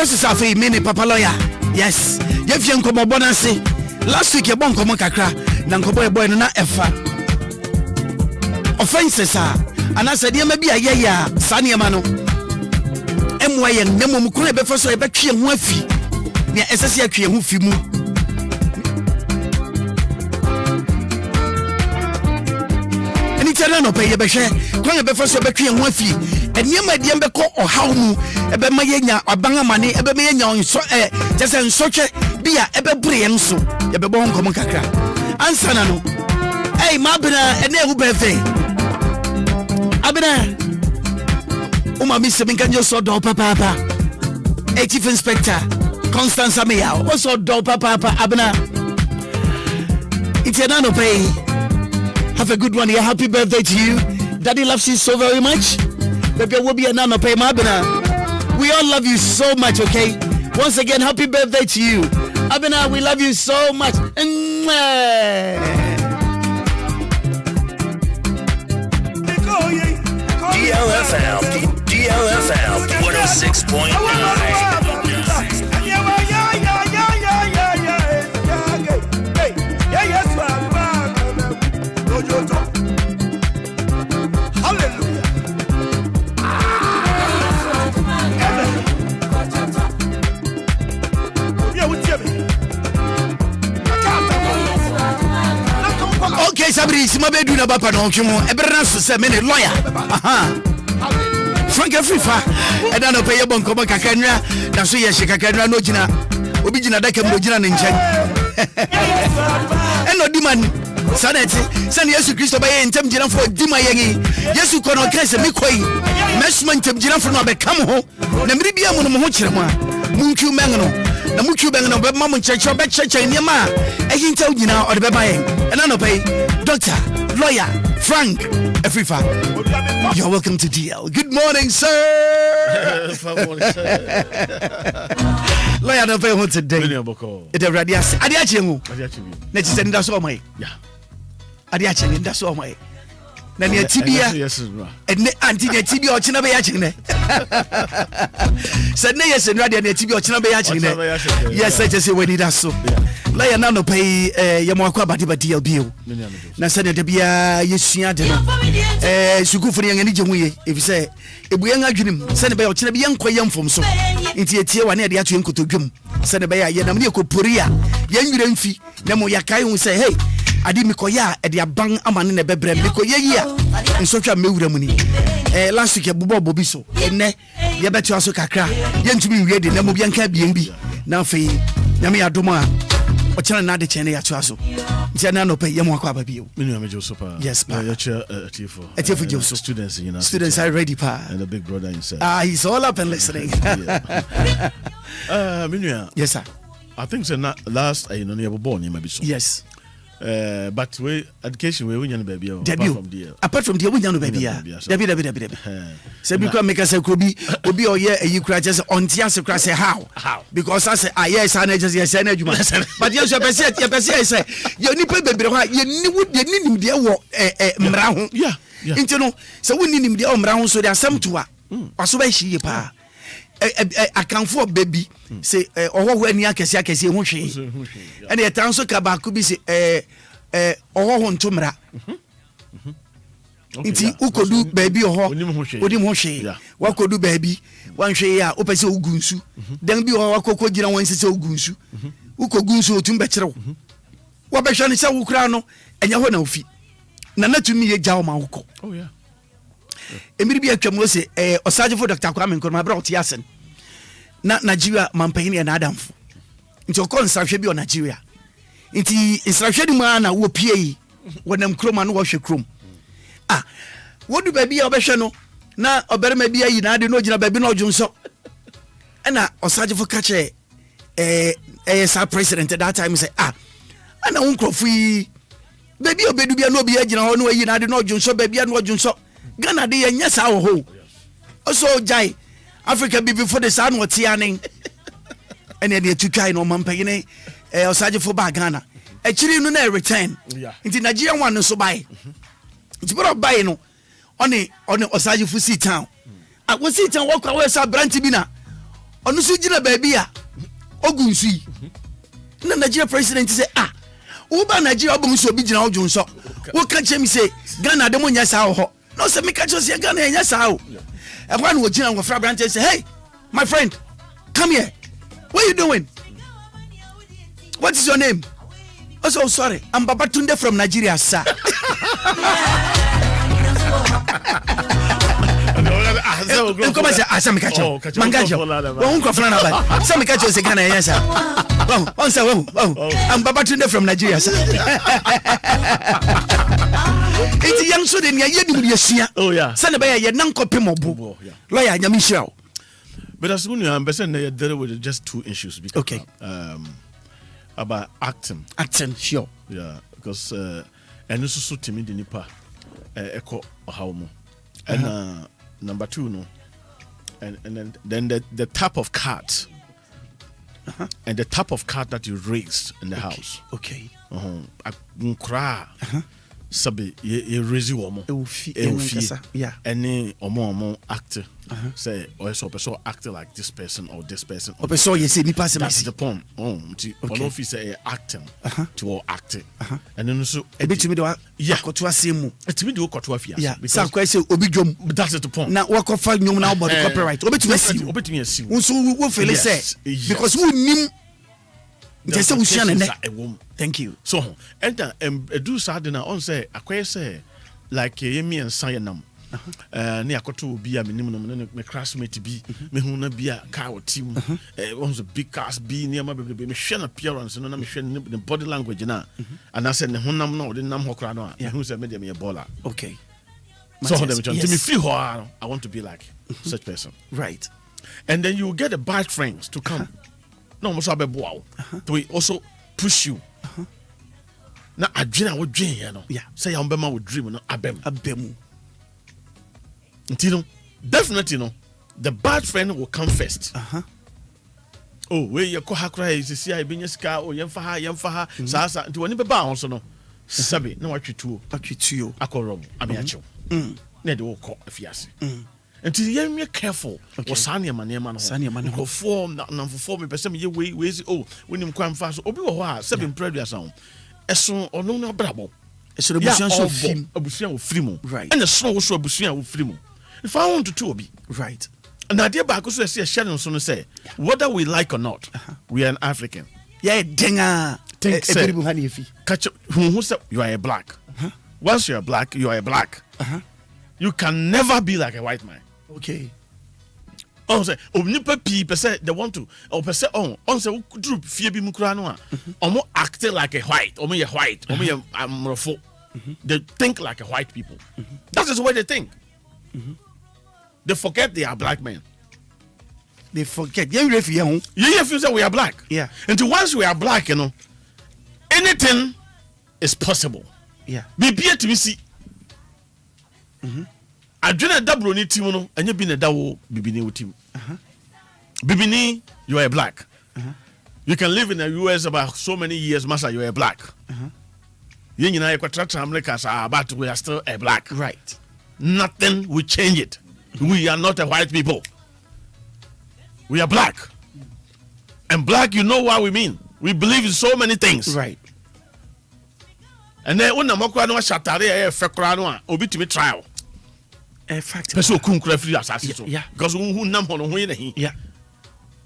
Safi mini papa lawyer. Yes. If you come bonus last week you bon come kakra na nkobo boy no na efa. Offenses are and I said there may be a yeah sani ma no. Emwa ye nemo mu kro e be fa so e be twe ho afi. Ne esese atwe ho fi mu. Eni tena no pay ye be hwe kro e be fa so e be twe ho afi. Eniema die be ko ohaw mu ebe ma yenya abanga mane ebe ma yenya onso jese nsotwe bia ebe bure nso ye be bon komo kakra ansa na no ma bena ene hu befe abena uma mi se minka nyo so do papa chief inspector Constance Ameya also do papa abena itena no pay. Have a good one here. Happy birthday to you. Daddy loves you so very much. Baby will be a nano pay Abena. We all love you so much, okay? Once again, happy birthday to you. Abena, we love you so much. DLFM 106.9. Okay, Sabri, Simabedu na bapa no kimo. Eberna so se me ne lawyer. Frank Afrifa. E da no pay bon komo kakanwa. Da so ye hye kakanwa no gina. Obi gina da kam no gina ne nchen. Eno di man. Saneti, San Yesu Christo ba ye ntem gina fo di ma ye. Yesu ko no kase me koi. Mesuma ntem gina fo no be kam ho. Na miri bia mu no ho kire mu a. Muntwu men no. Na muntwu ben no be ma mu cheche be cheche ne ma. Ehinta ugina o de be ba ye. Ena no pay. Doctor, lawyer, Frank Afrifa. You're welcome to DL. Good morning, sir. Lawyer, no pay home today. It's a radius. Adiachengu. Let's send us all my. Yeah. Adiachengu, that's all my. Nani tibia and anti tibia or china be yachine. Said yes and radio tibia or china be yachine. Yes, I just say when it does so. Laya nano pay Yamakwa Batiba DLB. Nasana de Bia Yesia de Sukufri and Nijamu. If you say, if we are dream, send a bay or china be young quayam from so. Into a tier one near the Atuan Kutugum. Send a bay Yanamio Puria, young Renfi, Nemo Yakai will say, hey. Adi mikoya e dia bang amane ne bebre mikoya yi a nsotwa mewura mu ni last week bubo bobiso enne ye betu aso kakra ye ntumi wie de na mo bia nka biem bi na fe nyame adoma a o chana na de chene ya to aso ntia na no pe ye mo akwa babio me nu amejo so pa yes pa ya cha atiefo Joseph students are ready pa and the big brother himself he's all up and listening me yes sir I think so last you know you were born maybe so yes. But we education we win baby apart from the we no baby Debbie say because make us obi or ye you cry just on tias cry say how because I say yes I just yes na adwuma but yes you say you nipa bebre ho ye ni nim de wo mra ho into no so we nim de mra ho so de asem to a waso ba hie pa akanfo baby say owo ani akese ho hwe and the transo ka ba ku bi say owo ntomra nti ukodu baby oho odim ho hwe wakodu baby wanhwe ya opese ogunsu dan bi oho wakoko gina wansese ogunsu ukogunsu otum be kire wo wabehwa ne se wukura no enya ho na ofi na natumi ye jawo ma wukọ emiri bi atwa mo se osagefo Dr. Kwame Nkrumah bra oti asen na Nigeria mampanyine na adamfo nti okọ nsahwe bi o Nigeria nti nsahwe di mu na wo pie yi wonam Nkrumah no wo hwe krom wodu baby a obehwe no na oberema bi ayi na ade no gina baby no odwunso na osagefo ka che sa president at that time say ana unkrofu yi baby obedu bia no obi agina ho no ayi na ade no odwunso baby no odwunso Ghana de yenya sa wo ho also jai Africa be before the sun what tianing ene de tutwai no mampanyine osagefo ba Ghana achiri no na return nti Nigeria one no so bai nti bro bai no oni osagefo si town wo si town wo kwa we sa branch bi na onu so gina baby a ogunsu yi na Nigeria president say wo ba Nigeria obum so bi gina odwunso wo ka chem say Ghana de mo nya sa ho no say me ka cho say Ghana nya sa ho everyone wo gina wo fra branch say hey my friend come here what are you doing what is your name oh sorry I'm Babatunde from Nigeria sir Como se asa me cacho mangajo won ko fana na ba se me cacho se Ghana yen sa won say I'm Babatunde from Nigeria sir iti yang so de ne ye dim de sua se ne ba ye nan kopem obo lawyer nyame hira but as soon as person they deal with just two issues because okay about acting sure because and also so timi de nipa eko hawmo and number 2 no and then the type of cards and the type of card that you raised in the house sabi ye raise womo any omo act say or so act like this person or this person or so you see nipa se that's the point ono fi say acting to acting and then so ebetimi do akoto asemu etimi do akoto afia because say obi dwom that's the point na wakofa dwom na about copyright obetimi asi unso wo feel say because who nim just say we share na thank you so enter do sad na on say akwai say like yemi and sayanam ne akoto obi a menim no me classmate bi me hu na bi a car team on the big cars bi ne ma bebe me hwe na appearance no na me hwe ne body language na and I said ne honam no de nam hokra no a me hu say me de me baller okay so them to me free ho I want to be like such person right and then you get the bad friends to come no mo so abebo to also push you na adwena wo dwen ye no say ya mbema wo dream no abemu until definitely no the bad friend will come first we ye ko hakra is see I benya sika o yemfa ha sa until woni beba ho so no sabi na watwetuo akorom abiacho na de wo ko afiase until you be careful was sane ma no go form na for me person ye we when him kwam fa so obi wo ho a seven previous on eso ono na brabo eso abusuan so film abusuan wo frimo right and the so abusuan wo frimo if I want to be right and idea back so say share so no say whether we like or not we are an African denga everybody hani fi catch who say you are a black once you are black you are a black you can never be like a white man okay on say nipa pi person they want to or person on say group fie bi mukura no a omo act like a white omo ye white omo ye amrofo they think like a white people that is what they think they forget they are black men they forget you say we are black and once we are black you know anything is possible be to me see adwena dabro ni tim no anya bi na dawo bibini wotim bibini you are black you can live in the US about so many years master you are black you nyina ye kwatratra Americans but we are still a black right nothing will change it we are not a white people we are black and black you know what we mean we believe in so many things right and then when Maakora no shatare e fekora no a obi timi trial fact person kun kura free asase so because who nam ho no ho ye na hi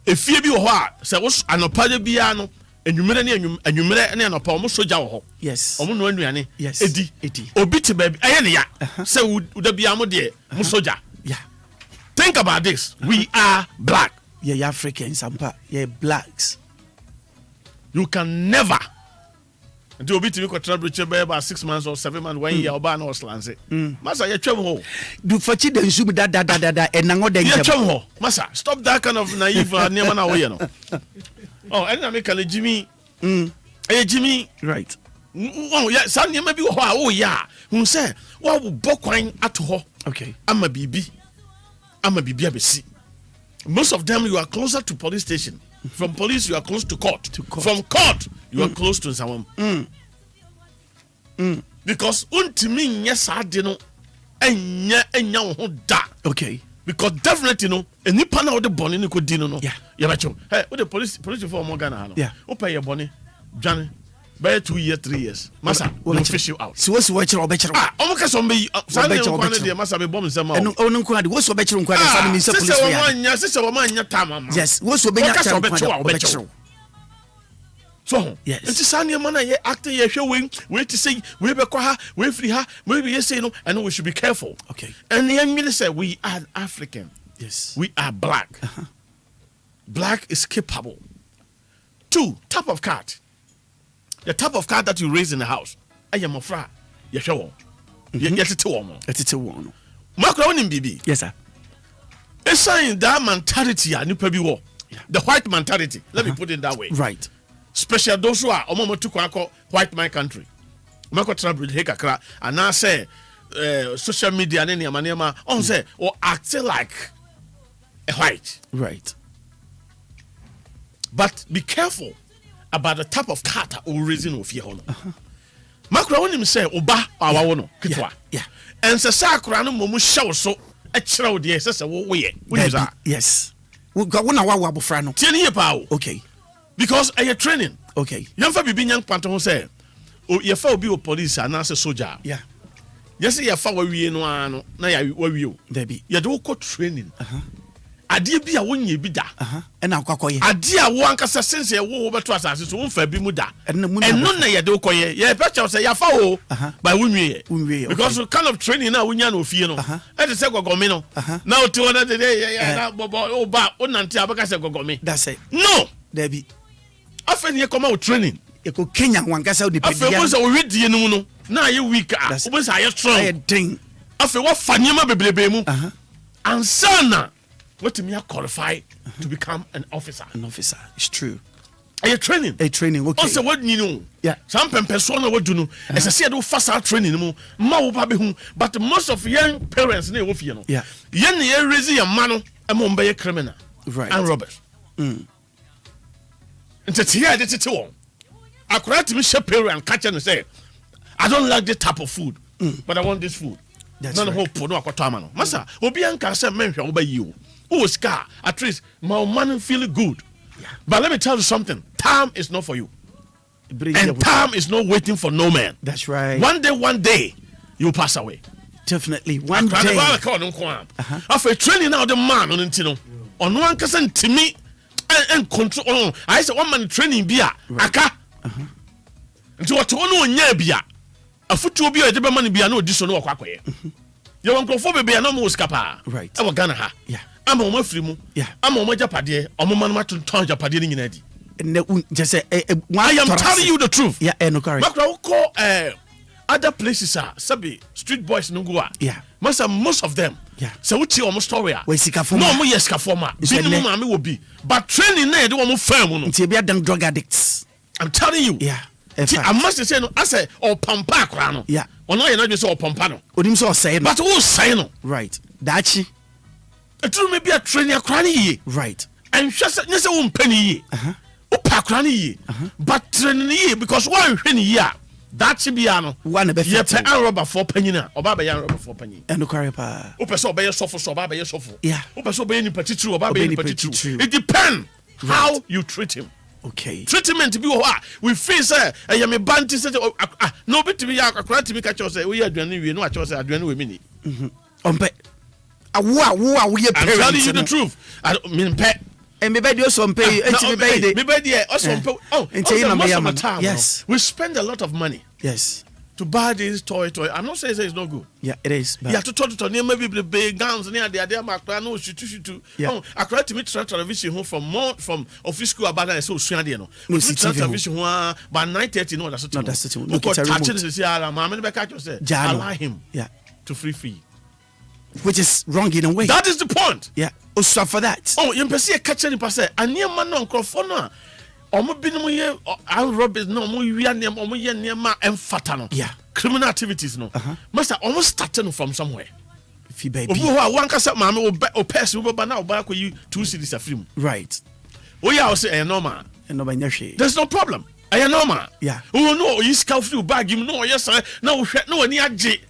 efie bi wo ho a se wo anopa de bia no enwumere ne anopa omo soja wo ho yes omo no anuane yes edi obi te baby aye ne ya say uda bia mo de mo soja yeah think about this we are black yeah Africans ampa yeah blacks you can never until obi timi ko travel be about 6 months or 7 months 1 year oba na oslanse masa ye twem ho do fachi de nsum da enango de ye twem ho masa stop that kind of naive near na wo ye no oh and na make a Jimmy Jimmy right oh yeah san near bi ho a wo ya hu say wo bokwan ato ho okay ama bibi abesi most of them you are closer to police station. From police, you are close to court. From court, you are close to someone. Because untimi yes adino enya da. Okay. Because definitely no any pana of the boni ni ko dino no. Yeah. Yabacho. Hey, what the police for more Ghana no. Yeah. Opa your boni, Johnny. By 2 years, 3 years. Massa, we'll fish you out. So what's watching or better? Ah, almost some be Sunday or Monday, Massa be bombing some. And no quality. What's better? Yes, what's better? So, yes. And to Sunday man, acting ye showing, wait to say, we be kwa, we free her, maybe you say no, and we should be careful. Okay. And the young minister say, we are African. Yes. We are black. Black is capable. 2, type of card. The type of car that you raise in the house. I am a fra. You show. Yes, it's one. Maakora in BB. Yes, sir. It's saying that mentality, and you probably war. The white mentality. Let me put it that way. Right. Special those who are omo to call white my country. Maakora travel hekakra and now say social media and any manema on say or acting like a white. Right. But be careful about the type of cat or reason of your honor. Maakora when him say oba awa wono kitwa. Yeah. And say sakura no momu show so e kire wo de say wo ye. Yes. We go na wa abofra no. Tie ne pa o. Okay. Because I training. Okay. Yamfa bibi nyan kwanto ho say o ye fa obi o police and say soldier. Yeah. Yes ye fa wa wie no ano na ya wa wie o. There be. Ye do ko training. Ade bi a wonye bi da na akwakɔye ade a wo ankasa sense ye wo beto asase so won fa bi mu da ɛno na ye de koye ye picture say ya fa o by wonwie because kind of training na wonya na ofie no e say gogome no na o ti wona de na bobo o ba o nante abaka say gogome that's it no there be afa ne come out training e ko Kenya wankasa o de pedia afa wo say o wedie no no na ye weak a o say aye strong aye ding afa wo fa nyema beblebe mu ansana what me qualify to become an officer. An officer, it's true. Are you training? A training, okay. Also, what you know? Yeah. Some persona what do know? As I said, do faster training mo. But most of young parents ne wofi no. Yeah. Yen ne raise your man among be criminal. Right. And robbers. Nti tia de tete won. Akora to me share parent and catch and say, I don't like this type of food, but I want this food. That's none right. hope for no akwatama no. Masa, obi anka say menhwe wo ba yi. Oh, scar, at least my man feel good. Yeah. But let me tell you something. Time is not for you. And time is not waiting for no man. That's right. One day, you'll pass away. Definitely. One day. After training out the man on Intino, on one person to me and control. I said, one man training beer. Aka. Into what one year beer. A foot to be a debate money be no disono or quack. Your uncle for be no more scapa. Right. I was gonna ha. Yeah. I'm on my free. Yeah. I'm on my japade. I'm on my to turn japade in Eddie. Just I am telling you the truth. Yeah, no correct. Maakora call other places are sabi street boys no go. Yeah. Most of them. Yeah. So what you almost story. We sika forma. No mo yes ka forma. Minimum mama will be. But training na dey one firm no. Nti be adam drug addicts. I'm telling you. Yeah. I must say no. I say or pampa kra no. Yeah. Ono ye na just or pampa no. Odim so say no. But who say no? Right. Dachi. It will maybe a trainer kra ni. Right. And just say won penny. Opa kra ni. But training ye because one hwe ye. That should be ano. One be ye pe an rubber for penny na. Oba be yan rubber for penny. And no correct pa. Opa so be sofo so oba be sofo. Yeah. Opa so be ni petitru oba be ni petitru. It depends how you treat him. Okay. Treatment be we feel say e me banti say no be to be akora to be catch us say we aduane we no catch us say aduane we mini. Ompe. Awo we I'm telling you the truth. I mean pet. And me bed also pay. Me bed also pay. Oh, yes. We spend a lot of money. Yes. To buy this toy. I'm not saying it's not good. Yeah, it is. You have to talk to maybe the big guns near the idea. Maakora no shoot. Oh, I cried to me television home from office school about that. So Australia no. We television home by 9:30. No, that's it. No, that's it. Look at touches. I allow him. Yeah. To free. Which is wrong in a way. That is the point. Yeah. Also for that. Oh, you see a catcher in passe. And near man on Crofona. Omo binu mo ye robbers no mo wia nem omo ye nema emfata no. Yeah. Criminal activities no. Master almost starting from somewhere. If you baby. Obo wa wan kasa mama o person wo ba na o ba ko you 2 cities afrim. Right. Oh yeah, I say normal. There's no problem. I normal. Yeah. Oh no, you scout through bag him no yes na wo hwe no ani age.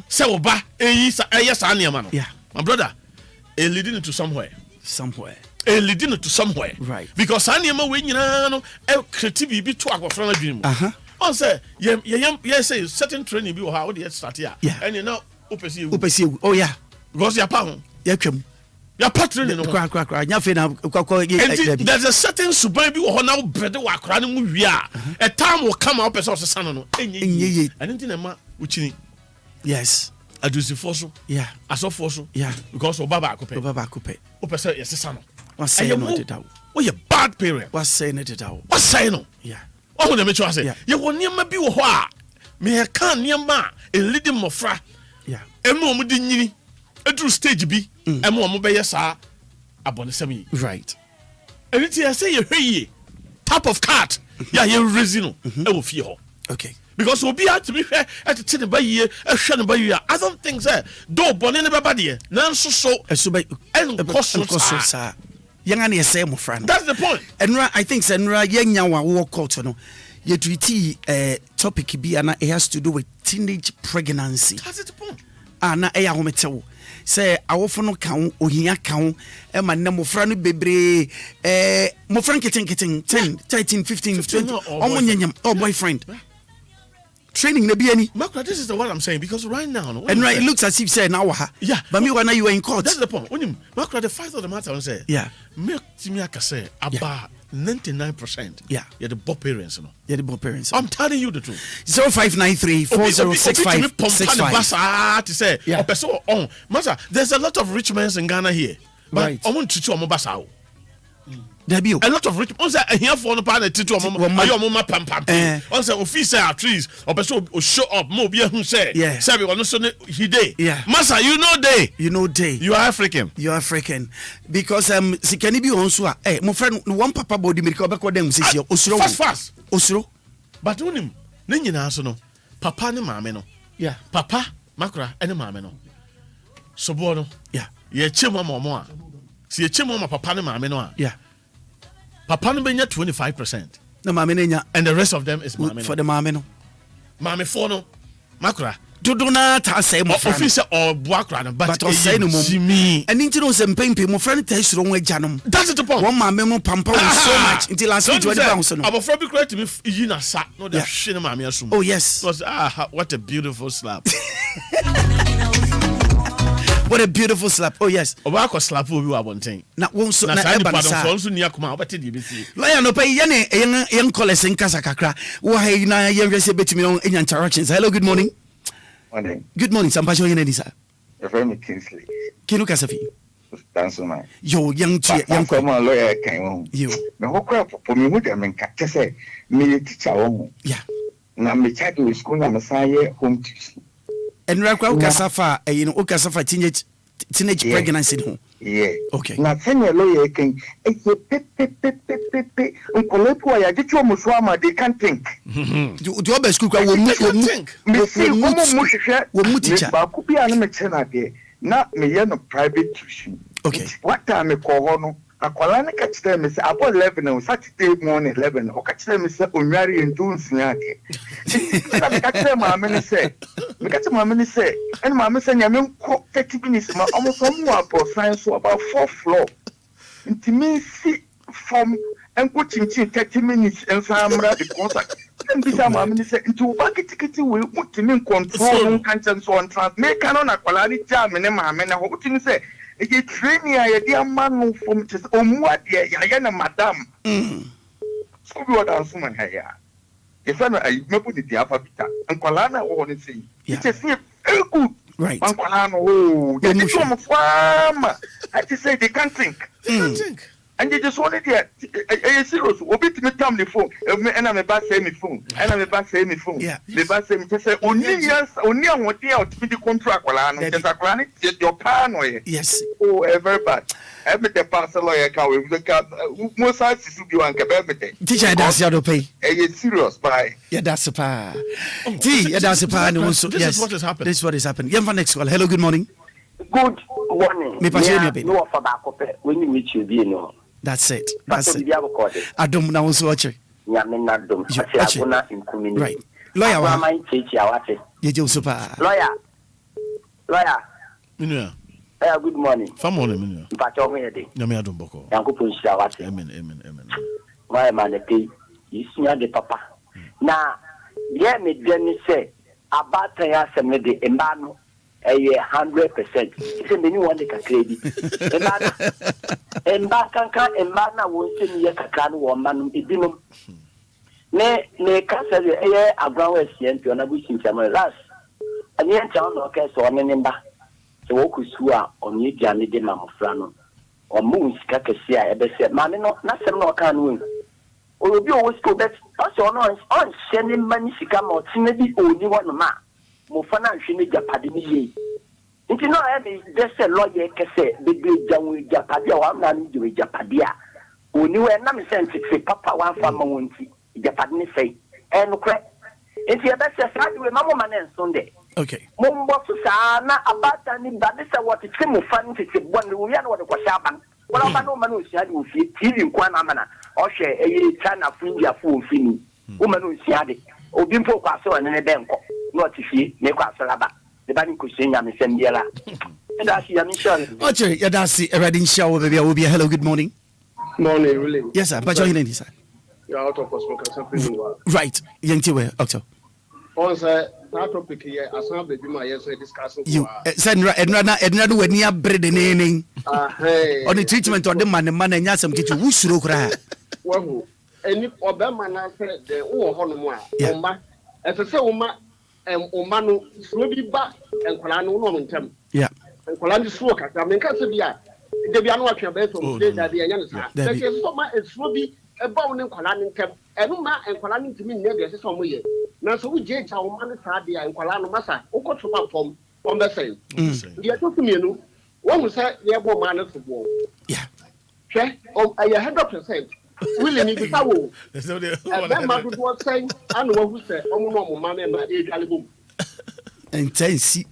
Say wo ba yes aniama no. Yeah. My brother, it leading to somewhere. Leading to somewhere. Right. Because aniama we nyina no creative bi to akofra na dwem. On say say certain training bi wo ha wo dey start here. And you know opesi. Oh yeah. Because ya pa ho. Ya twam. Ya pa training no. Kwa nya fe na kwa there's a certain suban bi wo ho na wo brede wa akra no mu wi a time will come out person say no enye. And nti na ma wo chini. Yes. Adusifo so. Yeah. Asofo so. Yeah. Because Obaba akopɛ. O person yes say no. What say no it out. Oh you bad parent. What say no it out. What say no? Yeah. Oh na me twa say. Ye wo niam bi wo ho a me kan niam a leading mofra. Yeah. Emu omu di nyini. Edru stage bi. Emu omu be yes a abonesam yi. Right. Anything I say you hwe type of cat. Yeah, you raise no. E wo fie ho. Okay. Because Obia to be fair at the tin by year, a shan by year. I don't think that. Do bonnet about here. None so and cost young and your same friend. That's the point. And I think Senra young yawa walk out no. Yet we topic be and it has to do with teenage pregnancy. That's the point. Na e ya hometewo. Say awofo no kan ohia kan e ma na mofra no bebre mofra keten 10 13 15 20 omo oh boyfriend. Training na biani. Maakora, this is the what I'm saying because right now, and right, it looks as if say now yeah, but me when you were in court. That's the point. When Maakora, the fact of the matter, I say yeah, me aka say about 99%. Yeah, you're the both parents, no. You're the both parents. I'm telling you the truth. 0593 406565. To say, yeah. Master, there's a lot of rich men in Ghana here, but I want to teach you about a lot of rich ones are here for the part of teach mama pam on say officer trees or person show up mo be who say yeah say we no so he day yeah master you know day you are African because sikani bi on so mo friend one papa body me ko be ko dem sisi osuro fast osuro but unim ne nyina so no papa ne maame no yeah papa Maakora ene maame no so bo no yeah ye chemu mo a si ye chemu ma papa ne maame no a yeah Papa no benya 25%. No mame nenya and the rest of them is mame. For the mame no. Mame for no. Maakora. Dodo na ta say mo friend. Officer or Maakora but say no mo. And into no some pempe mo friend tell you won agya. That's the point. One mame mo pampa so much until last week when bounce no. Abo friend be correct me yina sa no dey hwe mame asum. Oh yes. Because what a beautiful slap. What a beautiful slap. Oh yes. Obako slap obi wa bonten. Na won so na eba na sa. Na so ni akoma obete di besi. Lion no pay yen collect in kasa kakra. Wo ha na yen hwese betimi on enya interactions. Hello, good morning. Morning. Good morning. Sampasho yen edisa. Your friend Kingsley. Kinu kasafi. Dance man. Yo young come on lawyer kan. You. Me hokra for me hu dem nka say me teacher wo. Yeah. Na me child with school na me say home teaching. And Rakwa Ukasafa, Ukasafa teenage pregnancy. Yeah. Okay. Now, senior lawyer can Uncle, I did you almost they can't think. Do you best cook? I will think. Me see, Bakubi animate there. Not me, no private tuition. Okay. What time I call no? I call and catch them, Miss about 11 on Saturday morning, 11, or catch them, Miss Unari and Jones. I catch them, my many say, and my miss and Yamin 30 minutes, my almost one for science, so about 4th floor. Into me, see from and coaching 30 minutes and Samra the contact. And become my minister into bucket ticket will put in control, conscience on trans, make canon a quality jam and a man, and what you say. ɛyɛ training a yɛde ama no fom kyɛ sɛ ɔmu adeɛ yɛayɛ no madam so bi wɔda nso ma nhayɛ a yɛfɛ no mɛbɔ ne di afa bita nkwalaa no a wɔwɔ no sɛ yi kyɛ sɛ very good nkwalaa no yɛde to ɔmo faama ɛte sɛ they can think and you just wanted to serious. Obi to me tam the phone. And I'm about to say me phone. And I'm about to say me phone. Yeah. The about say me say only yes, only on what year to be the contract. Well, I'm just a granite. Your paranoia. Yes. Oh, very bad. Every the parcel lawyer can we look at most sides to be one capacity. Teacher, that's your pay. It's serious, bye. Yeah, that's a pa. T, that's a pa. This is what has happened. This is what is happening. Yeah, for next call. Hello, good morning. Good morning. Me pass you a bit. No, for back up when you meet you, you know. That's it. That's it. I don't know what's watching. Right. Lawyer, you super. Lawyer. Yeah. Good morning. Fam morning. Pacho me dey. Nyame adom boko. Yanko punshira wate. Amen. My man dey. Isunya de papa. Na ye me deni say abata ya se me de emba no 100%. Say me ni one dey kakra bi. Emba kanka emba na wo se ni ye kakra no wo ma no ebinum. Ne ka se ye agran we sie nti ona bu sinfia last. Ani enta no ka so one ne mba. So wo kusua onye diane de mamofra no omu sika kese a ebese ma me no na sem no ka no obi o wo bet so no on shene mani sika ma otine bi oni wono ma mo fa na hwe ne japade ni ye nti no e me de se lawyer kese bebe janwo japade a wa na ni de japade a oni we na me sent se papa wa fa ma wonti japade ni sei no kre nti ebese sa de we ma mo ma na nsonde. Okay. Mumbo na abata ni badisa wati timu fani tete bwani uyana wade kwa shaban. Wala manu manu usiadi ufi TV kwa na mana. Oshe chana fundi ya fu ufini. Umanu usiadi. Obimpo kwa sawa nene benko. No tifi ne kwa salaba. Debani kushenya misembiela. Edasi ya mishale. Oche yadasi eradin shower baby Obia. Hello, good morning. Morning, Willy. Yes sir. But you're sir. You're out of hospital. Right. Yentiwe Octo. On sir. That topic here, as I'm baby, my yes, discussing. You send Edna do near bread and anything. On the treatment of the man and yasam get you wusro cry. Well, any Obama said the Honoma, Oma, as I say, Oma and Omano, Sloby back and Colano Nomentum. Yeah. And Colano Swoka, I mean, Cassavia, they be unwatched your best of the Yanis. There's so much Sloby, a bone in Colano camp, and Uma and Colano to me never some way. Now, so we judge our man Sadia and Colano Massa, who got from up on the same. You talk to me, one will say, yeah, one man of football. Yeah. Okay, 100%. Willy need to go. And then my good was saying, I know who said, oh, no, man, and my age, Alibum. Intense.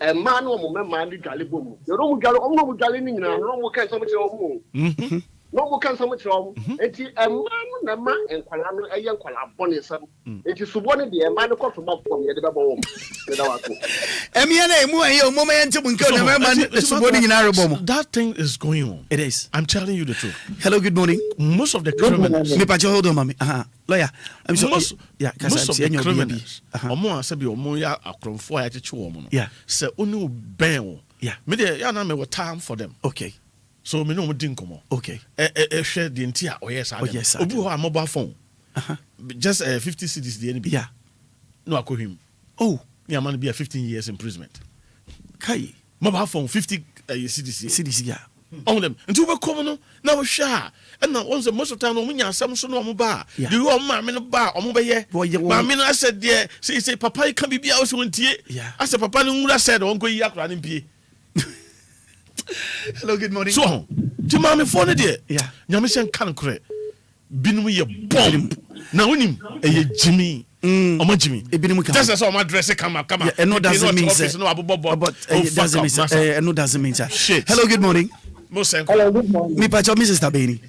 A man or woman, man, Galibum. You don't go on Galini, and I don't work so much of no more can so much wrong. It is a man and Colano, a young Colabonism. It is one of the man from from the home. That thing is going on. It is. I'm telling you the truth. Hello, good morning. Most of the criminals. Hold on, mommy. Lawyer. I'm so most of the criminals. Omo asabi omo ya akromfo ya cheche omo no. Yeah. Say onu ben o. Yeah. Me dey ya na me time for them. Okay. So me no din komo. Okay. Share the entire yes. Oh yes. Obi ho mobile phone. Just 50 cedis the NB. Yeah. No akọ him. Oh, me man be 15 years imprisonment. Kai. Mobile phone 50 cedis. Cedis yeah. On them. Until we come no. Now sha. And now once most of the time no nya asam so no mo ba. Do you ma me no ba omo be ye. Ma me no I said there say papa can be bia so ntie. Yeah. I said papa no nwura said on go yi akra ne pie. Hello, good morning. So, to mommy phone there. Yeah. Nyamishan can correct. Binu ye bomb. Now him a Jimmy. Jimmy. Just as all my dress come. Yeah, and no doesn't mean no doesn't mean shit. Hello, good morning. Hello, good morning. Me pacho Mrs. Tabeni.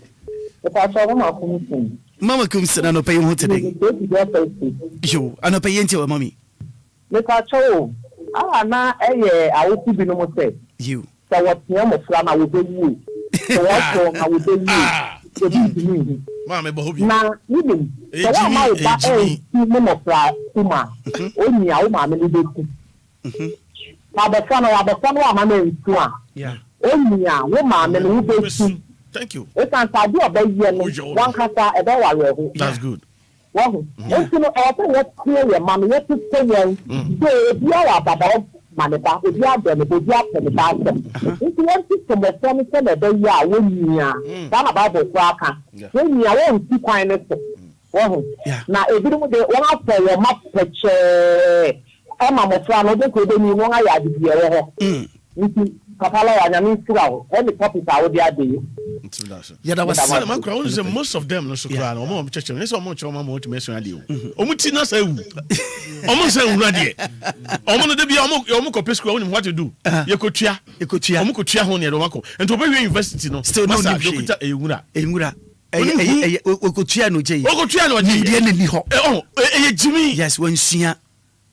Mama comes and no pay home today. You, I no pay into mommy. Me pacho. Na I will be no say. You. So what you from I will be you. So what I will be you. Mama Bobi. Na even. So what my ba no fra kuma. Oni a wo ma me be ku. na the son wa mama ntu a enya wo ma me no be su thank you e kan sa di obaye no wan kasa e be ware ho that's good wo nti no e pe what clear ma me yet say yen so bi ara baba maneba obi adem obi apem ba asem nti won ti so mo so me se na be ya wo nia da na ba bo kwa aka wo nia wo nti kwan ne so wo na ebiru de won afọ wo ma peche Emma Mofra no de ko de ni won aya de biere ho nti kapala ya nya nsira ho any topic a wo de ade yeah that was Maakora only say most of them no so cry no mo church no so mo choma mo to mention ade o omu ti na say wu omu say wu ade omu no de bia omu ko pesco woni what to do ye ko tua omu ko tua ho ne do mako enti obewe university no still no dokita ewura okotua no je okotua no je de ni ho Jimmy yes when sia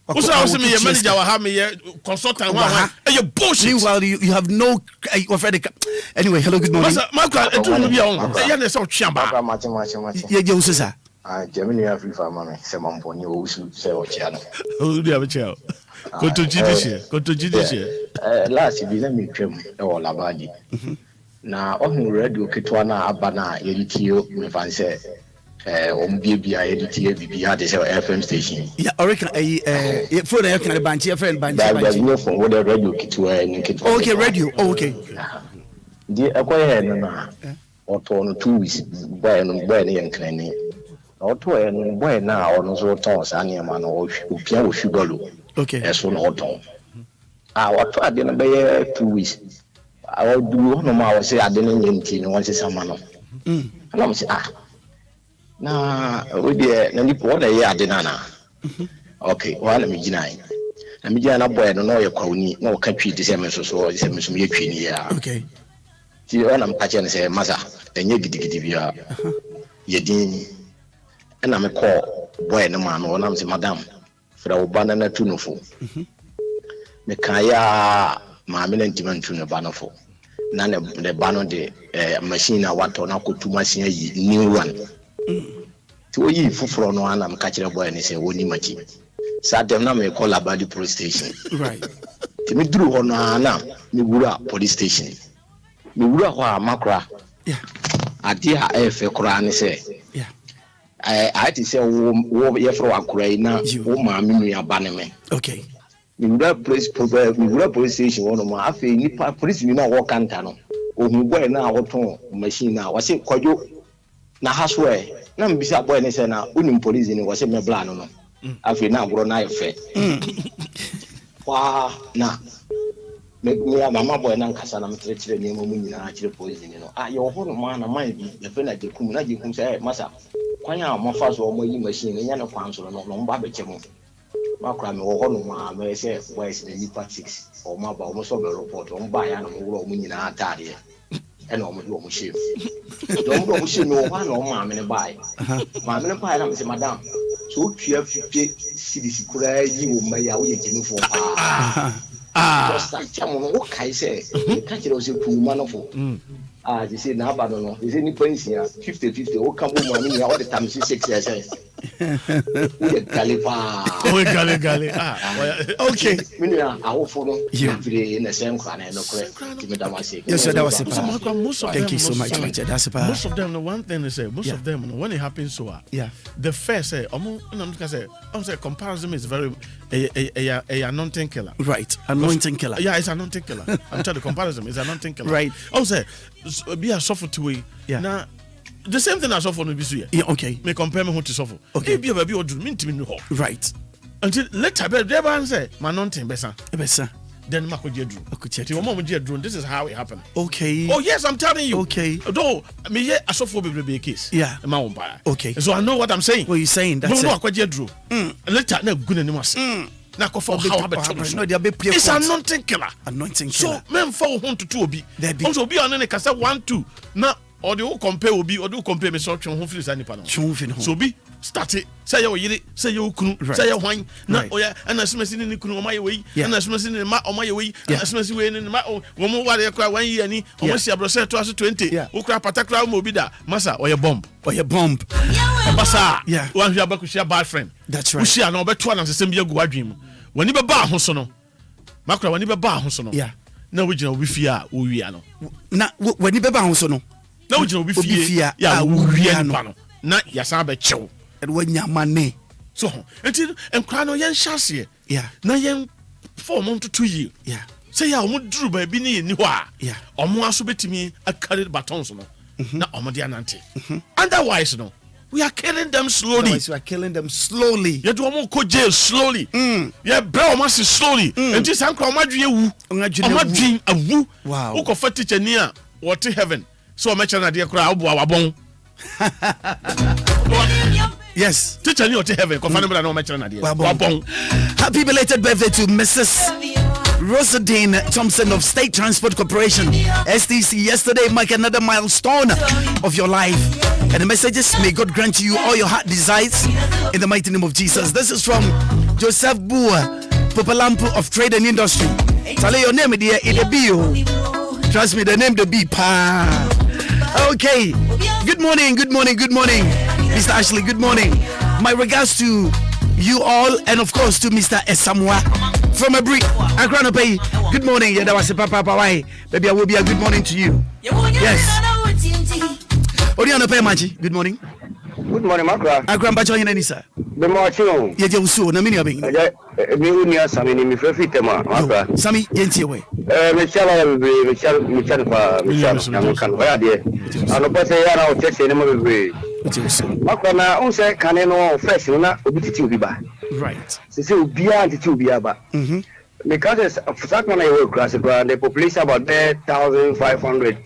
also me manager wa ha me consultant wa bullshit meanwhile you have no anyway hello good morning Maakora etu no bia on ya na so twa ba ye usisa Germany Africa mama se mamponi o usu se o chiano o dia be chao konto jidishe last bi na me twam e wo labadi na ohun radio ketwa na aba na yelitio me fanse ombia edit bibia de FM station yeah original phone you can banchi friend banchi no phone with the radio kitwa okay radio okay di akoye no na oto no 2 weeks boy no yankrani oto no boy na ono so ton sa ne ma no opia wo shugalo okay eso no oto oto ade no be 2 weeks I do no ma say ade no nyenti no won se sama no na mo say na we dey na nipo what dey ade na okay wala me gina na me gina na boy no no ye kwawni na o ka twi de se me so me twi ni ya okay ti ona mpache ne se masa enye gidigidi bia ye din na me call boy no ma no na me say madam fra o bana na tunufo me kaya ma me na ntima tunu banofo na ne bano de machine na wato na kotuma sin yi new one ti oyi fufuro no ana me ka kire boy ne se woni machi sa dem na me call about police station right ti me duru ho na na me wura police station me wura ho Maakora yeah ade a efe kora ne se yeah I ti se wo ye fro akora ina wo ma me nua ba ne me okay me wura police station wo no ma afi ni police ni na wo kanta no ohun boy na woton machine na wo se kwadwo na haswe na mbisa boy ne se na unim police ni wo se me bla no afi na agro na efe wa na me mama boy na nkasa na mtire ni mu nyina akire police ni no ye ho no ma na man bi ye fe na jekum se masa kwanya mo fa so mo yi machine nya na kwan so no mba be chemo Maakora me wo ho no ma me se boys ni nipa 6 o ma ba o so be report o mba ya na mo wuro mu nyina atade e na o mo shame do mo shame o wa na o ma me ne bai ma me ne bai na me se madam so twa fipe sidisi kura yi wo ma ya wo ye jemi fo just that chamo no kai se ka kire o se kuma no fo they say na ba no they say ni pension 50-50 o kan mo ma ni ya o de tam 6 years we galipa gali okay mini awo fo no every na sen kwa na no kre ti me da ma say yes that was it thank you so much that's about most of them the one thing is most of them when it happens so yeah the first say I'm say comparison is very a anointing killer right anointing killer yeah it's anointing killer I'm telling the comparison is anointing killer right say be a suffer to way now the same thing as suffer no be so yeah okay me compare me to suffer okay be a baby or do me to me no right until later be there say man nothing besa then mako jedru ti mama mo jedru this is how it happened okay oh yes I'm telling you okay though me ye asofo be case yeah ma won ba okay so I know what I'm saying what you saying that's no akwa jedru later na gu nanim ase na ko for how be no they be play it's anointing killer so men for who to obi also obi on ne kasa 1-2 na or the compare obi or do compare me so twon ho firi sa nipa no so obi start it say you yiri say you kunu say you hwan na oya ana smesi ni kunu o ma ye we ana smesi ni ma o ma ye we ana smesi we ni ma o mo ware kwa 1 year ni o mo si abrose to aso 20 o kra patakra mo obi da masa oye bomb basa wan hia ba ku share bad friend that's right share na obeto na sesem bi agu adwem wani be ba ho so no Maakora wani beba ho so no na wogina obi fie a wo wia no na wani beba ho so no na wogina obi fie ya wo wia no na yasan be chew e wanya mane so enti enkra no yen hyase na yen form to 2 years say ya omo duru ba bi ne ni ho a omo aso betimi akare batons no na omo dia nante otherwise no we are killing them slowly. We are killing them slowly. You do omo ko jail slowly. Yeah, bra omo si slowly. And this uncle omo dwe wu. Omo dwen awu. Wow. Uko fa teacher ni a what heaven. So omo cha na de kra obo awabon. Yes. Teacher ni what heaven. Ko fa no na omo cha na de. Wabon. Happy belated birthday to Mrs. Rosadine Thompson of State Transport Corporation, STC. Yesterday marked another milestone of your life. And the messages, may God grant you all your heart desires in the mighty name of Jesus. This is from Joseph Bua, Popalampo of Trade and Industry. Tell your name, dear, in the bio. Trust me, the name the B. Okay. Good morning, Mr. Ashley. Good morning. My regards to you all, and of course to Mr. Esamwa from a brick. Pay. Good morning. Yeah, that was a papa. Why? Baby, I will be a good morning to you. Yes. Oriana Pay Machi. Good morning. Good morning, Maakora. Bacho yin sir. Good morning. Ye je usu na mini abin. Me unia Sami ni mi frefi tema, Maakora. Sami yenti we. Me chala me chala na kan wa de. Ano pa se ya na o chese ni mo be. Maakora na unse kane no fresh na obi titi obi ba. Right. Se obia titi obi ba. Because for that one I work class the population about 1,500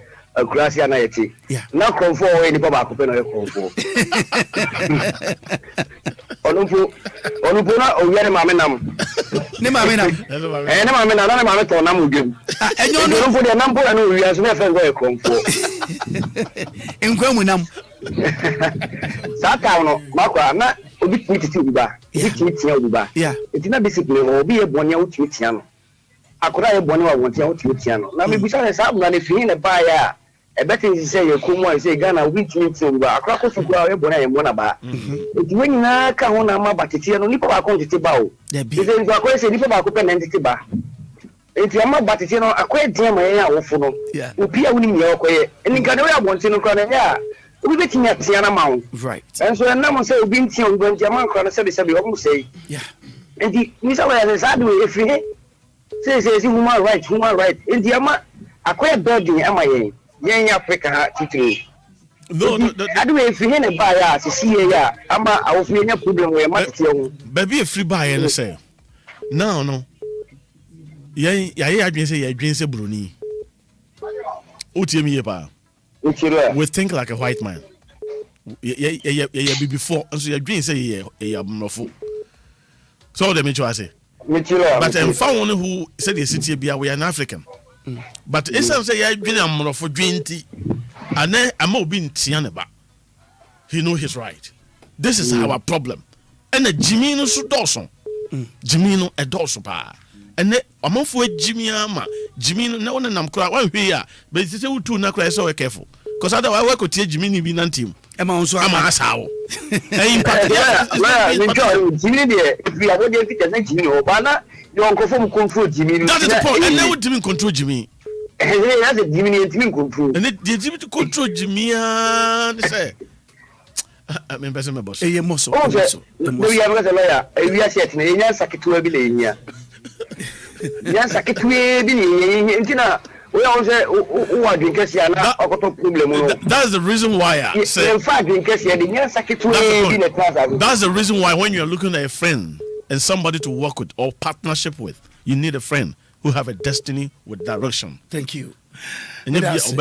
class ya na yeti. Na konfo we ni baba ko pe na konfo. Onumpo na owiya ni maame nam. Ni maame nam. Ni maame nam na maame to nam udwem. Enyo no onumpo de nam po na owiya so na fe go e konfo. Enkwamu nam. Sata no Maakora na obi titi obi ba. Obi tia obi ba. Etina discipline obi e bonya otimi tia no. Akora e bonya wa wontia otimi tia no. Na me busa na sa na ne fi ne ba ya. E betin say ye kumu say Ghana obi timi tia obi ba. Akora ko su kura e bonya ye mo na ba. Eti wenyi na ka ho na ma batete no nipa ba ko tete ba o. Ise nzo akora say nipa ba ko pe na tete ba. Eti ama batete no akora dia ma ye awofo no. Obi a woni mi ye okoye. Eni nka de we abonti no kra na ya. We bet me at Tiana Mount. Right. And so I'm not say being tea on Benjamin Cross said, almost say. Yeah. And the Miss Away said, if he says human right. In the Ama, a quiet building, am I? Young Africa teaching. No, I do if you ain't buy us to see ya. Ama, I was making a problem where my baby a free buy and say. No. Yeah, I didn't say I didn't say Bruni. Utimi pa. We think like a white man. Yeah, before, and so your dream say, yeah, mofo. So the mutual say. But I'm found one who said the city be we are an African. But it's say, yeah, dream mofo dream tea. And then I'm all being Tianaba. He know he's right. This is our problem. And the Jimino so Dawson. Jimino a Dawson pa. And then I'm off with Jimmy Ama. Jimmy, no one and I'm crying. One here, but it's a two na cry so careful. Because otherwise, I work with Jimmy be non team. I'm also a how. Jimmy, if we are going to get Jimmy Obana, you uncle from control Jimmy. That is the point. And now Jimmy control Jimmy. That's a Jimmy and Jimmy control. And it did Jimmy to control Jimmy and say. I mean, person my boss. We have a lawyer. We are setting a young secretary billionaire. Yes, I can't we also who are drinking problem. That's the reason why I say. That's the reason why when you're looking at a friend and somebody to work with or partnership with, you need a friend who have a destiny with direction. Thank you. And that's a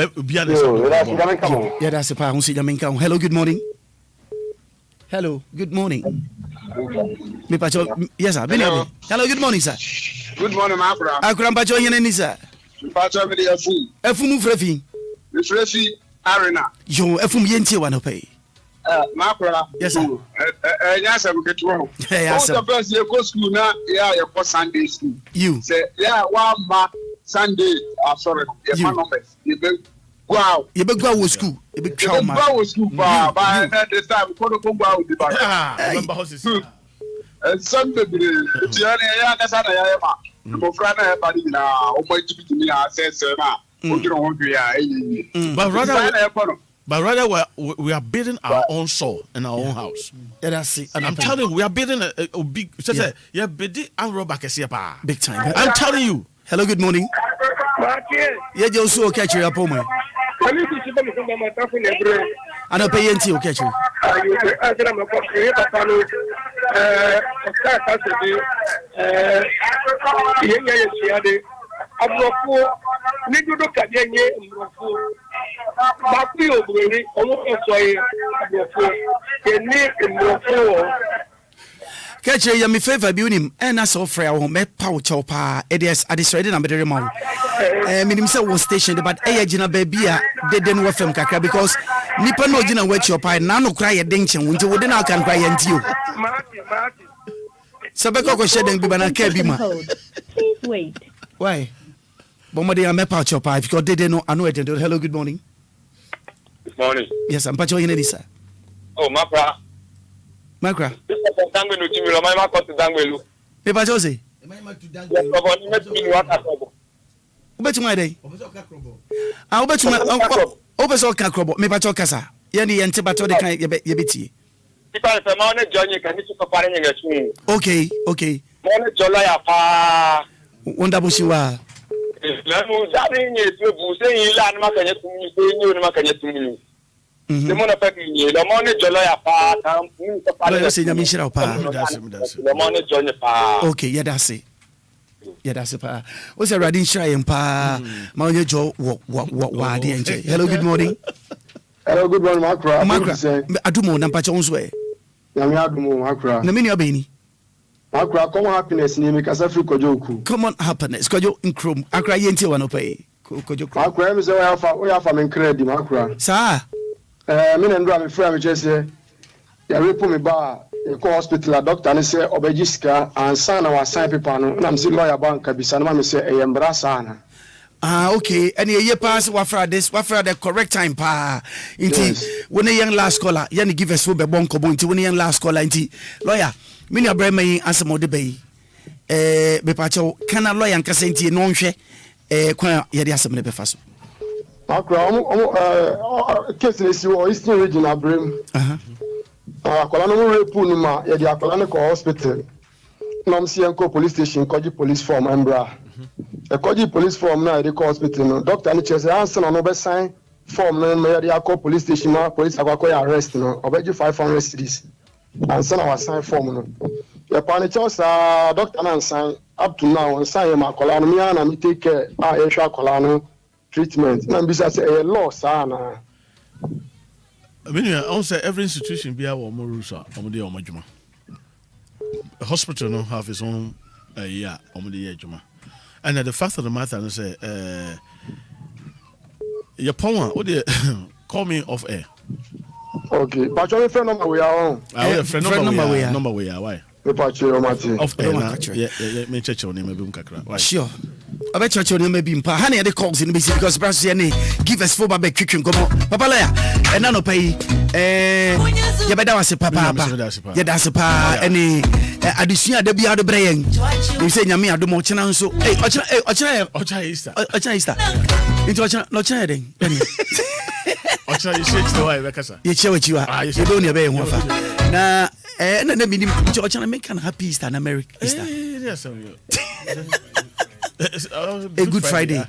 part. Hello, good morning. Hello, good morning. Yes, sir. Hello, good morning, sir. Good morning, Maakora. Akura mpacho yen ni sir. Mpacho me dey efum frefi. Me frefi arena. Yo, efum yentie wa no pay. Maakora. Yes, sir. Nya sam ketuo. Yes, sir. The first year go school na yeah, you go Sunday school. You. Say yeah, one ma Sunday, sorry, you numbers. You be wow. You be go school. You be chow man. Go school ba this time ko go with the bar. Remember how this. Sunday be tiani ya kasa na ya ma. Mofra na ba ni na o mo jibiti ni access na o kiro ho dwe a eyi. But rather we are building our own soul in our own house. Yeah, that's it. And I'm telling you, we are building a big big time. I'm telling you. Hello, good morning. Yeah, you also catch your appointment. I don't pay until you catch you. Catch you, my favor, building, and I saw Freya, me power chopa, it is at this ready number. Minimum was stationed, but Ayajina baby, they didn't work from Kaka because Nipa no dinner wet your pie, none cry a dinction, winter wouldn't I can cry and you. Sabako shedding Bibana Kebima. Please wait. Why? Bomadi, I'm a pouch your pie because they didn't know. I know it. Hello, good morning. Good morning. Yes, I'm Pacho in Edisa. Oh, Maakora. Maakora. This is a Dangwelu team. My Maakora to Dangwelu. Paper Jose. Obetu my day. Ah, obetu my. Obeso kakrobo. Me Pacho kasa. Yani yente bato de kan yebeti. People say my own journey can be so far in the Okay, okay. My own journey apa. Wonder bushiwa. Lemu zabi nye tu buse ila na makanya tumi se nyo na makanya tumi. Demona peki nye la mone jolo ya pa tam ni so pa. Let's say nyami shira pa. La mone jolo pa. Okay, yeah that's it. Yeah that's it pa. O say radin shira yen pa. Ma onye jo wa de enje. Hello, good morning. Hello, good morning, Maakora. Adumo na mpacha onso e. Nyami adumo Maakora. Na meni obeni. Maakora, common happiness ni me kasa free kojoku. Common happiness kojo nkrom. Akra yenti wa no pay. Kojo. Maakora me say we have me credit Maakora. Sa. Me na ndra me free me chese. Ya repo me ba ko hospital a doctor ne say obejiska ansa na wa sign paper no na me say lawyer bank bisa na me say e yembra sana. Ah, okay. And ye pass wafra the correct time pa. Inti when a young last caller, yani give us be bon kobo inti when a young last caller inti lawyer. Mini abre me answer mo de be. Be pacho kana lawyer nkasa inti no nhwe kwan ye de asem ne be fa so. Akra case ne si wo Eastern region abrem. Akola no repu ni ma ye de akola ne ko hospital. Nam si enko police station koji police form embra. Koji police form na dey hospital no doctor ni chese answer no be sign form no me dey call police station na police akwa arrest no obeji 500 cedis answer na sign form no ye pa ni chosa doctor na sign up to now on sign ma kola no me na me take care e hwa kola no treatment na bisa say e law sa na I mean on say every institution be our mo rules are omo dey omo djuma. A hospital no have its own omo dey djuma. And the fact of the matter is say your power what they call me off air. Okay, but your friend number we are on. Our friend number we are why? Off air now. Yeah, me check your name maybe kakra. Sure. I bet your name maybe impa. Hani the calls in BC because perhaps give us for baby kitchen come on. Papa laya. And nano pay ya beda wase papa. Ya dase pa any addition de bia de brain. You say nyame adomo chena nso. Ochina Easter. Into ochina no chena den. Ochina you say to why bekasa. You chewe chiwa. You don't be ho fa. Na na me ochina make can happy Easter in America. Easter. Yes, a good Friday.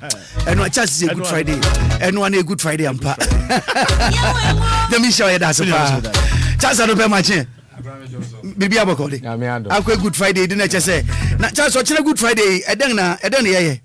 And no chance is a good Friday. And one a good Friday ampa. Let me show you that so far. Chance no be much. Bibi abokole. Akwa good Friday didn't just say. Na chance ochina good Friday eden na ye.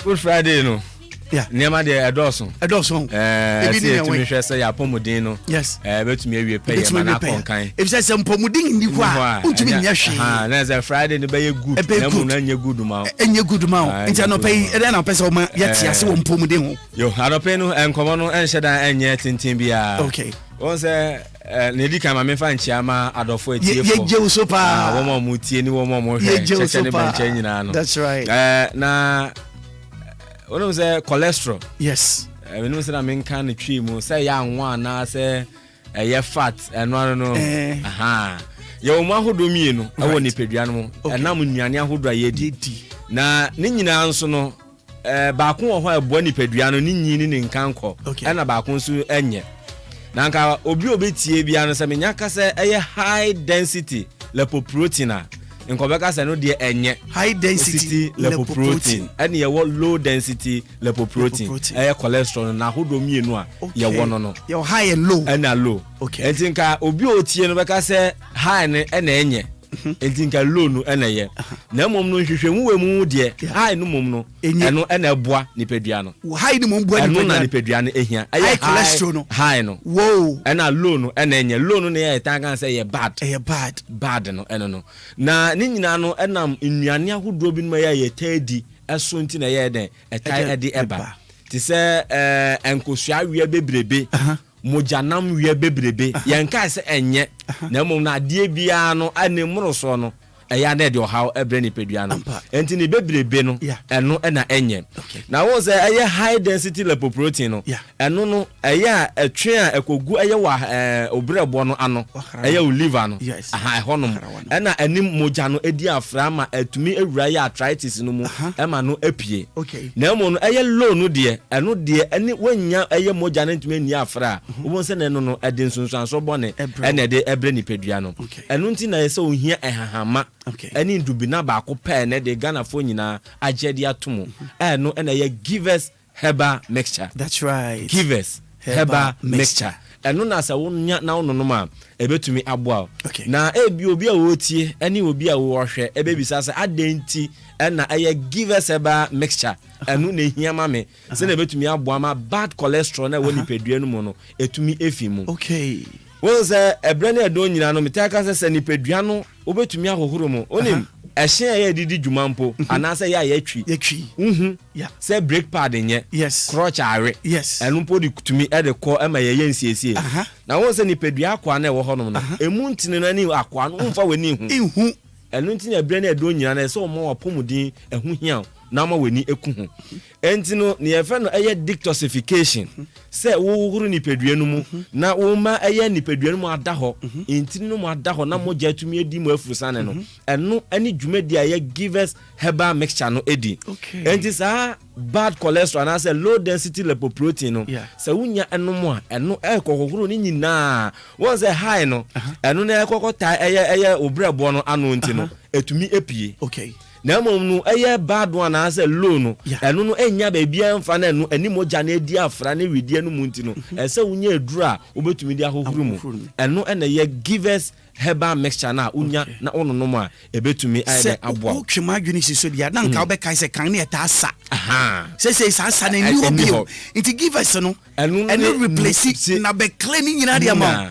Good Friday no. Yeah. Niema de edoson. Ebi ni tumi hwe se ya pomudin no. Yes. Betumi awie pay ma na konkan. If say pomudin ni kwa, untumi nya hwe. Na say Friday no be good. Na mu na nya good ma. Enye good ma. Nti no pay e na pese o ma yeti ase wo pomudin ho. Yo, adope no enkomo no enhye da enye tintin bia. Okay. Won say na di kan ma me fa nchia ma adofo etie fo. Ye je so pa. Wo mo tie ni wo mo hwe. Cheche ne benche nyina no. That's right. Na one was cholesterol. Yes. We know say na men kan twi mu say ya anwa na say fat and no. yɛ wo ahodo mienu ɛwɔ nipadua no mu ɛnam nnuane ahodo a yɛdi na ne nyinaa nso no baako wɔ hɔ ɛboa nipadua no ne nyini ne nkankɔ ɛna baako nso ɛnyɛ na nka obi obetie bia no sɛ menya ka sɛ ɛyɛ high density lipoprotein a nkɔbɛka sɛ no deɛ ɛnyɛ high density lipoprotein ɛne yɛwɔ low density lipoprotein ɛyɛ cholesterol na ahodo mienu a yɛwɔ no yɛwɔ high and low ɛna low ɛnti nka obi otie no bɛka sɛ high ne ɛna ɛnyɛ ɛnti nka low no ɛna yɛ na mmom no nhwehwɛmu wɔ mu deɛ high no mmom no ɛno ɛna ɛboa nipadua no high no mmom boa nipadua ɛno na nipadua no ehia high cholesterol no high no wow ɛna low no ɛna ɛnyɛ low no ne yɛ tan kan sɛ yɛ bad no ɛno no na ne nyinaa no ɛnam nnuane ahodoɔ bi no yɛ tɛdi ɛso nti na yɛ dɛn ɛtae ɛde ɛba te sɛ nkosua wia bebrebe mojanam wia bebrebe yɛnka sɛ ɛnyɛ na mmom na adeɛ biara no ane mmoro so no ɛyɛ na de ɔhaw ɛbrɛ nipadua no enti ne bebrebe no ɛno ɛna ɛnyɛ na wo sɛ ɛyɛ high density lipoprotein no ɛno no ɛyɛ a ɛtwe a ɛkogu ɛyɛ wa obrɛbɔ no ano ɛyɛ o liver no aha ɛhɔ no ɛna anim mogya no edi afra ma atumi ewura yɛ arthritis no mu ɛma no apie na mmom no ɛyɛ low no deɛ ɛno deɛ ɛne wonya ɛyɛ mogya no ntumi ani afra wo sɛ no no ɛde nsonsanso bɔne ɛna ɛde ɛbrɛ nipadua no ɛno nti na yɛ sɛ ohia ɛhahama any dubina baako pɛ ne de Ghana fo nyina agye atom no ɛna yɛ givers herbal mixture. That's right, givers herbal mixture ɛno na sɛ wonya na wononom a ɛbɛtumi aboa na ebi obi a wotie ɛne obi a wohwɛ ɛbɛbisa sɛ adenti ɛna ɛyɛ givers herbal mixture ɛno na ehia ma me sɛ na ɛbɛtumi aboa ma bad cholesterol na wɔ nipadua no mu no ɛtumi efi mu. Wọ́n sẹ́ ẹ̀brẹ́ ní ẹ̀dọ́ nyina no mìtẹ́ aka sẹ́ nipadua no obetumi ahohoro mu onim ẹ̀hyẹ́ ẹ̀yẹ́ didi dwuma mpo anaasẹ́ yẹ́ ayẹ́ twi sẹ́ brake pad nyẹ crotch are ẹnu mpo di tumi ẹ̀de kọ́ ẹ̀ma yẹ́yẹ́ nsiesie na wọ́n sẹ́ nipadua akwa na ẹ̀wọ́ hɔ nom na emu ntini na ni akwa no mfa w'ani hu ẹnu ntini ẹ̀brẹ́ ní ẹ̀dọ́ nyina na ẹ̀sẹ́ ọmọ wà pọ́mudin ẹ̀hu hia na ma w'ani eku ho enti no ne yɛfɛ no ɛyɛ detoxification sɛ wohuru nipadua no mu na wo ma ɛyɛ nipadua no mu ada hɔ enti no mu ada hɔ na mogya atumi edi mu afuru sane no ɛno ani dwumadi a yɛ givers herbal mixture no edi enti saa bad cholesterol na sɛ low density lipoprotein no sɛ wonya ɛno mu a ɛno ɛkɔkɔhuru ne nyinaa wɔn sɛ high no ɛno na ɛkɔkɔta ɛyɛ obrɛbɔ no ano nti no etumi epie na mmom no ɛyɛ bad one ase low no ɛno no enya baabia mfa na ɛno ani mogya na edi afra na widie no mu nti no ɛsɛ wonya eduru a obetumi di ahohuru mu ɛno ɛna yɛ givers herbal mixture na unya na ononom a ebetumi ayɛ aboa wo twema adwene si so dia na nka obɛkan sɛ kan ne ɛta asa sɛ sa na ni obio nti givers no ɛno replace na be clean nyina dia ma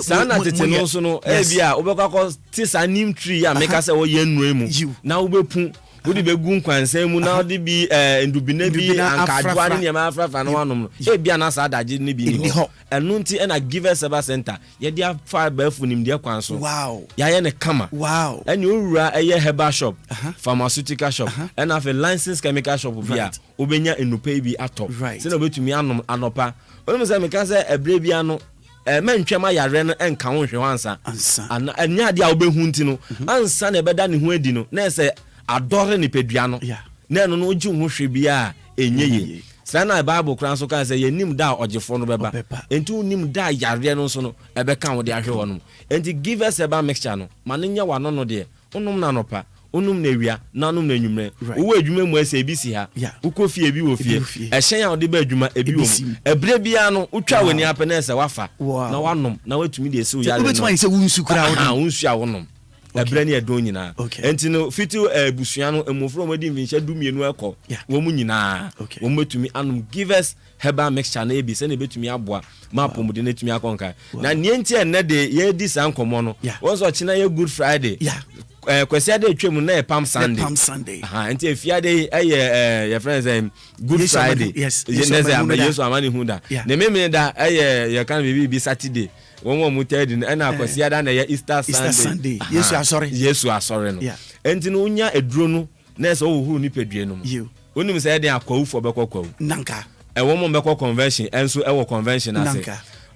sana tete no so no ebia obekakọ tisa nim tree ya meka se wo ye nnua mu na obepu wodi begu nkwansan mu na odi bi ndubina bi ankadwa ne ma afrafa na wanom no ebia na sa adaje ne bi ni ho enu nti na givers herbal center ye dia fa bafu nim dia kwan so ya ye ne kama eni owura eye herbal shop pharmaceutical shop and have a licensed chemical shop bia obenya enupa bi atọ se na obetumi anom anopa onum se meka se ebre bia no mentwema yare no enka wo hwe ansa ana anya de a obehu nti no ansa na ebeda ne ho adi no na ese adore ne pedua no na eno no oji ho hwe bia enyeye sana bible kran so kan se yenim da ogefo no beba enti unim da yare no so no ebeka wo de ahwe wo no enti give us a mixture no manenya wa no no de onum na nopa onum na ewia na onum na nwumre wo adwuma mu ese ebisi ha ukofie ebi wo fie ehyen a ode ba adwuma ebi wo ebre bia no utwa wani apene ese wafa na wanom na watumi de ese wo yare no obetuma ise wunsu kura wo wunsu a wonom ebre ne edo nyina enti no fitu busua no emofro modi mvinhya du mienu ekọ wo mu nyina wo metumi anom givers herbal mixture na ebi se na betumi aboa mapom de na tumi akonka na nienti enne de ye di san komo no wo so china ye good friday kwesi ade twem na Palm Sunday enti efiade your friends good friday yes yesu amani hunda ne memene da ye kan bi Saturday won mu third na kwesi ade na Easter Sunday yesu asore no enti no unya eduro no na so ohuru ni pedue no onim se ade akwawufo bekokwawu nanka ewo mo beko convention enso ewo convention ase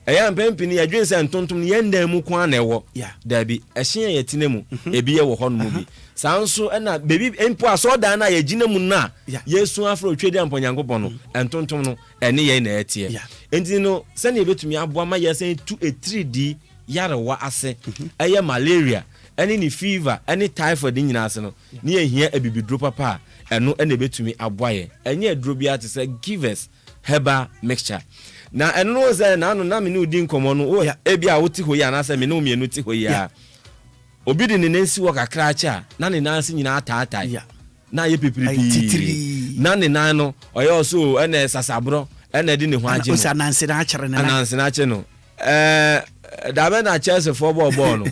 ɛyɛ mpɛmpini yɛdwen sɛ ntontom no yɛndan mu kwan na ɛwɔ daabi ɛhye yɛ tena mu ebi yɛ wɔ hɔ no mu bi saa nso ɛna bebi mpo asɔɔdan no a yɛgyina mu no a yɛsu afro otwedi ampɔnyankopɔn no ntontom no ɛne yɛn na ɛteɛ enti no sɛne yɛbɛtumi aboa ma yɛsɛn tu etiridi yarewa ase ɛyɛ malaria ɛne ne fever ɛne typhoid nyinaa ase no ne yɛhia abibiduro papa a ɛno ɛna ɛbɛtumi aboa yɛ ɛnyɛ aduro bi ate sɛ givers herbal mixture na ɛno no sɛ na ano na me ne odi nkɔmmɔ no ebi a wote hɔ yi anaasɛ me ne omienu te hɔ yi a obi de ne nansi wɔ kakra akyɛ a na ne nansi nyinaa taatae na yɛ pipiripi na ne nan no ɔyɛ ɔso ɛna sasaborɔ ɛna de ne ho agye no ananse na akyere no dabe na Chelsea fo bɔɔl no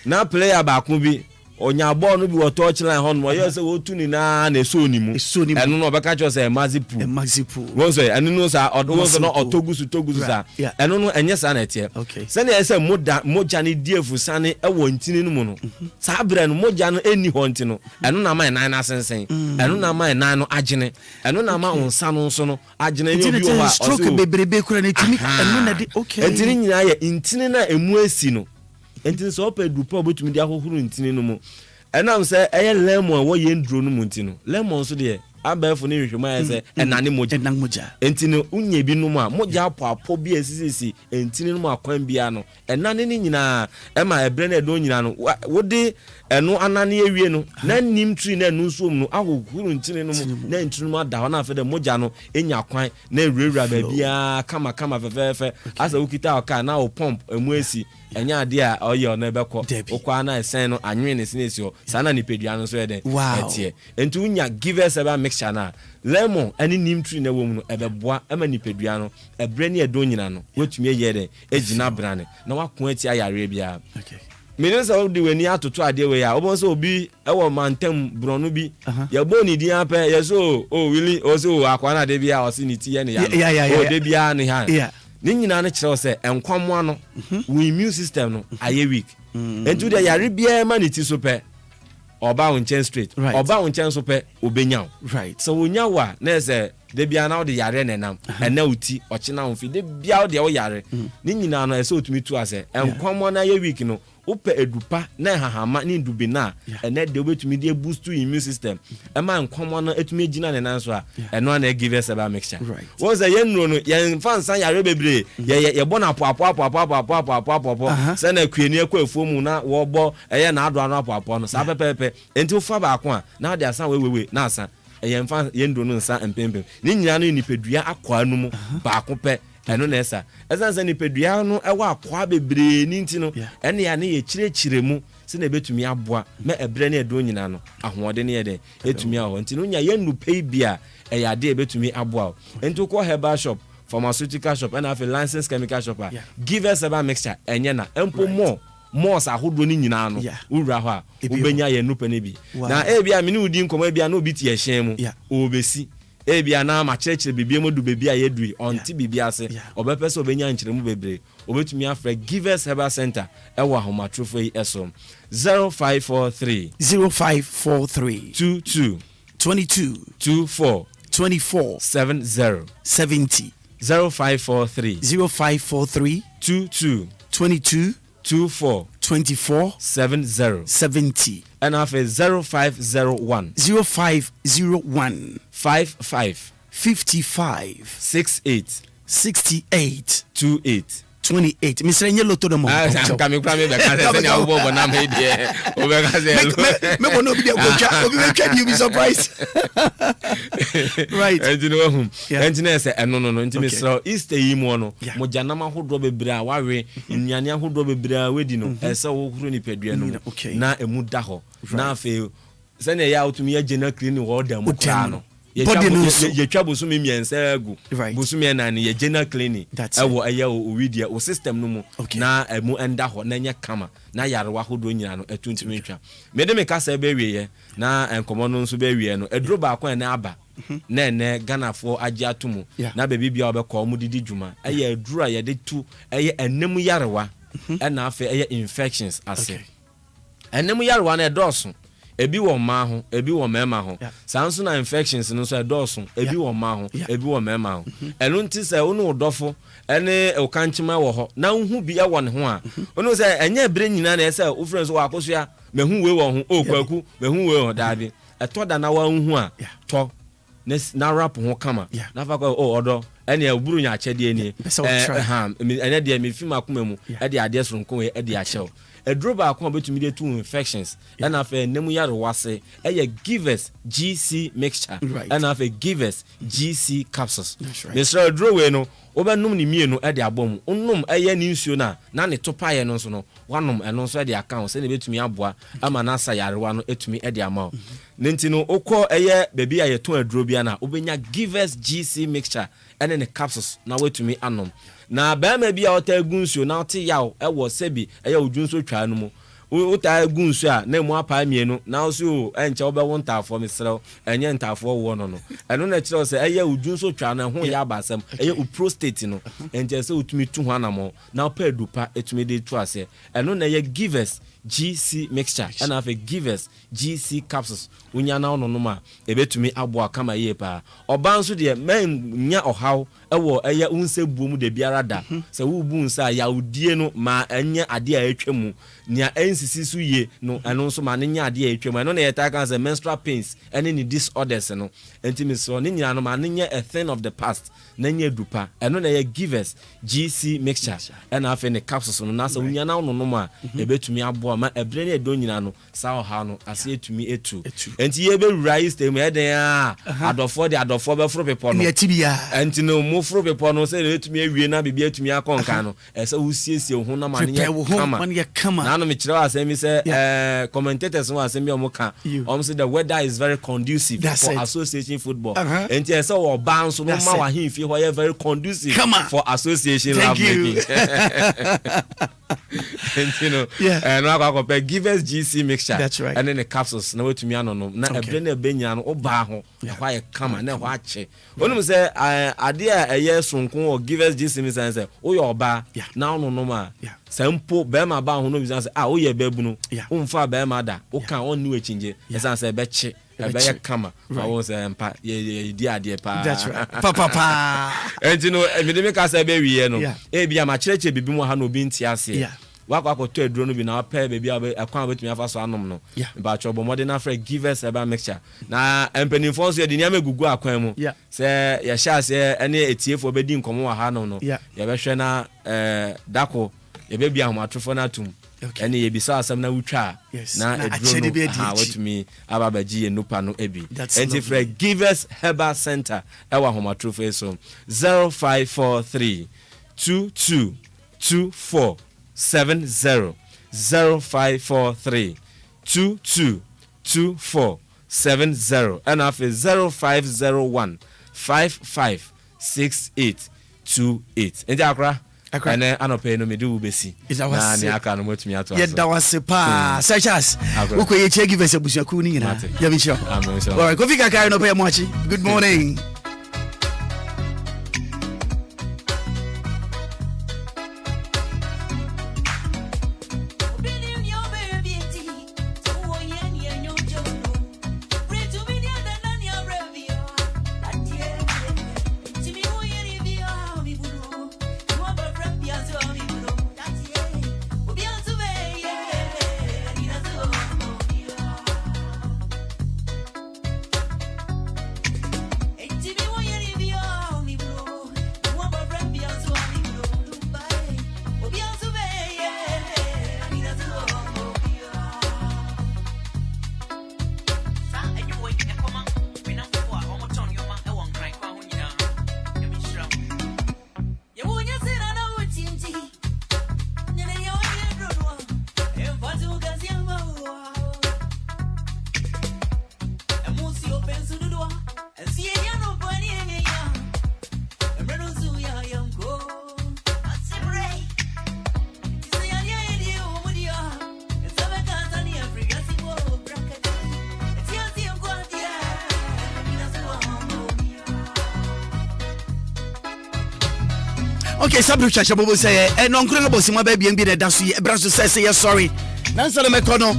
na player baako bi onya bɔɔl no bi wɔ touchline hɔ no ɔyɛ sɛ wotu ni na ɛso ni mu ɛno no ɔbɛka kyerɛ sɛ mazipu wɔn sɛ ɛno no sa ɔdɔn sɛ no ɔtogusu sa ɛno no ɛnyɛ saa na ɛteɛ sɛnea ɛsɛ mogya ne die fusane ɛwɔ ntini no mu no saa berɛ no mogya no ɛnni hɔ nti no ɛno na ama ɛnan no asensɛn ɛno na ama ɛnan no agyene ɛno na ama nsa no nso no agyene ne obi wɔ hɔ a stroke bebrebe kura ne timi ɛno na de ntini nyinaa yɛ ntini na emu esi no enti so opa dupa obetumi di ahohoro ntini no mu enam se eye lemon wo ye nduro no mu ntino lemon so de abafo ne hwehwema ya se enane moja enti no unye bi no mu a moja apo bi asisisi entini no mu akwan bia no enane ne nyina ema ebre na edo nyina no wode eno anane awie no na nim tree na enu nso mu no ahohoro ntini no mu na ntini mu ada ho na afede moja no enya kwan na ewurawura ba bia kama fefefe asa ukita aka na o pump emu esi enya ade a oye ona ebekọ okwa na esen no anwe ne sinesi o sana ni pedua no so eden etie enti unya givers eba mixture na lemon ani nim tree na wom no ebeboa ama ni pedua no ebre ne edo nyina no wetumi eye den ejina brane na wakon ati ayare bia mene sa odi weni atoto ade we ya obo so obi ewo mantem brono bi ya boni di apɛ ya so Willy o so akwana de bia o si ni ti ye ne ya o de bia ne ha ni nyina ne kyerɛ sɛ enkwamwa no wo immune system no aye weak entu de yare bia ma ne ti so pɛ oba won chen straight oba won chen so pɛ obenya so wonya wa na sɛ de bia na wo de yare ne nam ena uti ɔkyena wo fi de bia wo de wo yare ni nyina no ɛsɛ otumi tu asɛ enkwamwa na aye weak no upe edupa na hahama ni ndubi na ene de obetumi de boost to immune system ema nkwamo no etumi gina ne nan so a eno na give us about mixture wo say ye nuro no ye fansan yare bebre ye bo na apo se na kueni akwa afuomu na wo bo eye na ado ano apo no sa pepepe enti ufa ba ako a na de asan wewewe na asan ye mfa ye nduro no nsa empempem ni nyina no nipedua akwa anu mu ba ako pe eno na esa esanse ni pedua no ewa akwa bebre ni nti no ene ya ne ye kirechire mu se na betumi aboa me ebre ne edo nyina no ahode ne ye de etumi aho nti no nya ye nupe bia eyade betumi aboa enti ko herbal shop pharmaceutical shop and have a licensed chemical shop give us a mixture enye na empo more sa hodo ni nyina no wura ho a ubenya ye nupe ne bi na bia me ne udi nkomo bia na obi tie hyen mu obesi ebia na ma kyerɛkyerɛ bibia mu du bibia yedui onti bibia ase obepese obenya nkyeremu bebre obetumi afra givers herbal center ewa homatrofo yi eso 0543 22 24 70 0543 22 24 70 and after 0501 55 68 28 28 Mr. Nyelo to the mo kami kwa me be ka se nya wo bo na me de o be ka se me bo no be you be surprised right and you know hum and na se eno no nti Mr. Easter yi mo no mo janama hodo bebre a wawe nnuane hodo bebre a wedi no ese wo huru ni pedua no na emu da ho na afi se na ya otumi ya gena clean wo da mo kra no ye twa bosumi miensa agu bosumi na ne ye general cleaning ewo eye owidia o system no mu na emu enda ho na nya kama na yarewa hodo nyina no atuntumi twa me de me kasa be wiye na enkomo no nso be wiye no edro ba akwan na aba na ene ganafo age atomu na bebi bia obekọ mu didi dwuma eye edro a ye de tu eye enemu yarewa na afa eye infections ase enemu yarewa na edoso ebi wɔ mmaa ho ebi wɔ mmarima ho saa nso na infections no nso ɛdɔɔso ebi wɔ mmaa ho ebi wɔ mmarima ho ɛno nti sɛ wo ne wo dɔfo ɛne wokankyema wɔ hɔ na wohu bi ɛwɔ ne ho a wone sɛ ɛnyɛ berɛ nyinaa na ɛsɛ wofrɛ nso wɔ akosua mahu wei wɔ ho okwaku mahu wei wɔ daabi ɛtɔ da na wahu a tɔ na rap ho kama na fa ko ɔdɔ ɛne aburu nya akyɛdeɛ nie ɛne deɛ me film akoma mu ɛde adeɛ soronko ɛde akyɛw ɛduro baako a betumi de two infections ɛna afɛ nemu yare wase ɛyɛ givers GC mixture ɛna afɛ givers GC capsules mesra ɛduro we no wobɛnum ne mienu ɛde abom onum ɛyɛ ne nsuo na ne topaeɛ no nso no wanom ɛno nso ɛde aka ho sɛ ne betumi aboa ama na asa yarewa no etumi ɛde ama ne nti no okɔ ɛyɛ bebi a yɛto aduro bia na obenya givers GC mixture ɛne ne capsules na wetumi anom na bɛrima bi a ɔta egu nsuo na ɔte yaw ɛwɔ sɛbi ɛyɛ odwu nso twa no mu wota egu nsuo a na mu apa mienu na ɔso ɛnkyɛ wobɛwo ntaafo mesrɛw ɛnyɛ ntaafo wɔ no ɛno na kyerɛw sɛ ɛyɛ odwu nso twa no ho yɛ abasɛm ɛyɛ prostate no ɛnkyɛ sɛ wotumi tu ho anamo na ɔpa adupa etumi de tu ase ɛno na ɛyɛ givers GC mixture ɛna afɛ givers GC capsules wonya na ɔno no ma ebetumi aboa kama yie pa ɔba nso deɛ nya ɔhaw ɛwɔ ɛyɛ unse buom de biara da sɛ wo bu nsa ya odie no ma ɛnyɛ ade a etwa mu nia ensisi so yie no ɛno nso ma ne nya ade a etwa mu ɛno na yɛta kan sɛ menstrual pains ɛne ni disorders no enti so ne nyina no ma ne nya a thing of the past na nya dupa ɛno na yɛ givers GC mixture ɛna afɛ ne capsules no na sɛ wonya na ɔno no ma ebetumi aboa ma ebre ne edo nyina no sa ɔha no ase etumi etu enti ye be wura system eden a adofo de adofo be fro pepo no enti no mo fro pepo no se etumi awie na bibia etumi akonka no ese wo siesie ho na ma ne kama na no me kire asemi se commentators no asemi o mo ka say the weather is very conducive for association football enti ese wo ban so no ma wa himfi ho ye very conducive for association love making and you know and I compare givers GC mixture and then the capsules na wetumi anono na ebre na benya no oba ho kwa ye kama na ho ache onum say ade a eye sonkon o givers GC mixture say o ye oba na ono ma sampo be ma ba ho no bi say o ye babu no o mfa be ma da o kan on ni wechinje esan say be che ebe ye kama I was empa ye di ade pa that's right papa and you know me dey make us be wiye no e bia ma kireche bibi mu ha no bi ntiase wako akoto eduro no bi na pa bebi akwan betumi afa so anom no ba chobo modern afra givers eba mixture na empanifo so ye de niam gugu akwan mu se ye sha se ene etiefo bedi nkomo wa ha no ye behwe na dako ye bebi ahomatrofo na atum ene ye bisa asem na wutwa na eduro no ha watumi ababaji ye nupa no ebi enti fra givers herbal center ewa ahomatrofo so 0543 2224 70 0543 2224 70 and after 0501 556828 and akra and anope no me do besi na ni aka no motumi ato ye da wase pa such as we ko ye give us abusuaku ni nyina ya bi sure all right kofi kaka no pay much good morning Okay, Sabri Chacha Bobo say, and non credible Sima baby and be the Dasi, Brasso says, yes, sorry. Nansa the Mecono.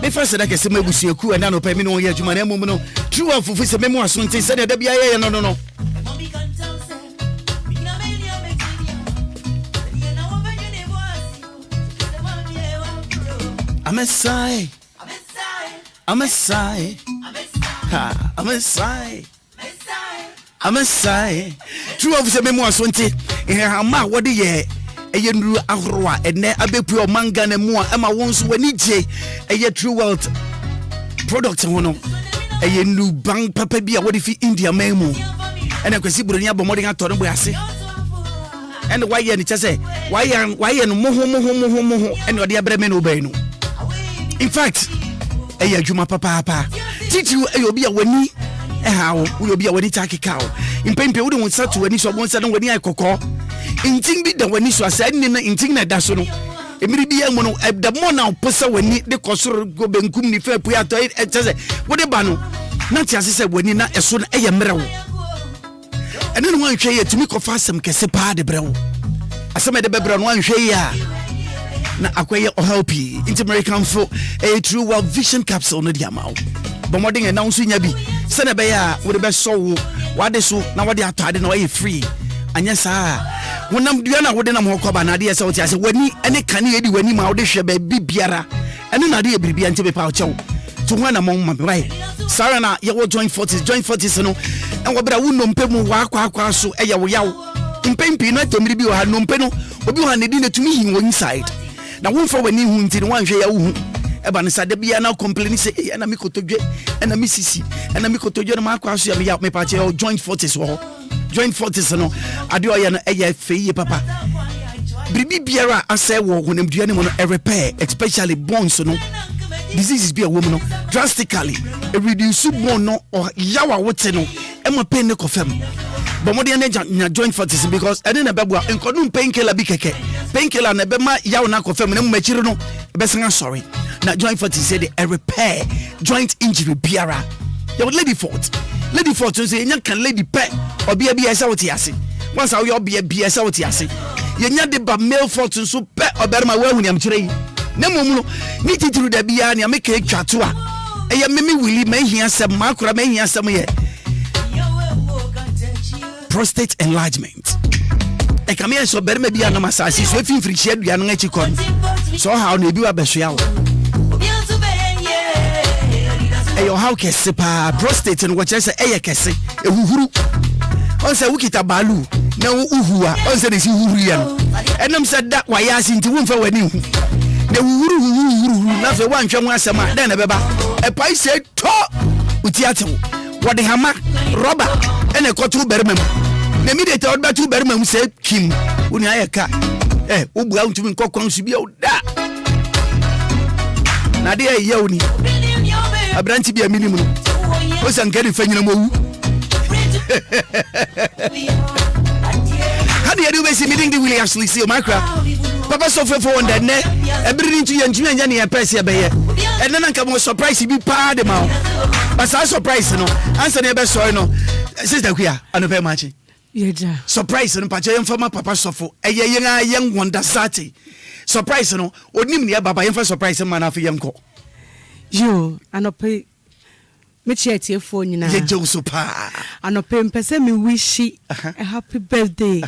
me first that ke se mabusuaku and no pay me no ye adwuma na mum no true of fu se me mo aso ntin se da bia ye no I'm a sigh. I'm a sigh. I'm a sigh. I'm a sigh. True of the memoir, Swanty. In her ma, what do ye? A yenu ahroa, and ne abepu manga and more. Emma wants when it a ye true wealth product. A yenu bang papa be a what if India memo. And I can see Buria Bomoring at Toronto. And why you just say, why and moho, and what the Abremen obey. In fact, a Juma papa, teach you a be a winnie, how will be a winnie tacky cow. In Pempe, we don't start to when you saw one sudden when I cocoa. In Ting the when you saw sending in Ting that dasono. It may be a mono at the monau posa when the cosur go bencumni fair puato it says, what a bano. Not as I said when you're not as soon as a mirror. And then one share to make of some casepa de bro. As some of the Bebron one share. Na akweye ohelpi into American for a true well vision capsule no diamao but more than announce nya bi se na be ya we be so wade so na wade atade na way free anya sa wonam dua na wode na mo koba na de se wote ase wani ene kane edi wani ma wode hwe ba bibiara ene na de e bibia nte be pa chew to ho na mo ma bai sara na ye wo join forties no en wo bra wo nompe mu wa akwa so e ye wo yawo impempi no atomiri bi wo ha nompe no obi wo ha ne di na tumi hin wo inside. Now one for when you hunted one share Eban said the bia now complaining say and a mikotoje and a mississippi and a mikotoje Maakora me out me party or joint forties no I do a fee papa Bibi Biara I say when I'm doing a repair especially bones no diseases be a woman drastically a reduce bone no or yawa wote no Emma pain no confirm but more than joint forties because I didn't know and couldn't painkiller be keke painkiller na be ma yaw na confirm na machiri no be say sorry na joint forties say a repair joint injury biara your lady fort say nya kan lady pe obi bia say what yase once how you bia say what yase ye nya de ba male fort so pe oberma wa huniam kire yi na mom no ni titru da bia na make twato a eye meme Willy ma hia sem Maakora ma hia sem ye prostate enlargement. I come here so better maybe no massage so if you free share you no echi kon so how no bi wa beso ya wo eyo how kese pa prostate no what say eye kese ehuhuru on say wukita balu na uhuwa on say desi huhuru ya no enam say da wa ya sinti wo mfa wani hu na huhuru na fe wa nhwe mu asema den na beba e pai say to utiatewo wode hama rubber ene kotu bermem na immediate order to bermem say kim uni ayeka obu antumi nkokon su bia oda na de ye uni abranti bia minimum o san kadi fanyina mowu how do you be see meeting the Willy actually see Maakora papa so for wonder ne ebiri ntu ye ntumi anya ne ye press ye be ye and then nka mo surprise bi pa de ma but so surprise no answer ne be sorry no sister kuya anope machi yeja surprise no pa che mfama papa so for eye yen wonder sati surprise no onim ne baba yen fa surprise man afi yenko yo anope me chetie phone nyina ye so pa anope mpese me wish a happy birthday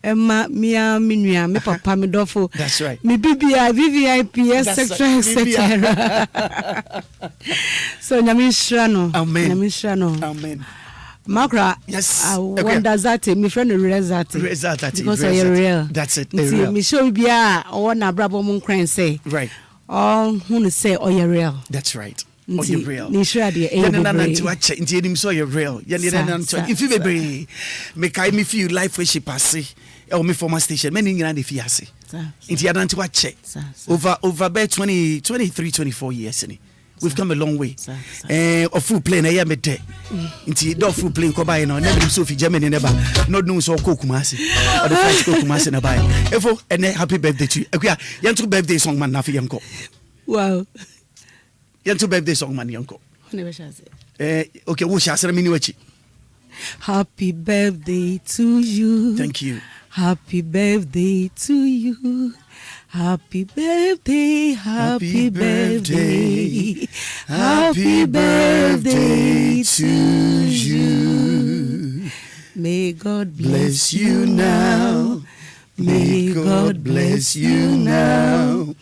Emma mia minua me papa me dofo that's right me bibia VVIP etc so nyamishra no amen amen Maakora yes I wonder that me friend result because I real that's it real me show bia o na brabo mo nkran say right all who say oh you real that's right oh you real ni sure dey to watch nti enim so you real ye if you be make I me feel life we she pass or me former station many nyina dey fi ase nti ya to watch over about 23-24 years ni we've come a long way of full plane na ya me de nti do full plane ko buy no na be so fi Germany never not know so ko Kumasi or the French ko Kumasi na buy efo and happy birthday to you akuya yanto birthday song man na fi yanko wow yanto birthday song man yanko never shall say okay wo sha sere mini wachi happy birthday to you thank you Happy birthday to you. Happy birthday, happy birthday, happy birthday to you. May God bless you now. May God bless you now.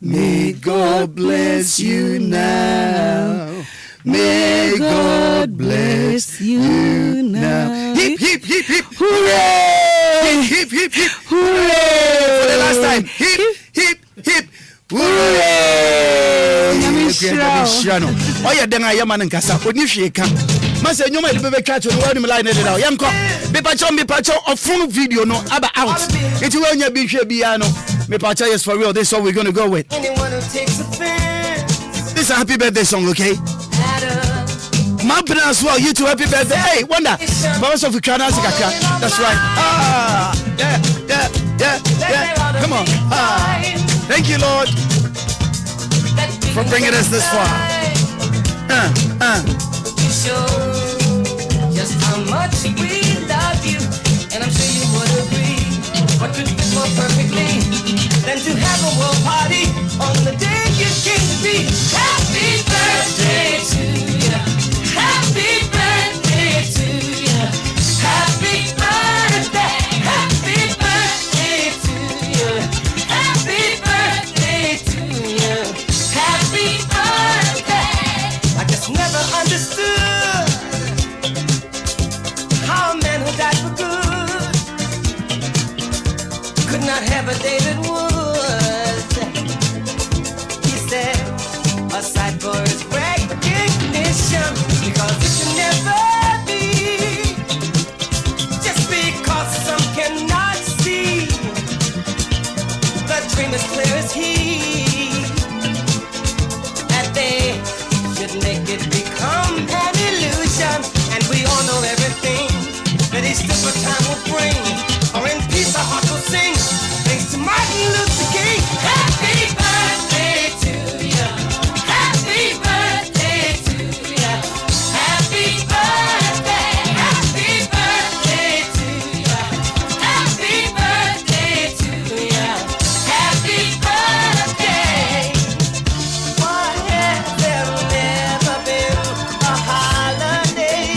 May God bless you now. May God bless you now. Hip, hip, hip, hip. Hooray! Hip, hip, hip. Hooray! For the last time. Hip, hip, hip. Hooray! Oh, yeah, then I am an Nkasa. When you shake up, Master, you might be a catch on one line. Yanko, Bipacho, a full video, no, about out. It's when you're being piano. Mipacho is for real. This is what we're going to go with. This is a happy birthday song, okay? Maakora as well. You too, happy birthday. Hey, wonder. Bounce of Ghana, that's right. Yeah. Come on. Thank you, Lord, for bringing us this far. You show just how much we love you, and I'm sure you would agree. What could fit more perfectly than to have a world party on the day you came to be? Happy birthday to you. Happy birthday to you. Happy birthday. Happy birthday to you. Happy birthday to you. Happy birthday. I just never understood how a man who died for good could not have a David Wood. He said, aside for his recognition, because it can never be, just because some cannot see, the dream is clear as he, that they should make it become an illusion, and we all know everything that each different time will bring, or in peace our heart will sing, thanks to Martin Luther King. Happy birthday to you. Happy birthday to you. Happy birthday. Happy birthday to you. Happy birthday to you. Happy birthday. Why has there never been a holiday?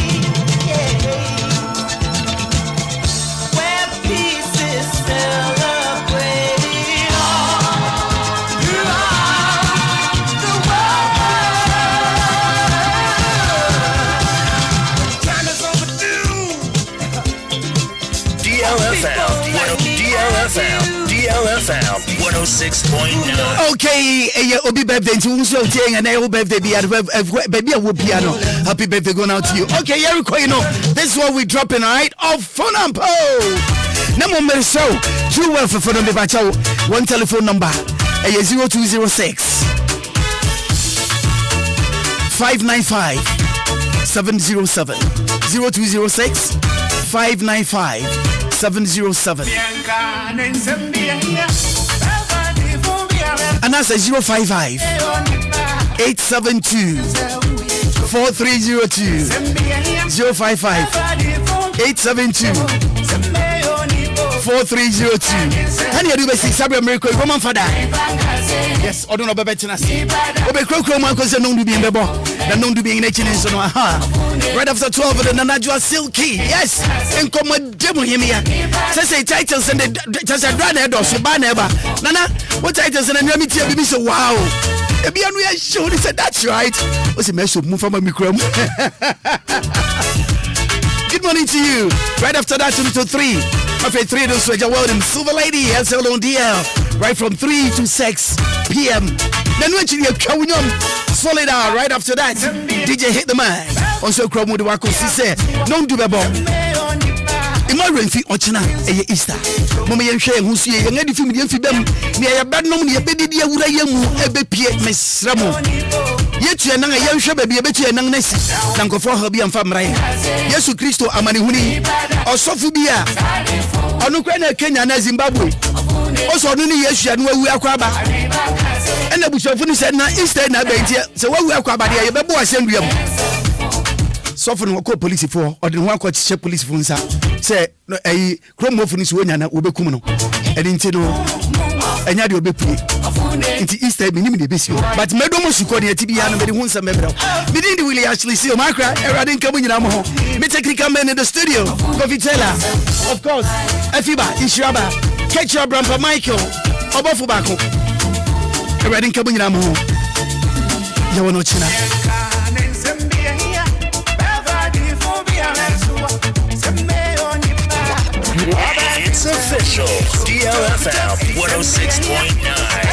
Where peace is celebrated all throughout the world. Time is overdue. DLFM 106.9. Okay, Obi birthday to Unso Ting and Eo birthday be at baby I will piano. Happy birthday going out to you. Okay, Erico, you know, this is what we dropping, alright? Of phone and po. Namo Merso, true well for phone number. One telephone number 0206 595 707 0206 595 707 and that's a 055 872 4302 055 872 4302 and you do be Sabra Miracle Roman Father. Yes, I don't know about Betinasi. Obe Crocro Marcos and non to be in the ball, and non to be in a chin. Right after 12 the Nanajua Silky. Yes, and come with demo him here. Say titles and the just a granted or Subaneba. Nana, what titles and let me tell you, so wow. The Bianway showed he said that's right. What's the mess of move from a MiPROMO? Good morning to you. Right after that, 2 to 3. Okay, 3 to switch. Welcome, Silver Lady, SL on DL. Right from 3 to 6 p.m. Then when you coming on, solid hour. Right after that, DJ Hit the Man. Also, Chromo de Wako Sise. Non do bebo. Imagine fi ochina Easter. Mama yen hwe hu so ye ngadi fi mi yen fi bam. Ne ya badnom ne bedidi awura yemu ebepie mesramo. Yetu enan yen hwe ba bi ebetu enan nasi. Na nkofo ha bi amfa mrai. Yesu Kristo amane huni. Osofu bi a. Onu kwa na Kenya na Zimbabwe. Oso onu ni Yesu anu awu akwaba. Ena busofu ni se na Easter na bentie. Se wawu akwaba de ye bebo asenduam. Sofo no ko police for or the one ko che police for nsa say no krom mo funu so nya na obekum no edi nti no enya de obepue nti Easter mi nim de besi but medo mo suko de ati bia no me de hunsa mebra me di Willy actually see Maakora erade nkamu nyina mo ho me technical man in the studio Coffee Taylor of course Afiba Ishaba Ketchup Brampa Michael obofu bako erade nkamu nyina mo ho ya wono china It's official. DLFM 106.9.